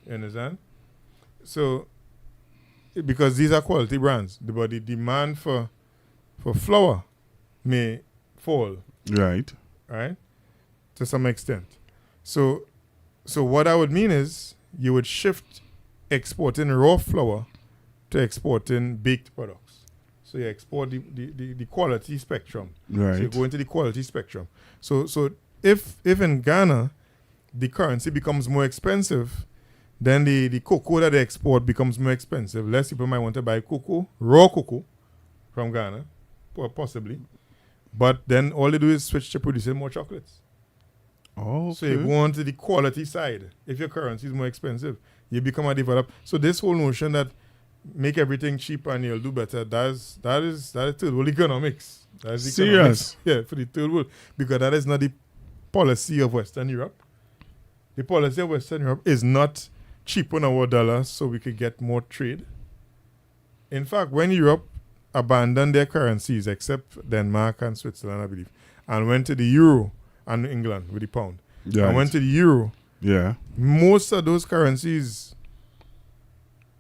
You understand? So because these are quality brands, but the demand for flour may fall. Right. Right? To some extent. So what that would mean is you would shift exporting raw flour to exporting baked products. So you export the quality spectrum. Right. So you go into the quality spectrum. So if in Ghana the currency becomes more expensive, then the cocoa that they export becomes more expensive. Less people might want to buy cocoa, raw cocoa, from Ghana, possibly. But then all they do is switch to producing more chocolates. Oh, okay. So you go on to the quality side. If your currency is more expensive, you become a developed. So this whole notion that make everything cheap and you'll do better, that is third world economics. That's serious? Yeah, for the third world. Because that is not the policy of Western Europe. The policy of Western Europe is not cheapen our dollars so we could get more trade. In fact, when Europe abandoned their currencies, except Denmark and Switzerland, I believe, and went to the euro, and England with the pound, and went to the euro, most of those currencies,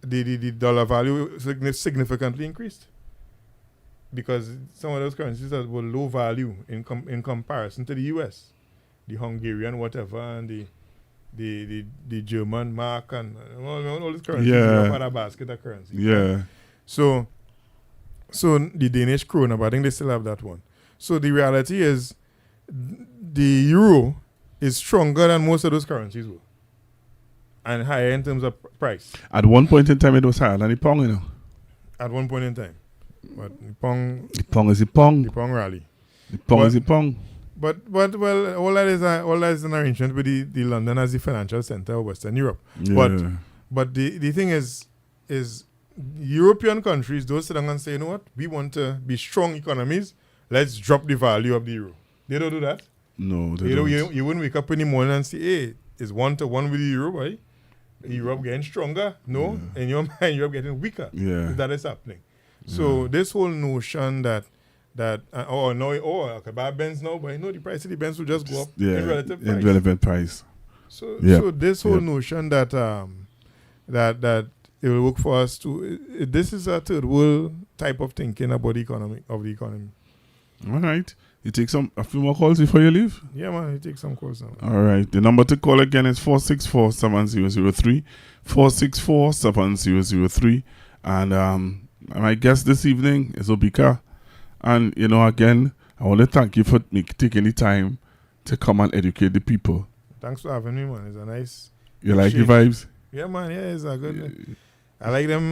the dollar value significantly increased. Because some of those currencies were low value in comparison to the US, the Hungarian whatever, and the German mark, and all these currencies had a basket of currencies. Yeah. So the Danish krona, but I think they still have that one. So the reality is the euro is stronger than most of those currencies were, and higher in terms of price. At one point in time, it was higher than the pound, you know. At one point in time. But the pong is the pong. The pong rally. The pong is the pong. But well, all that is an arrangement with the London as the financial center of Western Europe. Yeah. But the thing is European countries don't sit down and say, you know what, we want to be strong economies, let's drop the value of the euro. They don't do that. No, they don't. You wouldn't wake up in the morning and say, hey, it's 1-to-1 with the euro, right? Europe getting stronger. No, in your mind, Europe getting weaker. Yeah. That is happening. So this whole notion that buy Benz now, but the price of the Benz will just go up in relative price. So this whole notion that that it will work for us this is a third world type of thinking about the economy. All right. You take a few more calls before you leave? Yeah, man, you take some calls now. All right. The number to call again is 464-7003. 464-7003. And my guest this evening is Obika. And, again, I want to thank you for taking the time to come and educate the people. Thanks for having me, man. It's a nice... You like the vibes? Yeah, man. Yeah, it's a good... I like them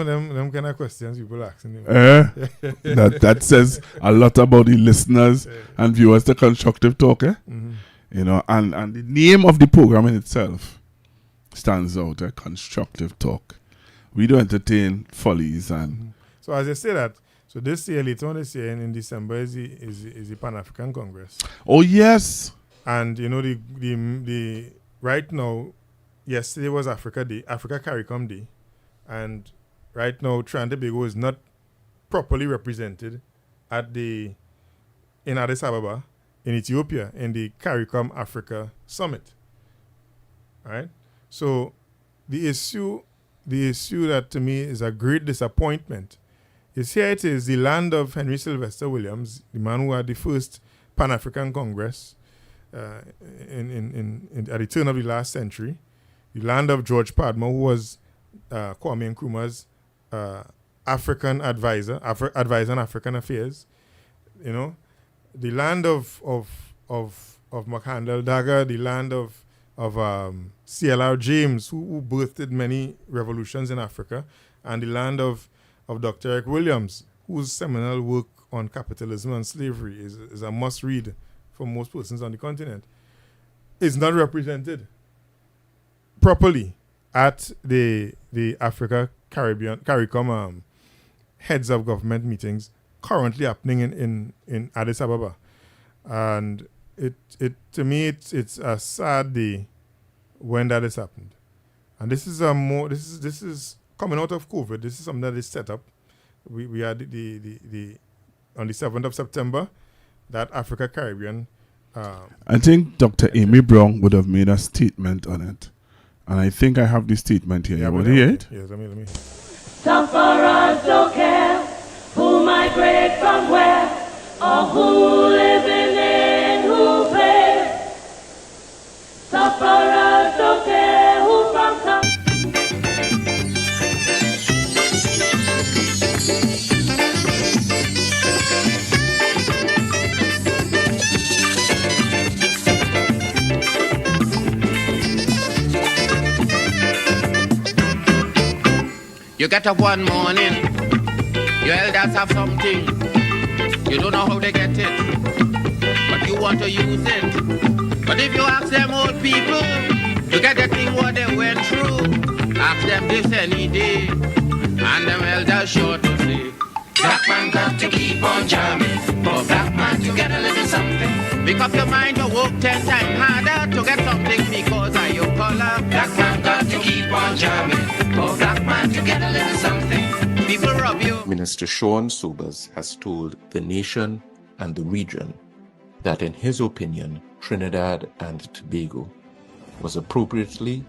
kind of questions people asking. That says a lot about the listeners and viewers to Constructive Talk, Mm-hmm. And the name of the program in itself stands out, Constructive Talk. We do entertain follies and... Mm-hmm. So as I say that, so this year, later on this year in December is the Pan-African Congress. Oh, yes. And, the right now, yesterday was Africa CARICOM Day. And right now, Trinidad and Tobago is not properly represented in Addis Ababa, in Ethiopia, in the CARICOM Africa Summit. All right? So the issue that to me is a great disappointment is here it is, the land of Henry Sylvester Williams, the man who had the first Pan-African Congress at the turn of the last century, the land of George Padmore, who was Kwame Nkrumah's African advisor on African affairs, the land of McCandle Dagger, the land of C.L.R. James, who birthed many revolutions in Africa, and the land of Dr. Eric Williams, whose seminal work on capitalism and slavery is a must-read for most persons on the continent, is not represented properly at the Africa CARICOM heads of government meetings currently happening in Addis Ababa. And it to me it's a sad day when that has happened. And this is coming out of COVID. This is something that is set up. We had the on the 7th of September, that Africa Caribbean. I think Dr. Amy Brown would have made a statement on it. And I think I have the statement here. You want to hear it? Yes, let me. Sufferers don't care who migrate from where or who living in who pays. Sufferers don't care who from some. You get up one morning, your elders have something, you don't know how they get it, but you want to use it. But if you ask them old people to get the thing what they went through, ask them this any day, and them elders sure to say, black man got to keep on jamming, for black man to get a little something. Pick up your mind to work 10 times harder to get something because of your color. Black man got to keep on jamming, for black man to get a little something. People rob you. Minister Sean Sobers has told the nation and the region that in his opinion, Trinidad and Tobago was appropriately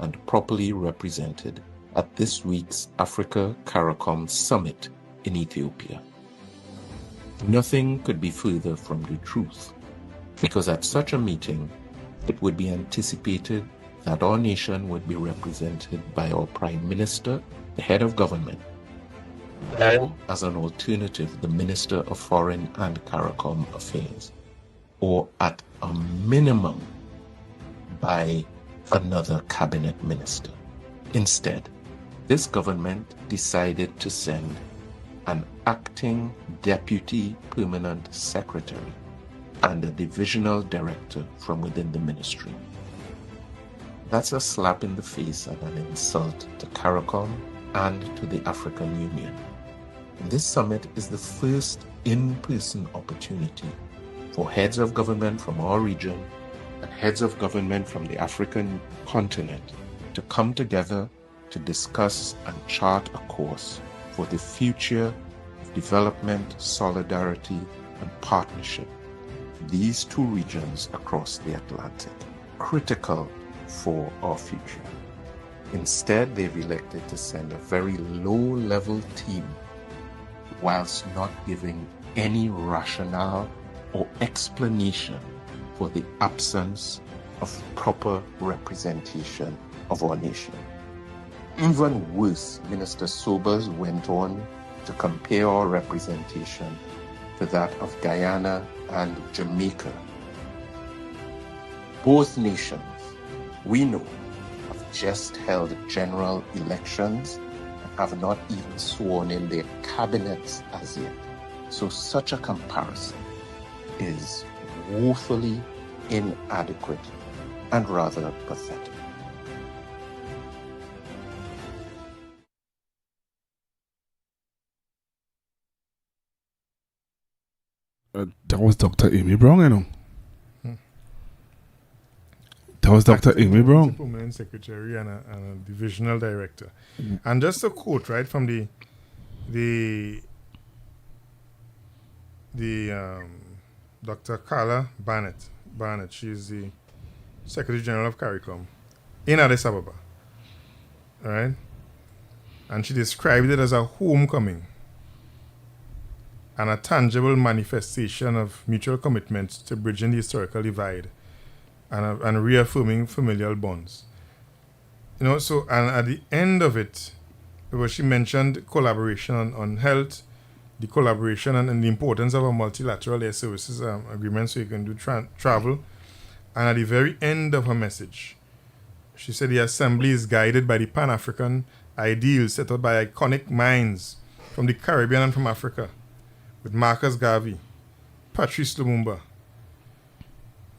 and properly represented at this week's Africa CARICOM Summit in Ethiopia. Nothing could be further from the truth, because at such a meeting, it would be anticipated that our nation would be represented by our Prime Minister, the head of government, and as an alternative, the Minister of Foreign and CARICOM Affairs, or at a minimum by another cabinet minister. Instead, this government decided to send an acting deputy permanent secretary and a divisional director from within the ministry. That's a slap in the face and an insult to CARICOM and to the African Union. This summit is the first in-person opportunity for heads of government from our region and heads of government from the African continent to come together to discuss and chart a course for the future of development, solidarity, and partnership. These two regions across the Atlantic, critical for our future. Instead, they've elected to send a very low-level team whilst not giving any rationale or explanation for the absence of proper representation of our nation. Even worse, Minister Sobers went on to compare our representation to that of Guyana and Jamaica. Both nations, we know, have just held general elections and have not even sworn in their cabinets as yet. So such a comparison is woefully inadequate and rather pathetic. That was Dr. Amy Brown, you know. That was Dr. Amy Brown. Permanent secretary and a divisional director. And just a quote, right, from the Dr. Carla Barnett. She's the Secretary General of CARICOM in Addis Ababa. All right? And she described it as a homecoming and a tangible manifestation of mutual commitment to bridging the historical divide and reaffirming familial bonds. You know, so, and at the end of it, where she mentioned collaboration on health, the collaboration and the importance of a multilateral air services agreement so you can do travel. And at the very end of her message, she said the assembly is guided by the Pan-African ideals set out by iconic minds from the Caribbean and from Africa, with Marcus Garvey, Patrice Lumumba,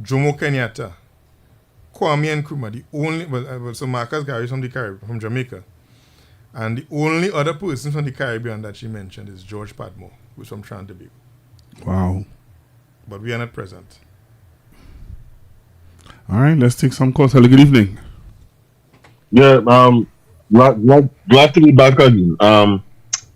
Jomo Kenyatta, Kwame Nkrumah, the only, so Marcus Garvey from the Caribbean, from Jamaica. And the only other person from the Caribbean that she mentioned is George Padmore, who's from Trinidad and Tobago. Wow. But we are not present. All right, let's take some calls. Hello, good evening. Yeah, glad to be back again.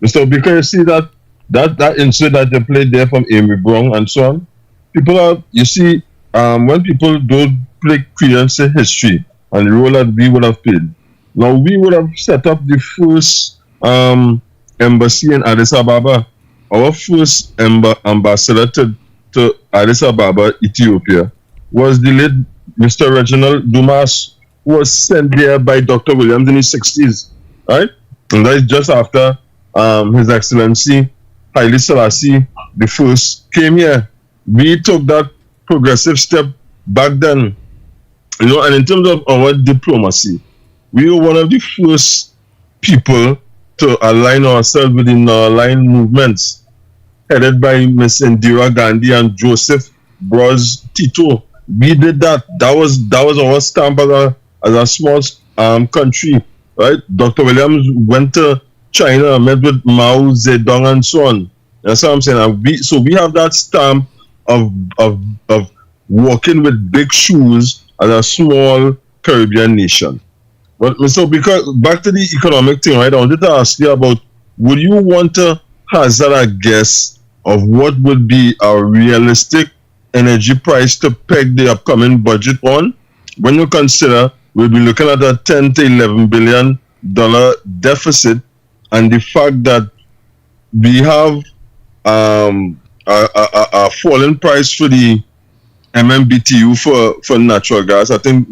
Mr. Baker, you see that insert that they played there from Amy Brown and so on. People are, you see, when people don't play credence in history and the role that we would have played. Now we would have set up the first embassy in Addis Ababa. Our first ambassador to Addis Ababa, Ethiopia, was the late Mr. Reginald Dumas, who was sent there by Dr. Williams in his 60s, right? And that is just after His Excellency Haile Selassie the First came here. We took that progressive step back then, you know. And in terms of our diplomacy, we were one of the first people to align ourselves with the non-aligned movements, headed by Miss Indira Gandhi and Joseph Broz Tito. We did that. That was our stamp as a small country, right? Dr. Williams went to China, met with Mao Zedong and so on. That's what I'm saying. We have that stamp of working with big shoes as a small Caribbean nation. But so because back to the economic thing, right? I wanted to ask you about, would you want to hazard a guess of what would be a realistic energy price to peg the upcoming budget on? When you consider we'll be looking at a $10 to $11 billion deficit, and the fact that we have a falling price for the MMBTU for natural gas. I think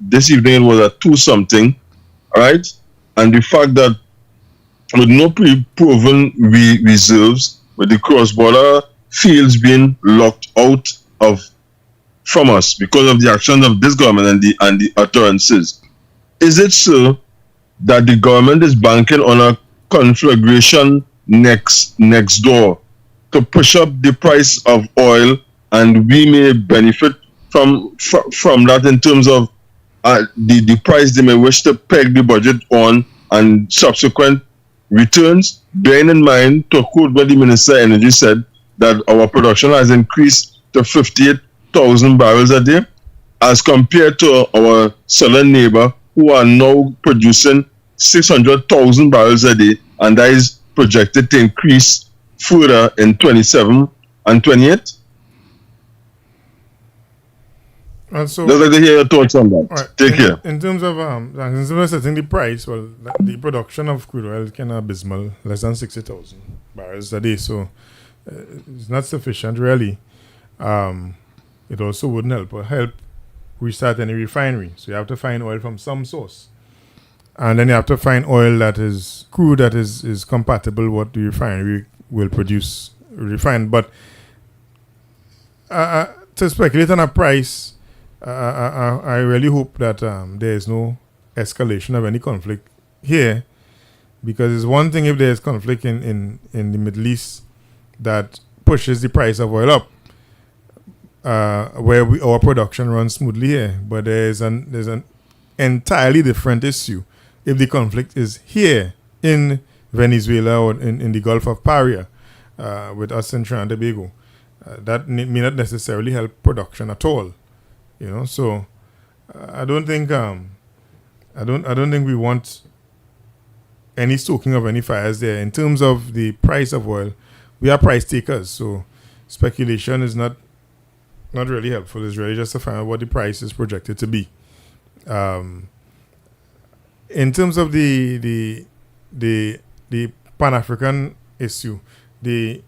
this evening it was at 2 something, right? And the fact that with no proven reserves, with the cross-border fields being locked out from us because of the actions of this government and the utterances, is it so that the government is banking on a conflagration next door to push up the price of oil, and we may benefit from that in terms of the price they may wish to peg the budget on and subsequent returns, bearing in mind, to quote what the Minister of Energy said, that our production has increased to 58,000 barrels a day as compared to our southern neighbor who are now producing 600,000 barrels a day, and that is projected to increase further in 27 and 28. And so, I'd like to hear your thoughts on that. Right. Take care. In terms of setting the price, well, the production of crude oil is kind of abysmal, less than 60,000 barrels a day. So it's not sufficient, really. It also wouldn't help restart any refinery. So you have to find oil from some source, and then you have to find oil that is crude that is compatible with what the refinery will produce refined. But to speculate on a price, I really hope that there is no escalation of any conflict here, because it's one thing if there is conflict in the Middle East that pushes the price of oil up, where our production runs smoothly here, but there's an entirely different issue if the conflict is here in Venezuela or in the Gulf of Paria with us in Trinidad and Tobago. That may not necessarily help production at all. So I don't think we want any stoking of any fires there. In terms of the price of oil, we are price takers, so speculation is not really helpful. It's really just to find out what the price is projected to be. In terms of the Pan-African issue, in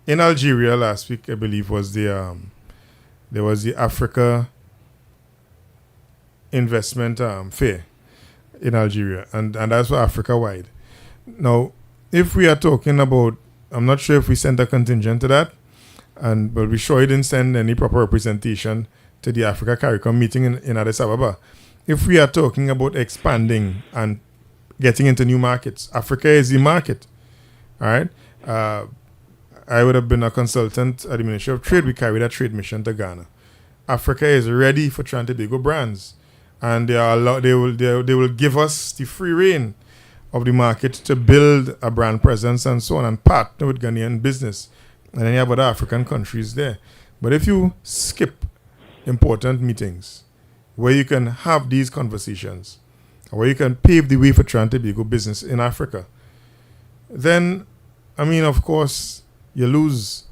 Algeria last week, I believe, was there was the Africa investment fair in Algeria, and that's for Africa-wide. Now, if we are talking about, I'm not sure if we sent a contingent to that, but we sure didn't send any proper representation to the Africa CARICOM meeting in Addis Ababa. If we are talking about expanding and getting into new markets, Africa is the market. All right. I would have been a consultant at the Ministry of Trade. We carried a trade mission to Ghana. Africa is ready for Trinidad and Tobago brands, and they will give us the free rein of the market to build a brand presence and so on, and partner with Ghanaian business and any other African countries there. But if you skip important meetings where you can have these conversations, where you can pave the way for Trinidad and Tobago business in Africa, then, I mean, of course, you lose.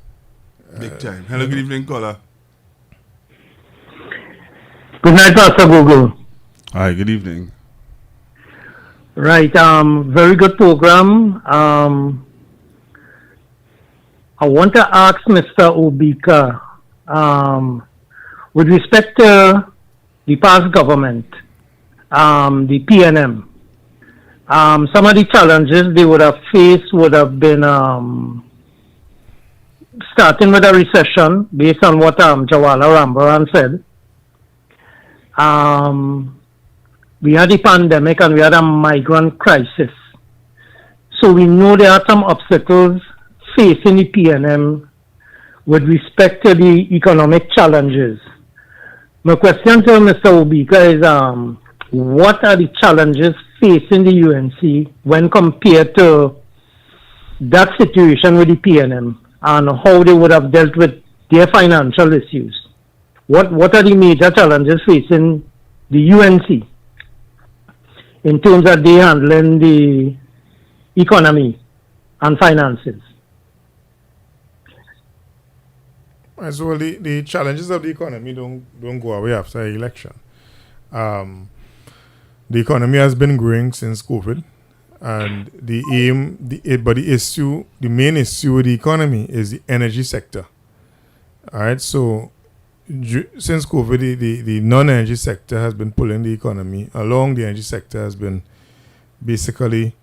Big time. Hello, good evening, caller. Good night, Pastor Google. Hi, good evening. Right, very good program. I want to ask Mr. Obika, with respect to the past government, the PNM, some of the challenges they would have faced would have been starting with a recession, based on what Jawala Rambaran said. We had the pandemic and we had a migrant crisis. So we know there are some obstacles facing the PNM with respect to the economic challenges. My question to Mr. Obika is, what are the challenges facing the UNC when compared to that situation with the PNM, and how they would have dealt with their financial issues? What are the major challenges facing the UNC in terms of they handling the economy and finances. So well, the challenges of the economy don't go away after the election. The economy has been growing since COVID, and the main issue with the economy is the energy sector. All right, so since COVID, the non-energy sector has been pulling the economy along. The energy sector has been basically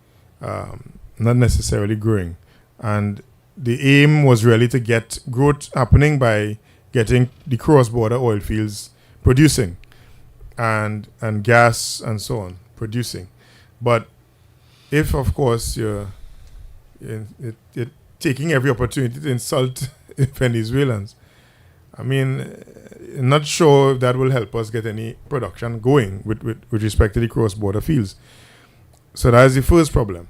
not necessarily growing, and the aim was really to get growth happening by getting the cross-border oil fields producing and gas and so on producing. But if, of course, you're taking every opportunity to insult Venezuelans, I mean, I'm not sure if that will help us get any production going with respect to the cross-border fields. So that is the first problem.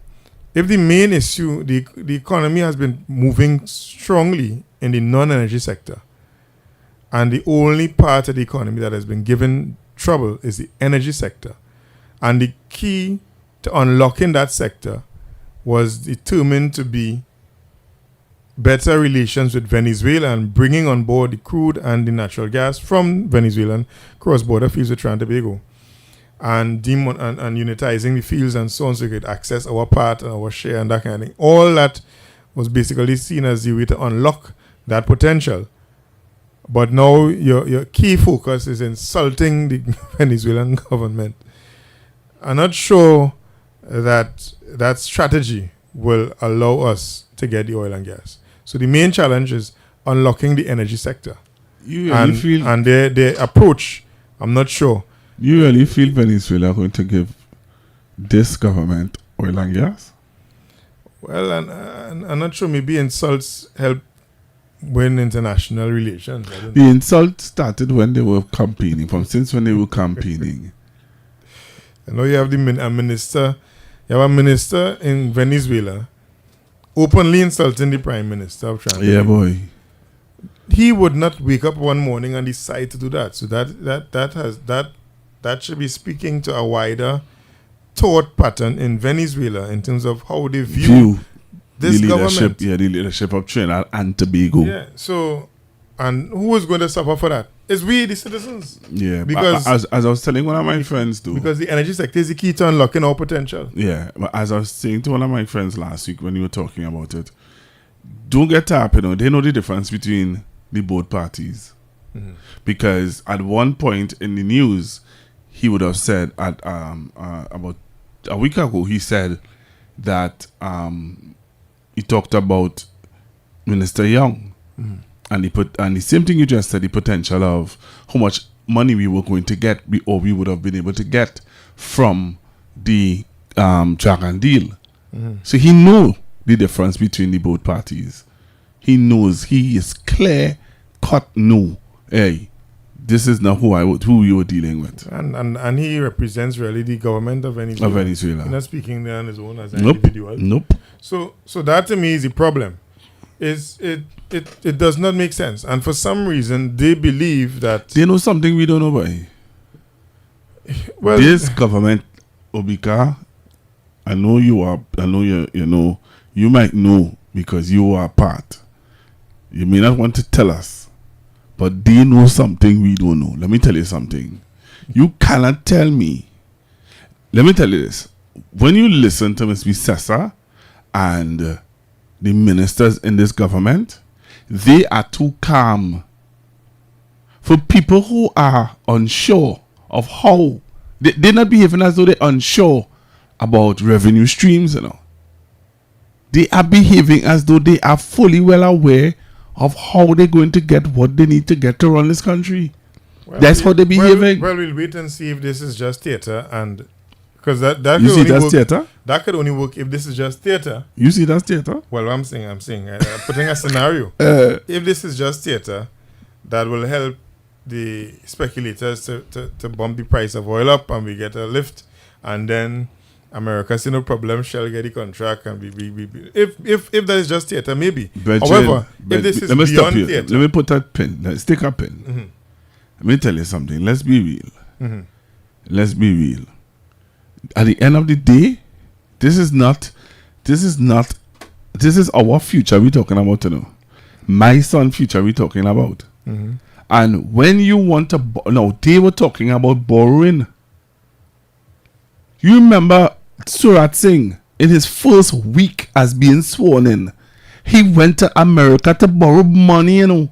If the main issue, the economy has been moving strongly in the non-energy sector, and the only part of the economy that has been given trouble is the energy sector, and the key to unlocking that sector was determined to be better relations with Venezuela and bringing on board the crude and the natural gas from Venezuelan cross-border fields with Trinidad and Tobago, and unitizing the fields and so on, so we could access our part and our share and that kind of thing. All that was basically seen as the way to unlock that potential. But now your key focus is insulting the Venezuelan government. I'm not sure that strategy will allow us to get the oil and gas. So the main challenge is unlocking the energy sector. And their approach, I'm not sure. You really feel Venezuela going to give this government oil and gas? Well, I'm not sure. Maybe insults help win international relations. The insult started when they were campaigning, when they were campaigning. I know you have a minister in Venezuela openly insulting the prime minister of Trinidad. Yeah, boy. He would not wake up one morning and decide to do that. So that should be speaking to a wider thought pattern in Venezuela in terms of how they view this government. Yeah, the leadership of Trinidad and Tobago. Yeah. So, and who is going to suffer for that? It's we, the citizens. Yeah. Because as I was telling one of my friends too. Because the energy sector is the key to unlocking our potential. Yeah. But as I was saying to one of my friends last week when you were talking about it, don't get up, they know the difference between the both parties. Mm-hmm. Because at one point in the news, he would have said about a week ago, he said that he talked about Minister Young, and the same thing you just said, the potential of how much money we were going to get, or we would have been able to get from the Dragon deal. So he knew the difference between the both parties. He knows, he is clear cut. No, hey, this is not who we were dealing with. And he represents really the government of Venezuela. He's not speaking there on his own as an individual. Nope. So that to me is the problem. It does not make sense. And for some reason they believe that they know something we don't know about. Well, this government, Obika, I know you might know because you are part. You may not want to tell us, but they know something we don't know. Let me tell you something. You cannot tell me. Let me tell you this. When you listen to Ms. Sessa and the ministers in this government, they are too calm. For people who are unsure of how, they're not behaving as though they're unsure about revenue streams, They are behaving as though they are fully well aware of how they're going to get what they need to get to run this country. Well, that's how they're behaving. Well, we'll wait and see if this is just theater, and because that you see that's theater. That could only work if this is just theater. You see that's theater. Well, I'm saying, putting a scenario. If this is just theater, that will help the speculators to bump the price of oil up, and we get a lift, and then America see no problem, shall get the contract, and if that is just theater, maybe. However, if this is beyond theater, let me put that pin. Let's take a pin. Mm-hmm. Let me tell you something. Let's be real. Mm-hmm. Let's be real. At the end of the day, this is not this is our future we're talking about, you know. My son future we're talking about. Mm-hmm. And when you want to, no, they were talking about borrowing. You remember Surat Singh, in his first week as being sworn in, he went to America to borrow money, you know.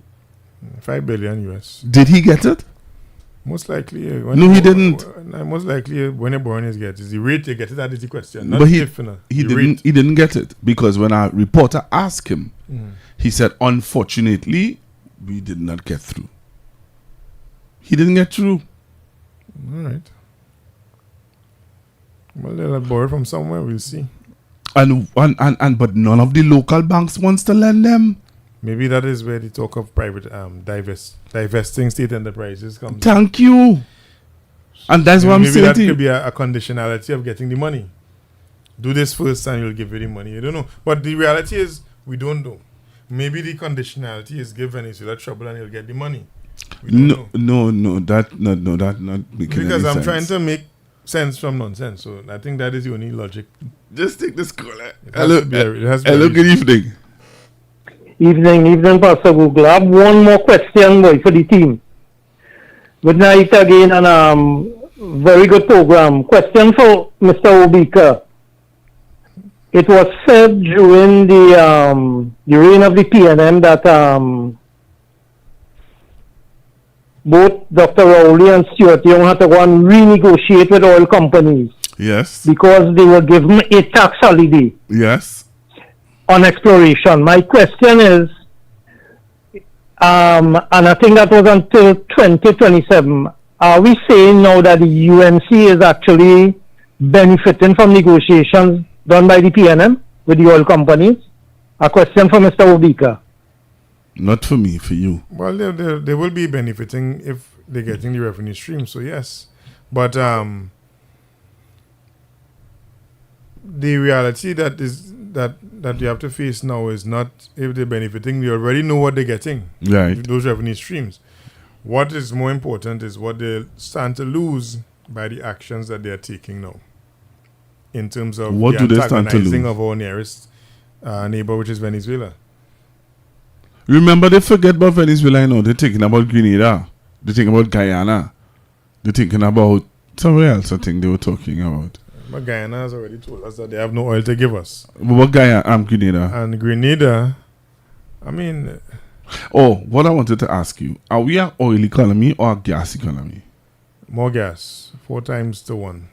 5 billion US. Did he get it? Most likely. No, he didn't. Most likely, when a borrower gets it, the rate you get it, that is the question. Not But he didn't get it, because when our reporter asked him, he said, unfortunately, we did not get through. He didn't get through. All right. Well, they'll borrow from somewhere. We'll see. But none of the local banks wants to lend them. Maybe that is where the talk of private divesting state enterprises comes. Thank you. And that's what I'm saying. Maybe that could be a conditionality of getting the money. Do this first and you'll give you the money. You don't know. But the reality is, we don't know. Maybe the conditionality is give Venezuela trouble and he'll get the money. No, that not because I'm trying to make sense from nonsense. So I think that is the only logic. Just take this call. Hello, good evening. Evening, Pastor Google. I have one more question, boy, for the team. Good night again, and very good program. Question for Mr. Obika. It was said during the reign of the PNM that both Dr. Rowley and Stuart Young had to go and renegotiate with oil companies. Yes. Because they were given a tax holiday. Yes. On exploration. My question is, and I think that was until 2027, are we saying now that the UNC is actually benefiting from negotiations done by the PNM with the oil companies? A question for Mr. Obika. Not for me, for you. Well, they will be benefiting if they're getting the revenue stream, so yes. But the reality that you have to face now is not if they're benefiting. You already know what they're getting. Right. Those revenue streams. What is more important is what they stand to lose by the actions that they're taking now. In terms of what the do they stand to lose? of our nearest neighbor, which is Venezuela. Remember, they forget about Venezuela, you know. They're thinking about Grenada. They're thinking about Guyana. They're thinking about somewhere else, I think they were talking about. But Guyana has already told us that they have no oil to give us. But what Guyana? Grenada. And Grenada, I mean... Oh, what I wanted to ask you. Are we an oil economy or a gas economy? More gas. 4 times to 1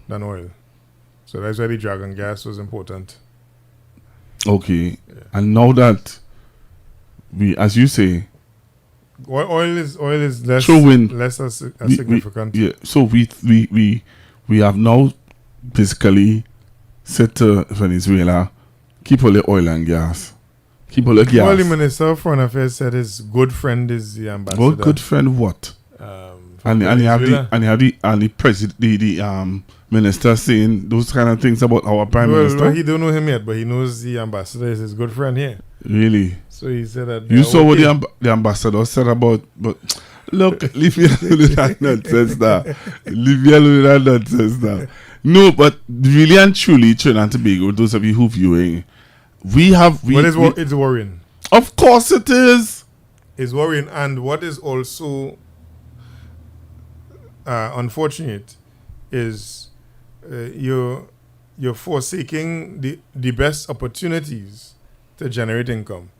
than oil. So that's why the dragon gas was important. Okay. Yeah. And now that we, as you say... Oil is less, significant. Yeah. So we have now basically said to Venezuela, keep all the oil and gas. Keep all the gas. Well, the Minister of Foreign Affairs said his good friend is the ambassador. Well, good friend what? And he have the president, the minister saying those kind of things about our prime minister. Well, he don't know him yet, but he knows the ambassador is his good friend here. Really? So he said that. You saw what the ambassador said about, but look, leave me alone with that nonsense now. Leave me alone with that nonsense now. No, but really and truly, Trinidad and Tobago, those of you who viewing, it's worrying. Of course it is. It's worrying, and what is also unfortunate is you're forsaking the best opportunities to generate income.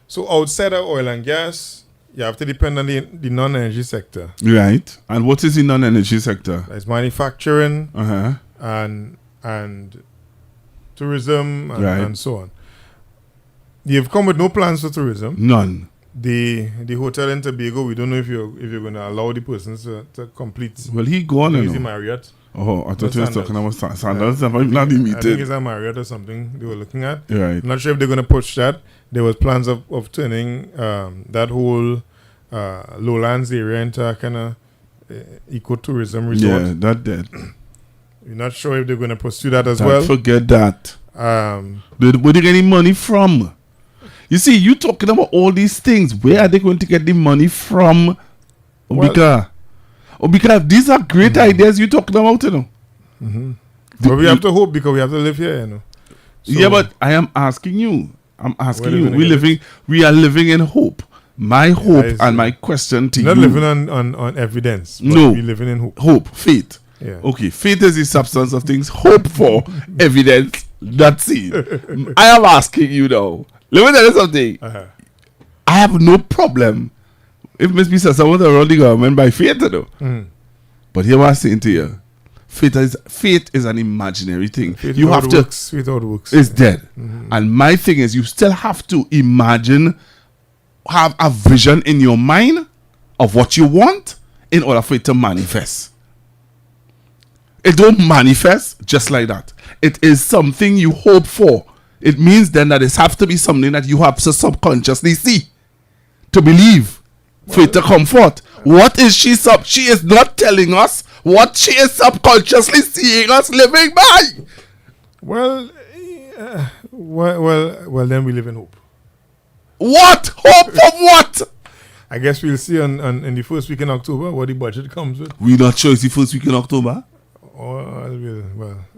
So outside of oil and gas, you have to depend on the non-energy sector. Right. And what is the non-energy sector? It's manufacturing and tourism and so on. You've come with no plans for tourism. None. The hotel in Tobago, we don't know if you're going to allow the persons to complete. Well, he gone. Is he Marriott? Oh, I thought you were talking about Sandals. Not limited. I think it's a Marriott or something they were looking at. Right. I'm not sure if they're going to push that. There was plans of turning that whole lowlands area into a kind of ecotourism resort. Yeah, that did. You're not sure if they're going to pursue that as well. Forget that. Where they get any money from? You see, you talking about all these things. Where are they going to get the money from? Obika, these are great ideas you're talking about, you know. But we have to hope because we have to live here, you know. Yeah, but I am asking you. I'm asking you. living We are living in hope. My hope and my question to you. Not living on evidence. But No. we're living in hope. Hope, faith. Yeah. Okay, faith is the substance of things. Hope for evidence, not seen. I am asking you now. Let me tell you something. I have no problem if Miss B says someone around the government by faith, you know. But here what I'm saying to you. Faith is an imaginary thing. Faith You without have to. works, without works. It's dead. And my thing is, you still have to imagine, have a vision in your mind of what you want in order for it to manifest. It don't manifest just like that. It is something you hope for. It means then that it has to be something that you have to subconsciously see, to believe, for it to comfort. What is she She is not telling us what she is subconsciously seeing us living by. Well, then we live in hope. What? Hope of what? I guess we'll see in the first week in October what the budget comes with. We're not sure it's the first week in October.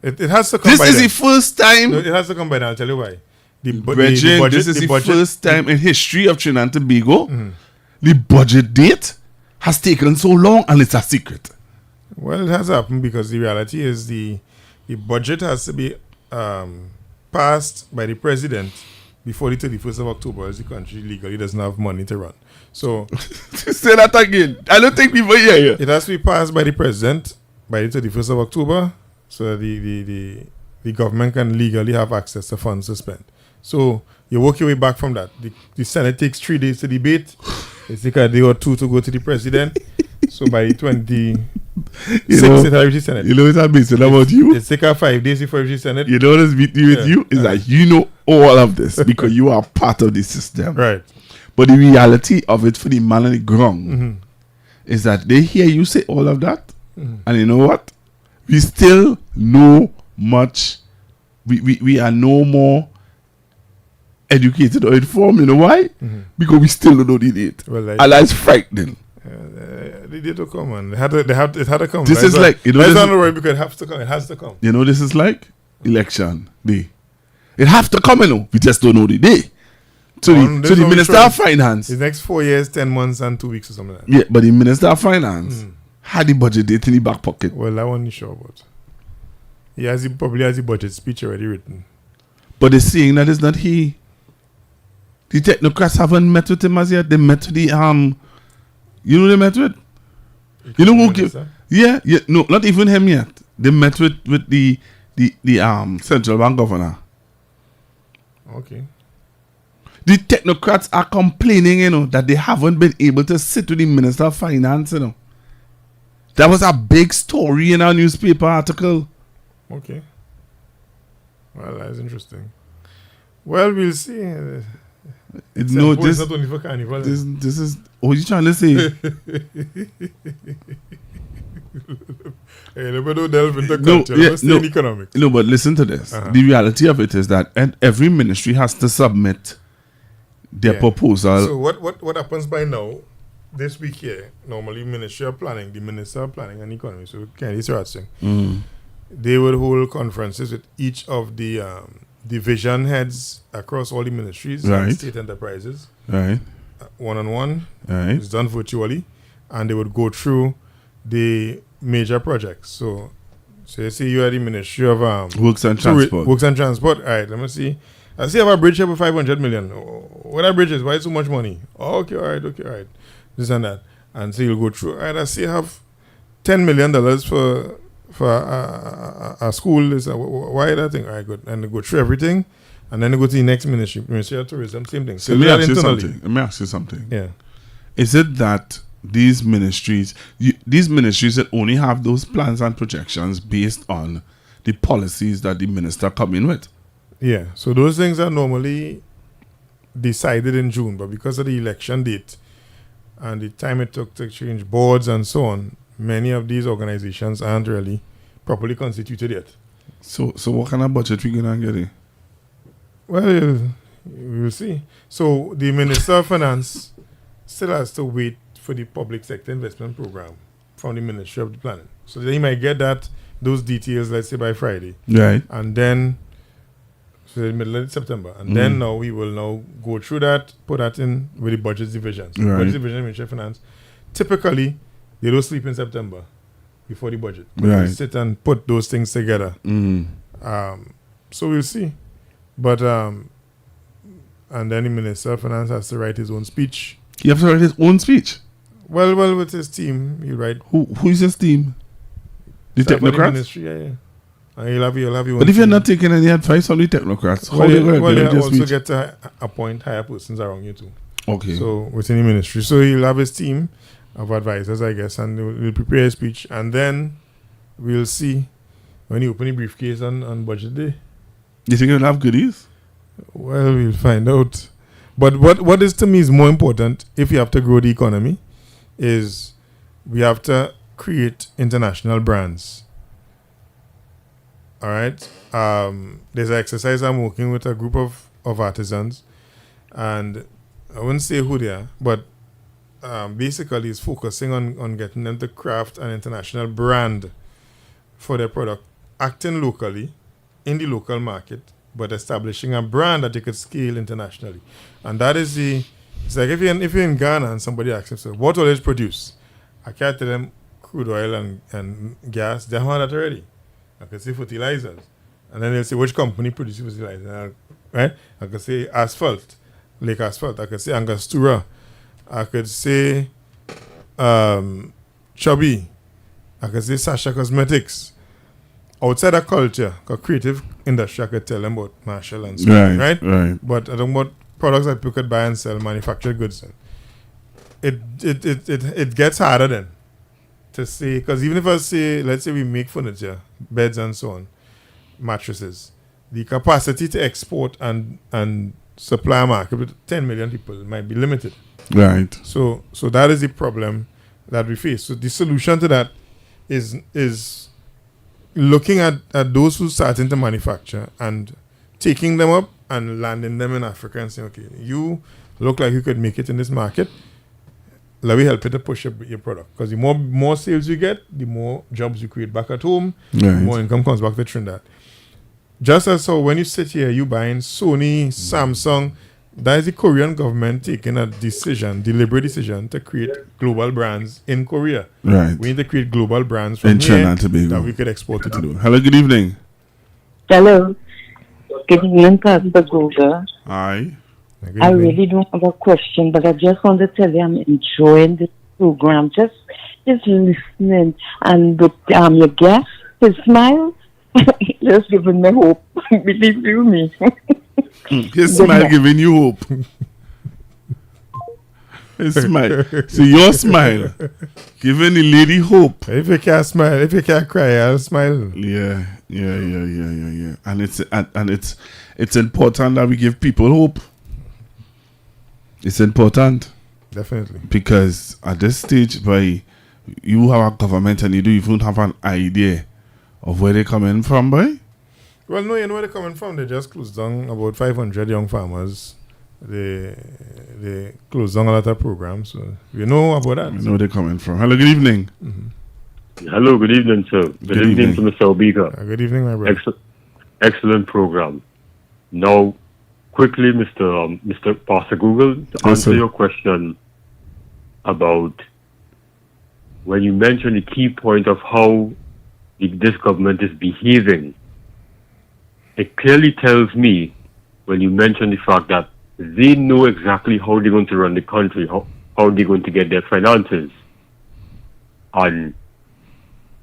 It has to come This by is then. the first time. No, it has to come by then. I'll tell you why. This is the first time in history of Trinidad and Tobago the budget date has taken so long and it's a secret. Well, it has happened because the reality is the budget has to be passed by the president before the 31st of October, as the country legally doesn't have money to run. So say that again. I don't think people hear you. It has to be passed by the president by the 31st of October, so that the government can legally have access to funds to spend. So you work your way back from that. The Senate takes 3 days to debate. It takes a day or two to go to the president. So by the 26th, it has reached the Senate. You know what I'm saying about you? It takes 5 days before it reaches the Senate. You know what's with you is that you know all of this because you are part of the system. Right. But the reality of it for the man on the ground is that they hear you say all of that, and you know what? We still know much. We are no more educated or informed. You know why? Because we still don't know the date. Well, and that's frightening. The date will come, and it had to come. This is like, you know, that's not the way because it has to come. It has to come. You know, this is like election day. It have to come, you know. We just don't know the day. So the Minister of Finance. The next 4 years, 10 months, and 2 weeks or something like that. Yeah, but the Minister of Finance had the budget date in the back pocket. Well, that one is sure about. He probably has the budget speech already written. But they're saying that it's not he. The technocrats haven't met with him as yet. They met with the you know they met with? You know who give? Yeah, no, not even him yet. They met with the central bank governor. Okay. The technocrats are complaining, you know, that they haven't been able to sit with the Minister of Finance, you know. That was a big story in our newspaper article. Okay. Well, that's interesting. Well, we'll see. It's not only for carnival. This is what you trying to say? Hey, let me don't delve into culture. Economics. No, but listen to this. The reality of it is that every ministry has to submit their proposal. So what happens by now? This week here, normally Ministry of Planning, the Minister of Planning and Economy, so Kennedy Saratsing, they would hold conferences with each of the division heads across all the ministries and state enterprises. Right. One-on-one. Right. It's done virtually. And they would go through the major projects. So you see you are the Ministry of Works and Transport. Works and Transport. All right, let me see. I see I have a bridge here for 500 million. What are bridges? Why so much money? Okay, all right. This and that. And so you'll go through. All right, I see I have $10 million for a school. Why that thing? All right, good. And they go through everything. And then they go to the next ministry of tourism, same thing. So let me ask you something. Yeah. Is it that these ministries that only have those plans and projections based on the policies that the minister come in with? Yeah. So those things are normally decided in June, but because of the election date and the time it took to change boards and so on, many of these organizations aren't really properly constituted yet. So what kind of budget we gonna get in? Well, we will see. So the Minister of Finance still has to wait for the public sector investment program from the Ministry of Planning. So they might get those details, let's say by Friday. Right. And then to the middle of September. And then now we will now go through that, put that in with the budget divisions. Right. Budget division, Ministry of Finance, typically, they don't sleep in September before the budget. Right. They sit and put those things together. So we'll see. But, and then the Minister of Finance has to write his own speech. He has to write his own speech? Well, with his team, he write. Who's his team? The technocrats? Ministry, yeah. And he'll have your but if you're not taking any advice from the technocrats, how they just also get to appoint higher persons around you too. Okay. So within the ministry. So he'll have his team of advisors, I guess, and we'll prepare a speech. And then we'll see when you open the briefcase on budget day. You think you'll have goodies? Well, we'll find out. But what is to me is more important if you have to grow the economy is we have to create international brands. All right. There's an exercise I'm working with a group of artisans, and I wouldn't say who they are, but basically it's focusing on getting them to craft an international brand for their product, acting locally in the local market, but establishing a brand that you could scale internationally. And that is it's like if you're in Ghana and somebody asks you, so what will it produce? I can't tell them crude oil and gas. They have that already. I could say fertilizers. And then they'll say, which company produces fertilizer? Right? I could say asphalt, Lake Asphalt. I could say Angostura. I could say Chubby. I could say Sasha Cosmetics. Outside of culture, because creative industry, I could tell them about Marshall and so on, right? But I don't know what products that people could buy and sell, manufactured goods. It gets harder then to say, because even if I say, let's say we make furniture, beds and so on, mattresses, the capacity to export and supply a market with 10 million people might be limited. Right. So that is the problem that we face. So the solution to that is looking at those who starting to manufacture and taking them up and landing them in Africa and saying, okay, you look like you could make it in this market. Let me help you to push your product. Because the more sales you get, the more jobs you create back at home, the more income comes back to Trinidad. Just as so when you sit here, you buying Sony, Samsung, that is the Korean government taking a deliberate decision to create global brands in Korea. Right. We need to create global brands from in here Trinidad and Tobago that we could export it to. Hello, good evening. Hello. Good evening, Pastor Goga. Hi. I really don't have a question, but I just want to tell you I'm enjoying this program. Just listening. And with your guest, his smile, just giving me hope. Believe you me. His smile giving you hope. His smile. So your smile giving the lady hope. If you can't smile, if you can't cry, I'll smile. Yeah. And it's important that we give people hope. It's important. Definitely. Because at this stage, by you have a government and you don't even have an idea of where they're coming from, boy. Well, no, you know where they're coming from. They just closed down about 500 young farmers. They closed down a lot of programs. So we know about that. We know where they're coming from. Hello, good evening. Hello, good evening, sir. Good evening to Mr. Obika. Good evening, my brother. Excellent program. Now, quickly, Mr. Pastor Google, to answer your question about when you mentioned the key point of how this government is behaving, it clearly tells me when you mention the fact that they know exactly how they're going to run the country, how they're going to get their finances, and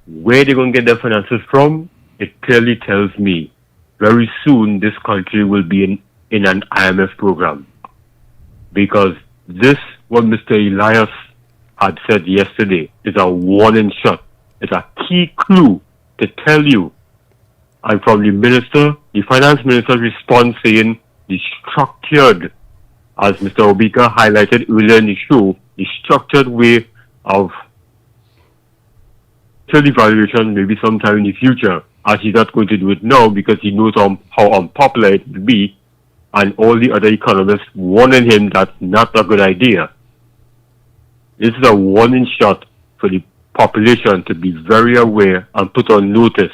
where they're going to get their finances from. It clearly tells me very soon this country will be in an IMF program, because this, what Mr. Elias had said yesterday, is a warning shot. It's a key clue to tell you. And from the finance minister's response saying the structured, as Mr. Obika highlighted earlier in the show, the structured way of till devaluation maybe sometime in the future, as he's not going to do it now because he knows how unpopular it will be, and all the other economists warning him that's not a good idea. This is a warning shot for the population to be very aware and put on notice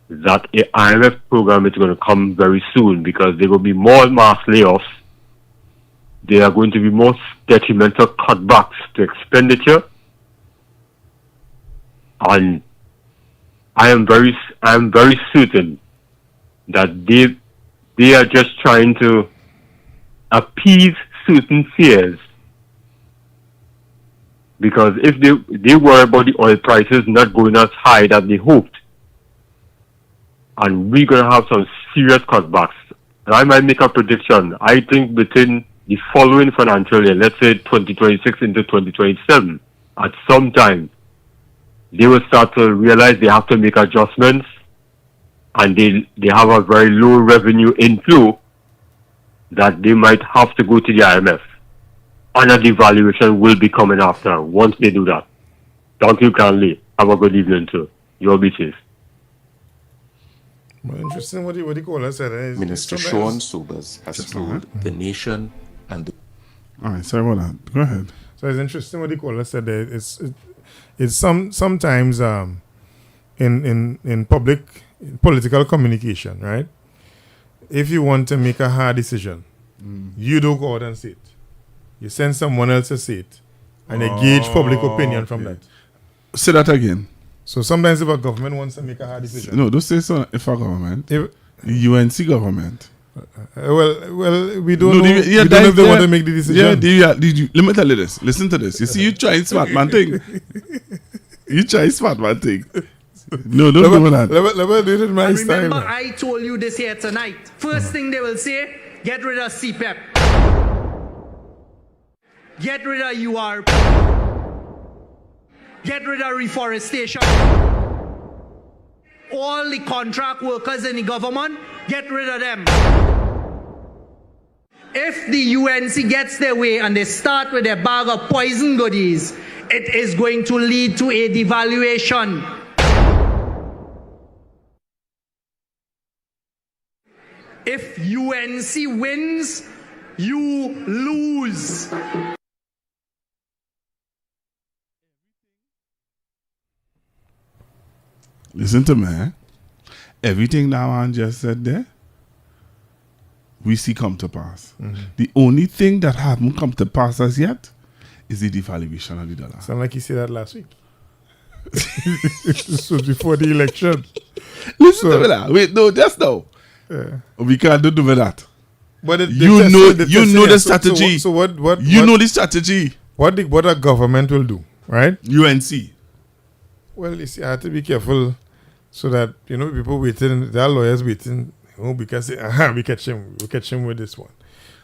that a IMF program is going to come very soon because there will be more mass layoffs. There are going to be more detrimental cutbacks to expenditure. And I am very certain that they are just trying to appease certain fears. Because if they worry about the oil prices not going as high that they hoped, and we're going to have some serious cutbacks. And I might make a prediction. I think within the following financial year, let's say 2026 into 2027, at some time, they will start to realize they have to make adjustments, and they have a very low revenue inflow that they might have to go to the IMF. And a devaluation will be coming after once they do that. Thank you kindly. Have a good evening too. You'll be safe. Well, interesting what you call us. Minister Sean Sobers has told the nation and the... All right, sorry about that. Go ahead. So it's interesting what you call us said. It's sometimes in public political communication, right? If you want to make a hard decision, you don't go out and say it. You send someone else to say it, and gauge public opinion from that. Say that again. So sometimes if a government wants to make a hard decision, no, don't say so. If a government, the UNC government. Well, we don't know. We don't know if they want to make the decision. Let me tell you this. Listen to this. You see, you trying smart man thing. You try smart man thing. No, don't do that. Let me do it in my style. Remember, I told you this here tonight. First thing they will say, get rid of CPEP. Get rid of UR. Get rid of reforestation. All the contract workers in the government, get rid of them. If the UNC gets their way and they start with their bag of poison goodies, it is going to lead to a devaluation. If UNC wins, you lose. Listen to me. Everything that man just said there, we see come to pass. The only thing that haven't come to pass as yet is the devaluation of the dollar. Sound like you said that last week. This was before the election. Listen to me now. Wait, no, just now. We can't do that. But you know the strategy. So what know the strategy. What a government will do, right? UNC. Well, you see, I have to be careful so that people waiting, there are lawyers waiting, because we catch him with this one.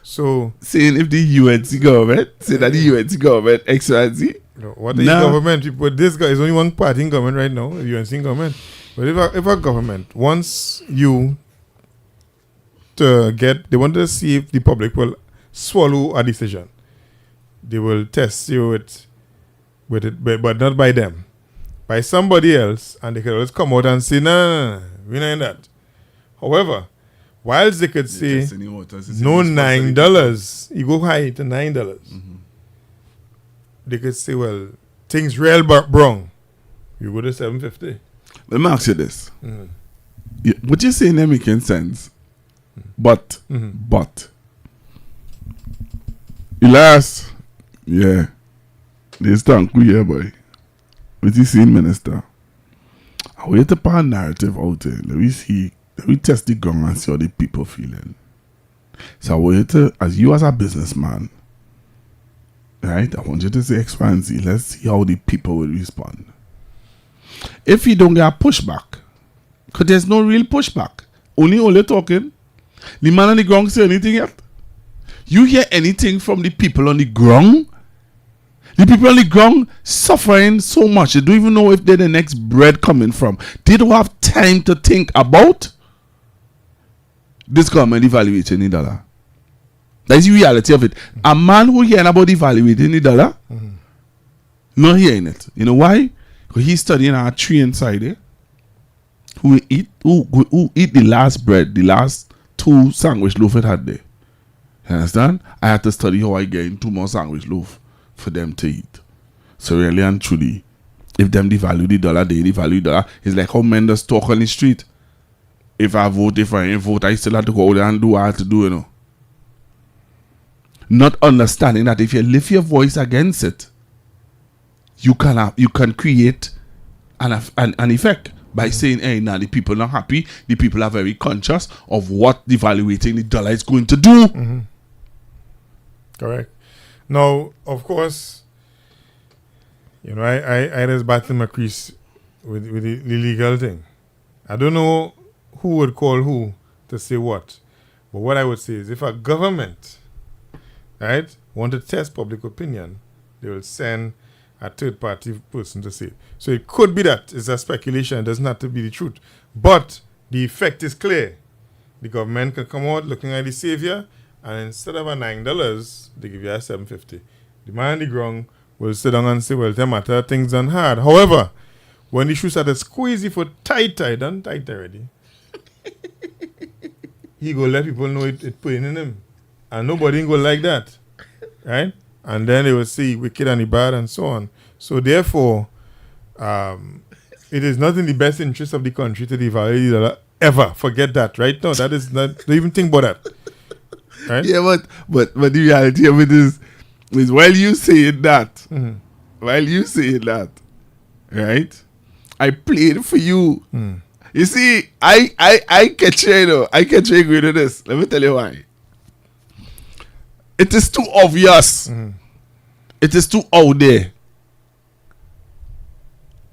So saying if the UNC government say that the UNC government XYZ. What the government? But this guy is only one party in government right now, the UNC government. But if a government wants you to they want to see if the public will swallow a decision, they will test you with it, but not by them. By somebody else, and they can always come out and say, no, we're not in that. However, whilst they could say, no, $9, you go high to $9. They could say, well, things real wrong. You go to $7.50. Let me ask you this. What you're saying there making sense. But, Elias, yeah, this tank we here, boy. What you saying, Minister? I wait to put a narrative out there. Let me test the ground and see how the people feeling. So I wait to, as you as a businessman, right? I want you to say X, Y, and Z. Let's see how the people will respond. If you don't get a pushback, because there's no real pushback, only talking. The man on the ground say anything yet? You hear anything from the people on the ground? The people on the ground suffering so much. They don't even know if they're the next bread coming from. They don't have time to think about this government evaluating the dollar. That's the reality of it. A man who hearing about evaluating the dollar, not hearing it. You know why? Because he's studying our tree inside there. Who eat the last bread, the last 2 sandwich loaf it had there. You understand? I had to study how I get 2 more sandwich loaf for them to eat. So really and truly, if them devalue the dollar, they devalue the dollar. It's like how men just talk on the street. if I ain't vote, I still have to go out there and do what I have to do, you know. Not understanding that if you lift your voice against it, you can create an effect by saying, hey, now the people are not happy. The people are very conscious of what devaluating the dollar is going to do. Mm-hmm. Correct. Now, of course, you know, I just battle my crease with the legal thing. I don't know who would call who to say what. But what I would say is if a government, right, want to test public opinion, they will send a third-party person to say it. So it could be that it's a speculation. It doesn't have to be the truth. But the effect is clear. The government can come out looking at the savior, and instead of a $9, they give you a $7.50. The man on the ground will sit down and say, well, the matter things done hard. However, when the shoe started squeezy for tight already, he go let people know it put in him. And nobody go like that. Right? And then they will see wicked and the bad and so on. So therefore, it is not in the best interest of the country to devalue the dollar ever. Forget that, right? No, that is not, don't even think about that. Right? Yeah, but the reality of it is while you saying that, right? I played for you. You see, I catch you, you know. I catch you agree to this. Let me tell you why. It is too obvious. It is too out there.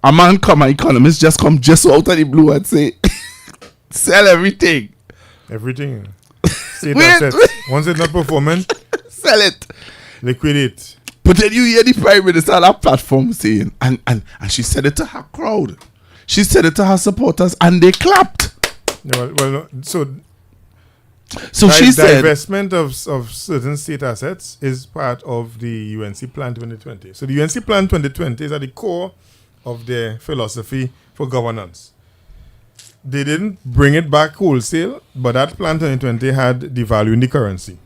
A man come, an economist just come just out of the blue and say, sell everything. Everything. State assets. Once it's not performing, sell it. Liquidate. But then you hear the Prime Minister on that platform saying, and she said it to her crowd. She said it to her supporters, and they clapped. Yeah, well, so she said divestment of certain state assets is part of the UNC Plan 2020. So the UNC Plan 2020 is at the core of their philosophy for governance. They didn't bring it back wholesale, but that Plan 2020 had devaluing the currency.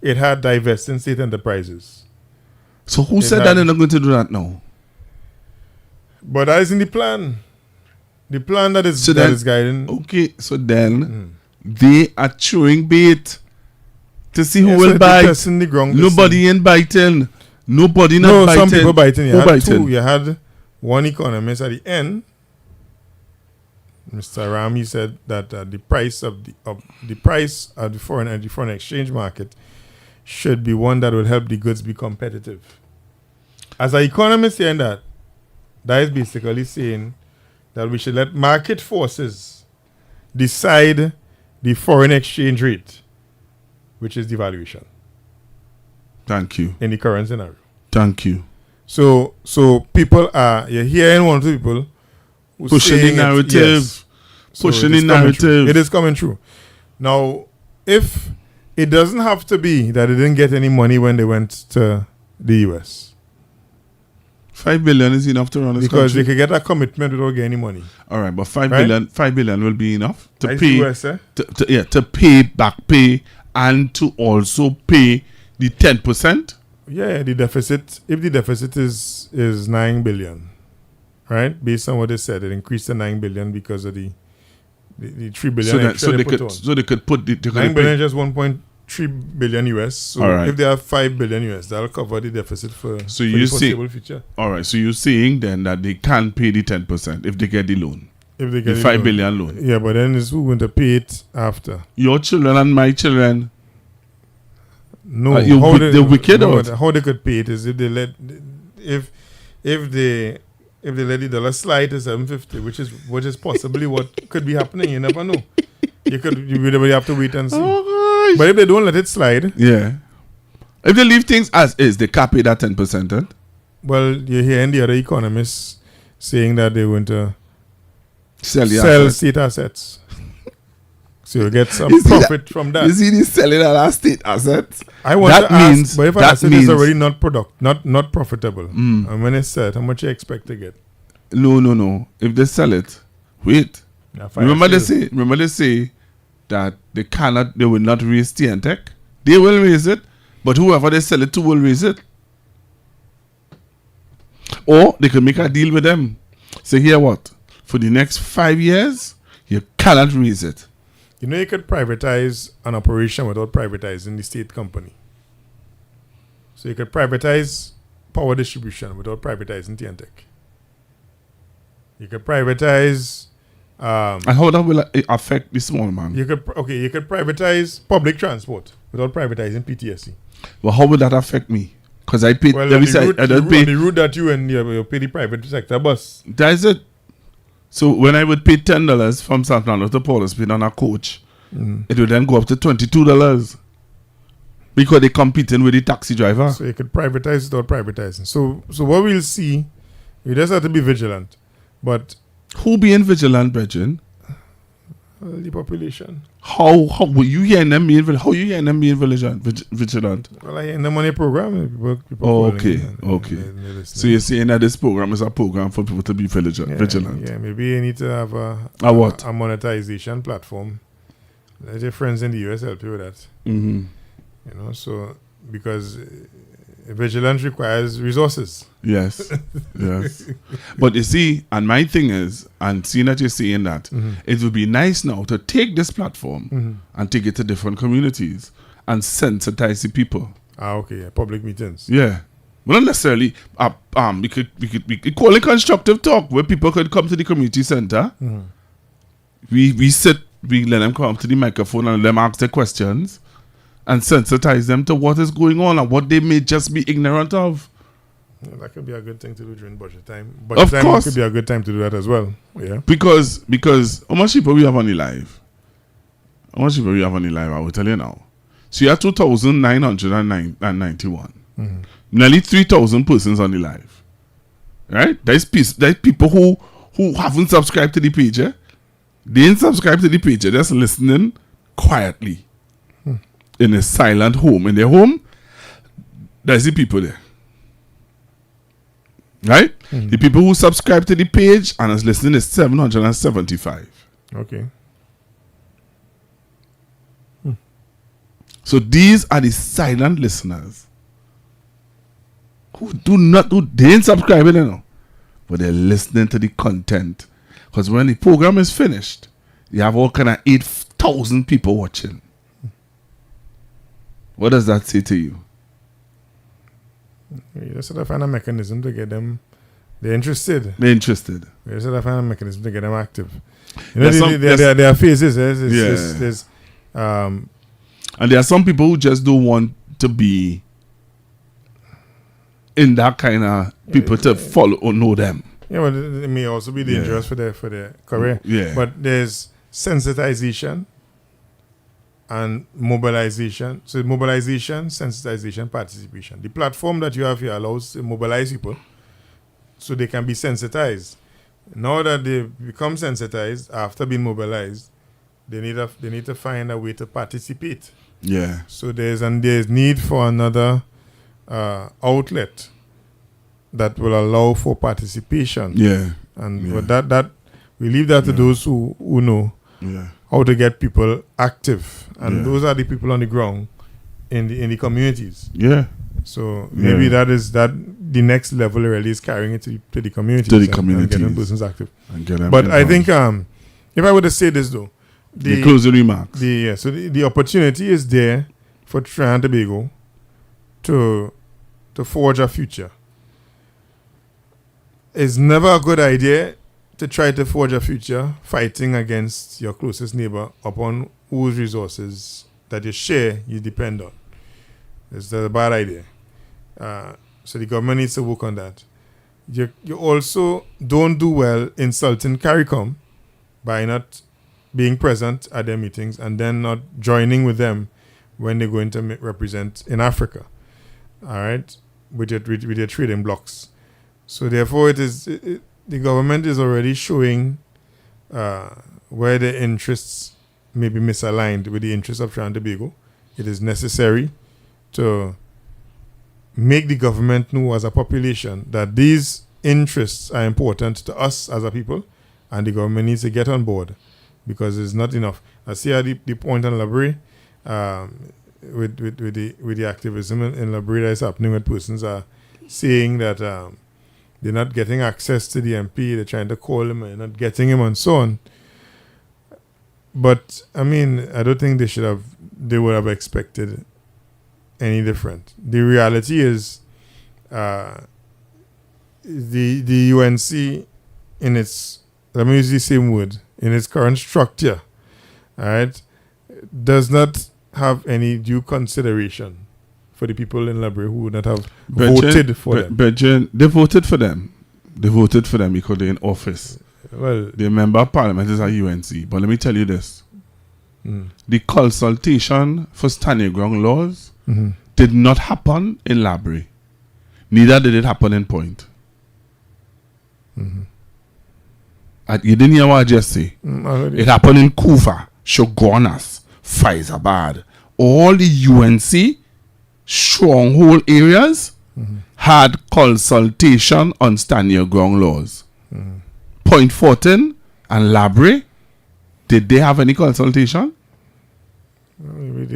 It had divesting state enterprises. So who said that they're not going to do that now? But that is in the plan. The plan that is guiding. Okay, so then they are throwing bait to see who will bite. Nobody ain't biting. Nobody not biting. Some people biting. You had one economist at the end, Mr. Ram. He said that the price of the foreign exchange market should be one that will help the goods be competitive. As an economist saying that is basically saying that we should let market forces decide the foreign exchange rate, which is devaluation. Thank you. In the current scenario. Thank you. So people you're hearing one of the people who's pushing the narrative. Yes. Pushing the narrative. It is coming true. Now, if it doesn't have to be that they didn't get any money when they went to the US. 5 billion is enough to run this because country. They could get a commitment without getting any money. All right, but 5 billion will be enough to That's pay US, to pay back pay and to also pay the 10%. Yeah, the deficit. If the deficit is 9 billion, right? Based on what they said, it increased to 9 billion because of the 3 billion. So they could put the 9 billion is just 1.3 billion US. So right. If they have 5 billion US, that'll cover the deficit for the foreseeable future. All right. So you're saying then that they can pay the 10% if they get the loan. If they get the 5 billion loan. Yeah, but then is who going to pay it after? Your children and my children. No, they're wicked. How they could pay it is if they let the dollar slide to 750, which is possibly what could be happening. You never know. You really have to wait and see. Oh, but if they don't let it slide, yeah. If they leave things as is, they can't pay that 10%. Then? Well, you're hearing the other economists saying that they want to sell state assets. So you'll get some profit from that. You see this selling our state assets? I want to ask, but if an asset is already not profitable, and when it's set, how much you expect to get? No. If they sell it, wait. Remember they say that they will not raise TNTech. They will raise it, but whoever they sell it to will raise it. Or they can make a deal with them. Say, here what? For the next 5 years, you can't cannot raise it. You know, you could privatize an operation without privatizing the state company. So you could privatize power distribution without privatizing TNTech. You could privatize. And how that will affect the small man? You could privatize public transport without privatizing PTSC. Well, how would that affect me? Because I pay. Well, on the route that you and you pay the private sector bus. That is it. So when I would pay $10 from San Fernando to Port of Spain on a coach, it would then go up to $22 because they're competing with the taxi driver. So you could privatize without privatizing. So what we'll see, you just have to be vigilant. But who being vigilant, Bridget? The population. How were you hearing them being vigilant? How you hearing them being vigilant? Well, I hear them on a program. People okay. So you're saying that this program is a program for people to be vigilant? Yeah, maybe you need to have a monetization platform. Let your friends in the US help you with that. Mm-hmm. You know, so because vigilance requires resources. Yes. But you see, and my thing is, and seeing that you're saying that, it would be nice now to take this platform and take it to different communities and sensitize the people. Okay. Public meetings. Yeah. Well, not necessarily. We could call it constructive talk, where people could come to the community center. We sit, we let them come up to the microphone and let them ask their questions and sensitize them to what is going on and what they may just be ignorant of. Yeah, that could be a good thing to do during budget time. Of course. Could be a good time to do that as well. Yeah. Because how much people we have on the live? How much people we have on the live? I will tell you now. So you have 2,991. Nearly 3,000 persons on the live. Right? There's people who haven't subscribed to the page. Eh? They ain't subscribed to the page. They're just listening quietly. In a silent home. In their home, there's the people there. Right? The people who subscribe to the page and is listening is 775. Okay. So these are the silent listeners who they ain't subscribing, you know, but they're listening to the content. Because when the program is finished, you have all kind of 8,000 people watching. What does that say to you? You just have to find a mechanism to get them. They're interested. You just have to find a mechanism to get them active. You know, there are phases. And there are some people who just don't want to be in that kind of people to follow or know them. Yeah, but it may also be dangerous for their career. Yeah. But there's sensitization and mobilization. So mobilization, sensitization, participation. The platform that you have here allows to mobilize people so they can be sensitized. Now that they become sensitized after being mobilized, they need to find a way to participate. Yeah. So there's need for another outlet that will allow for participation. Yeah. But that we leave that to those who know. Yeah. How to get people active, and those are the people on the ground in the communities. Yeah. So maybe that the next level really is carrying it to the communities. To the communities. And getting persons active. And get them but involved. I think if I were to say this though, the closing remarks. So the opportunity is there for Trinidad and Tobago to forge a future. It's never a good idea to try to forge a future fighting against your closest neighbor upon whose resources that you share, you depend on. It's a bad idea. So the government needs to work on that. You also don't do well insulting CARICOM by not being present at their meetings and then not joining with them when they're going to represent in Africa. All right? With your trading blocks. So therefore the government is already showing where the interests may be misaligned with the interests of Trinidad and Tobago. It is necessary to make the government know as a population that these interests are important to us as a people, and the government needs to get on board because it's not enough. I see how the point on Labrie with the activism in Labrie that is happening when persons are saying that they're not getting access to the MP, they're trying to call him and not getting him and so on. But I mean, I don't think they would have expected any different. The reality is, the UNC in its, let me use the same word, in its current structure, all right, does not have any due consideration for the people in Library who would not have voted for them. But they voted for them. They voted for them because they're in office. Well, the member of parliament is at UNC. But let me tell you this. The consultation for standing ground laws did not happen in Library. Neither did it happen in Point. You didn't hear what I just say. It happened in Kufa, Shogunas, Faizabad. All the UNC stronghold areas had consultation on stand your ground laws. Point 14 and Library, did they have any consultation? Maybe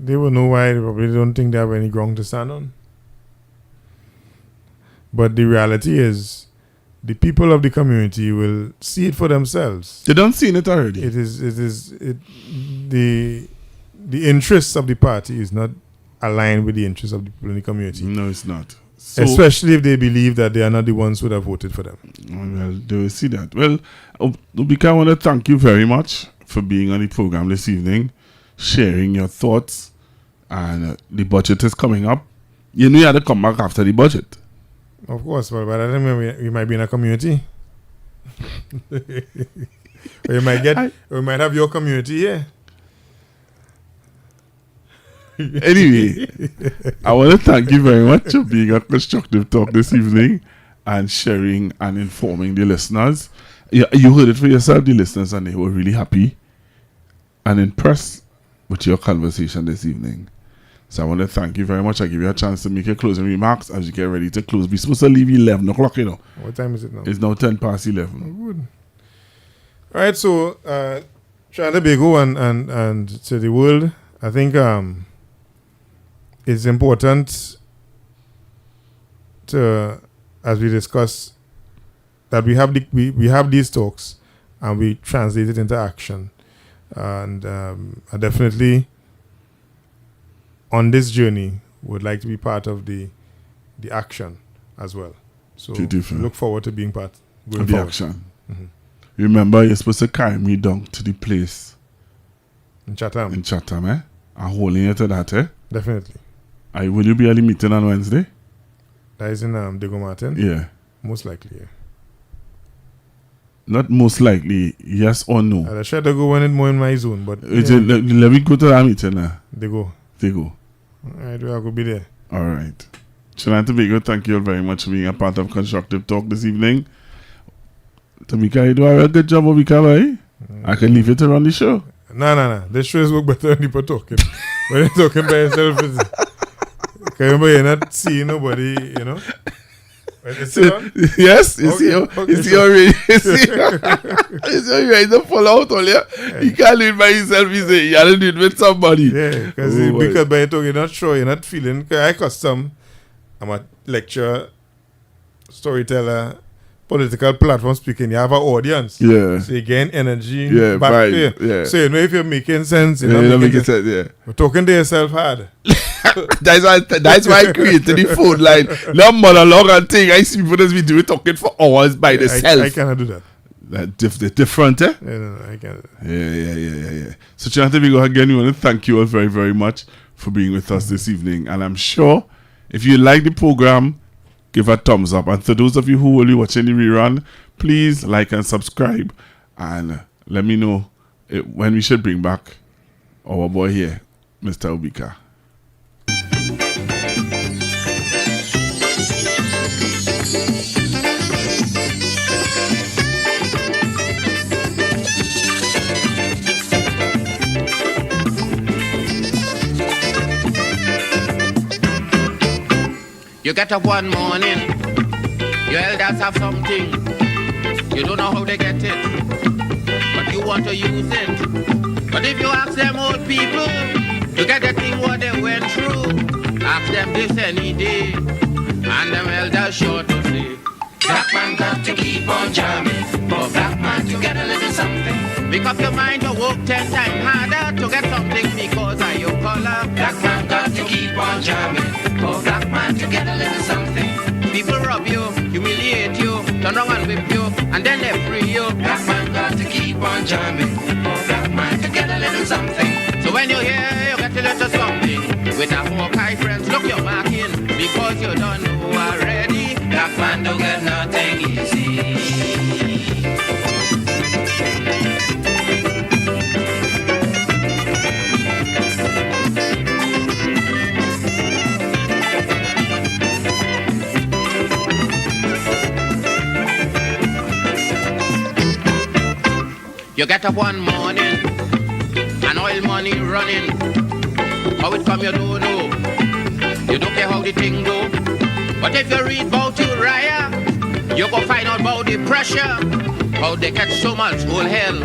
they will know why. They probably don't think they have any ground to stand on. But the reality is, the people of the community will see it for themselves. They don't see it already. The interests of the party is not aligned with the interests of the people in the community. No, it's not. So, especially if they believe that they are not the ones who would have voted for them. Well, they will see that. Well, Obika, I want to thank you very much for being on the program this evening, sharing your thoughts, and the budget is coming up. You know you had to come back after the budget. Of course, but by that time we might be in a community. Or you might have your community here. Anyway, I want to thank you very much for being on Constructive Talk this evening and sharing and informing the listeners. You heard it for yourself, the listeners, and they were really happy and impressed with your conversation this evening. So I want to thank you very much. I give you a chance to make your closing remarks as you get ready to close. We're supposed to leave 11 o'clock, you know. What time is it now? It's now 10 past 11. Oh, good. All right, so Tobago and to the world, I think it's important to, as we discuss, that we have these talks and we translate it into action. And I definitely, on this journey, would like to be part of the action as well. So look forward to being part of the action. Remember, you're supposed to carry me down to the place in Chatham, eh? I'm holding you to that, eh? Definitely. Will you be at the meeting on Wednesday? That is in Diego Martin? Yeah. Most likely, yeah. Not most likely, yes or no. I try to go when it's more in my zone, but let me go to that meeting now. They go. Alright, well, I could be there. Alright. Tobago, thank you all very much for being a part of Constructive Talk this evening. Tamika, you do a good job, Obika, right? I can leave you to run the show. No. The shows work better when people talking. When you're talking by yourself, remember, you're not seeing nobody, you know? Yes, you see already. You see ready to fall out all you. You can't do it by yourself, you say. You have to do it with somebody. Yeah, because by talking, you're not sure, you're not feeling. I'm a lecturer, storyteller, political platform speaking. You have an audience. Yeah. So you gain energy back there. Yeah. So you know if you're making sense, you're not making sense. Yeah. You're talking to yourself hard. That's why I created the phone line. No monologue and thing. I see people that's been doing talking for hours by themselves. I cannot do that. That's different, eh? Yeah, no, I can't. Yeah. So, Tobago, again, we want to thank you all very, very much for being with us this evening. And I'm sure if you like the program, give a thumbs up. And for those of you who will be watching the rerun, please like and subscribe. And let me know when we should bring back our boy here, Mr. Obika. You get up one morning, your elders have something, you don't know how they get it, but you want to use it. But if you ask them old people to get the thing what they went through, ask them this any day, and them elders sure to say, black man got to keep on jamming, for black man to get a little something. Make up your mind to work 10 times harder to get something because of your color. Black man got to keep on jamming. For black man to get a little something. People rob you, humiliate you, turn around and whip you, and then they free you. Black man got to keep on jamming. For black man to get a little something. So when you're here, you get a little something. With our Hawkeye friends, look your marking, because you don't know already. Black man don't get nothing easy. You get up one morning, and oil money running. How it come you don't know. You don't care how the thing go. But if you read about Uriah, you go find out about the pressure. How they catch so much whole hell.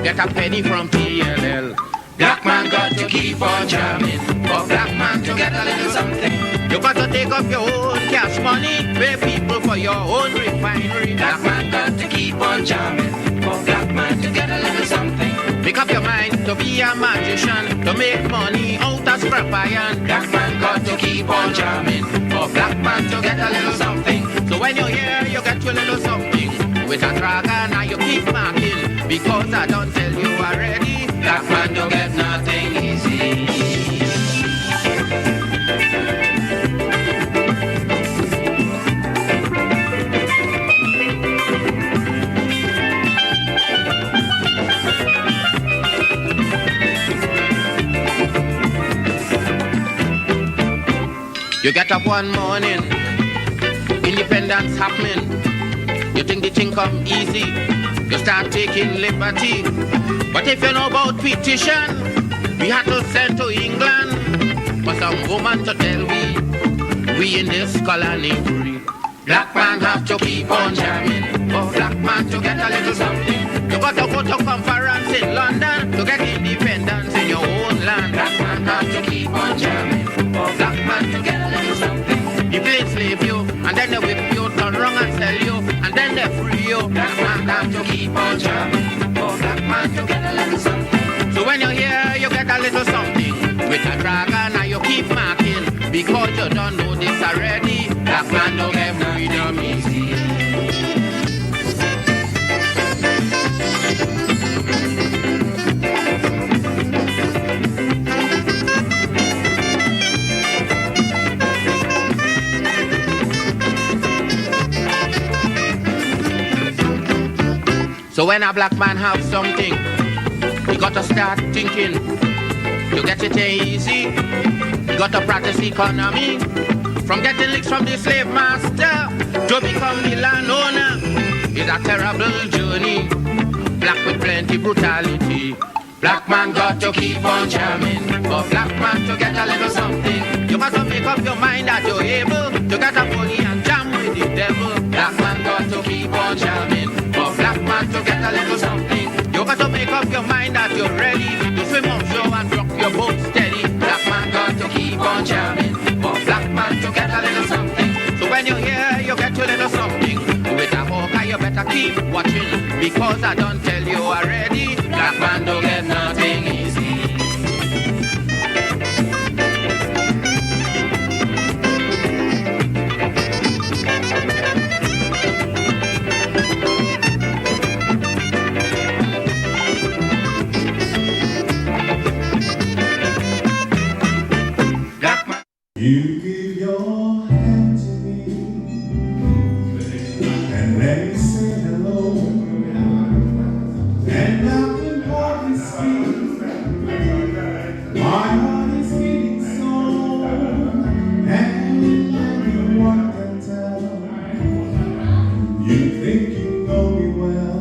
Get a penny from TLL. Black man got to keep on jamming. For black man to get a little something. You got to take up your own cash money. Pay people for your own refinery. Black man got to keep on jamming. For black man to get a little something. Make up your mind to be a magician, to make money out of scrap iron. Black man got to keep on jamming. For black man to get a little something. So when you're here, you get your little something. With a dragon and you keep marking. Because I don't tell you already. Black man don't get nothing easy. You get up one morning, independence happening. You think the thing come easy, you start taking liberty. But if you know about petition, we had to send to England for some woman to tell we in this colony free. Black man have to keep on jamming. For black man to get a little something. You got to go to conference in London to get independence in your own land. Black man have to keep on jamming. For black man to get a little something. People enslave you, and then they whip you, turn wrong and sell you, and then they free you. Black man have to keep on jamming. For black man to get a little something. So when you're here, you get a little something. With a dragon and you keep marking. Because you don't know this already. Black man don't get freedom easy. So when a black man have something, you got to start thinking. To get it easy, you got to practice economy. From getting licks from the slave master to become the landowner is a terrible journey. Black with plenty brutality. Black man got to keep on jamming. For black man to get a little something. You got to make up your mind that you're able to get a bully and jam with the devil. Black man got to keep on jamming. For black man to get a little something. You got to make up your mind that you're ready to swim offshore and rock your boat steady. Black man got to keep on jamming. For black man to get a little something. So when you're here, you get your little something. With a hawker, you better keep watching. Because I don't tell you already. Black man don't get nothing easy. You give your hand to me, and let me say hello, and I can hardly speak. My heart is beating so, and no one can tell. You think you know me well,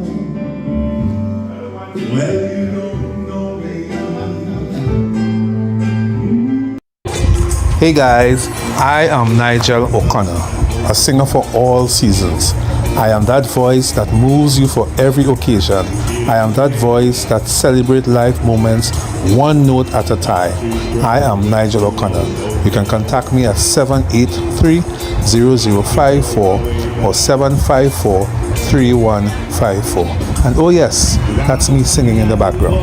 well you don't know me. Hey guys, I am Nigel O'Connor, a singer for all seasons. I am that voice that moves you for every occasion. I am that voice that celebrates life moments one note at a time. I am Nigel O'Connor. You can contact me at 783-0054 or 754-3154. And oh yes, that's me singing in the background.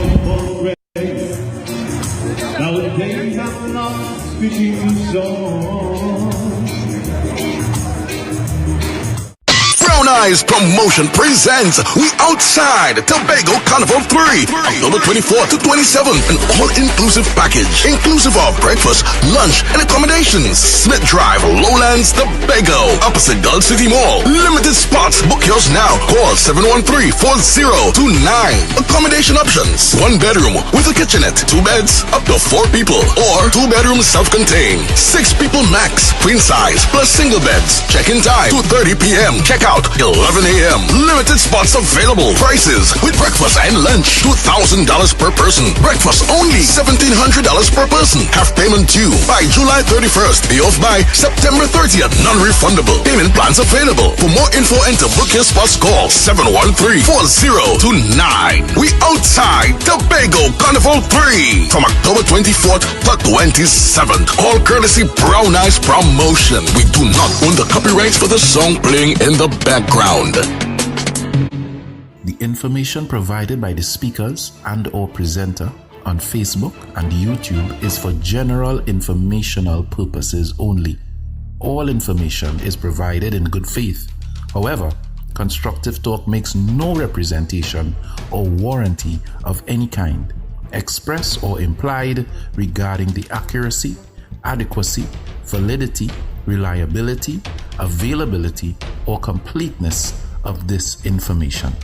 Nowadays I'm not speaking songs. Brown Eyes Promotion presents We Outside Tobago Carnival 3, October 24th to 27th, an all-inclusive package, inclusive of breakfast, lunch, and accommodations. Smith Drive, Lowlands, Tobago, opposite Gulf City Mall. Limited spots. Book yours now. Call 713-4029. Accommodation options: 1 bedroom with a kitchenette, 2 beds, up to 4 people, or 2 bedrooms self-contained, 6 people max, queen size, plus single beds. Check-in time 2:30 p.m. Check out 11 a.m. Limited spots available. Prices with breakfast and lunch: $2,000 per person. Breakfast only $1,700 per person. Half payment due by July 31st. Pay off by September 30th. Non-refundable. Payment plans available. For more info and to book your spots, call 713-4029. We outside Tobago Carnival 3 from October 24th to 27th. All courtesy Brown Eyes Promotion. We do not own the copyrights for the song playing in the background. The information provided by the speakers and/or presenter on Facebook and YouTube is for general informational purposes only. All information is provided in good faith. However, Constructive Talk makes no representation or warranty of any kind, express or implied, regarding the accuracy, adequacy, validity, reliability, availability, or completeness of this information.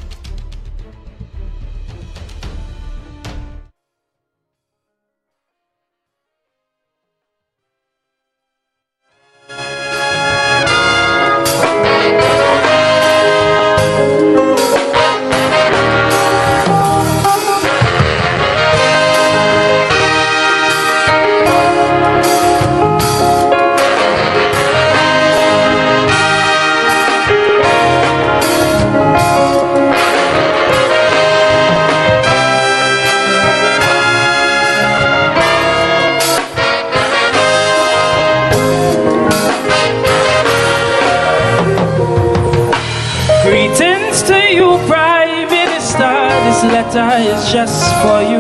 Is just for you.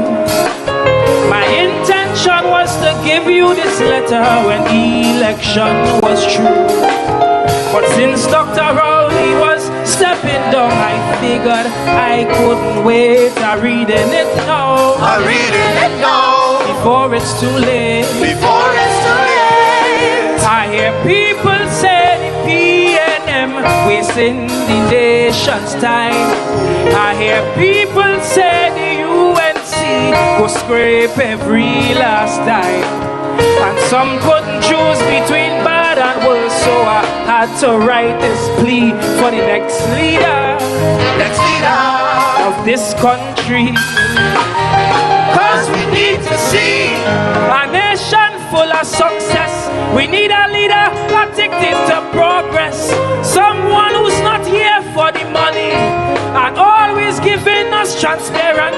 My intention was to give you this letter when election was true. But since Dr. Rowley was stepping down, I figured I couldn't wait. I'm reading it now. I'm reading it now. Before it's too late. Before it's too late. I hear people say the PNM wasting the nation's time. I hear people say the UNC go scrape every last dime. And some couldn't choose between bad and worse, so I had to write this plea for the next leader of this country. Cause we need to see a nation full of success. We need a leader addicted to progress. Someone who's not here for the money and always giving us transparency.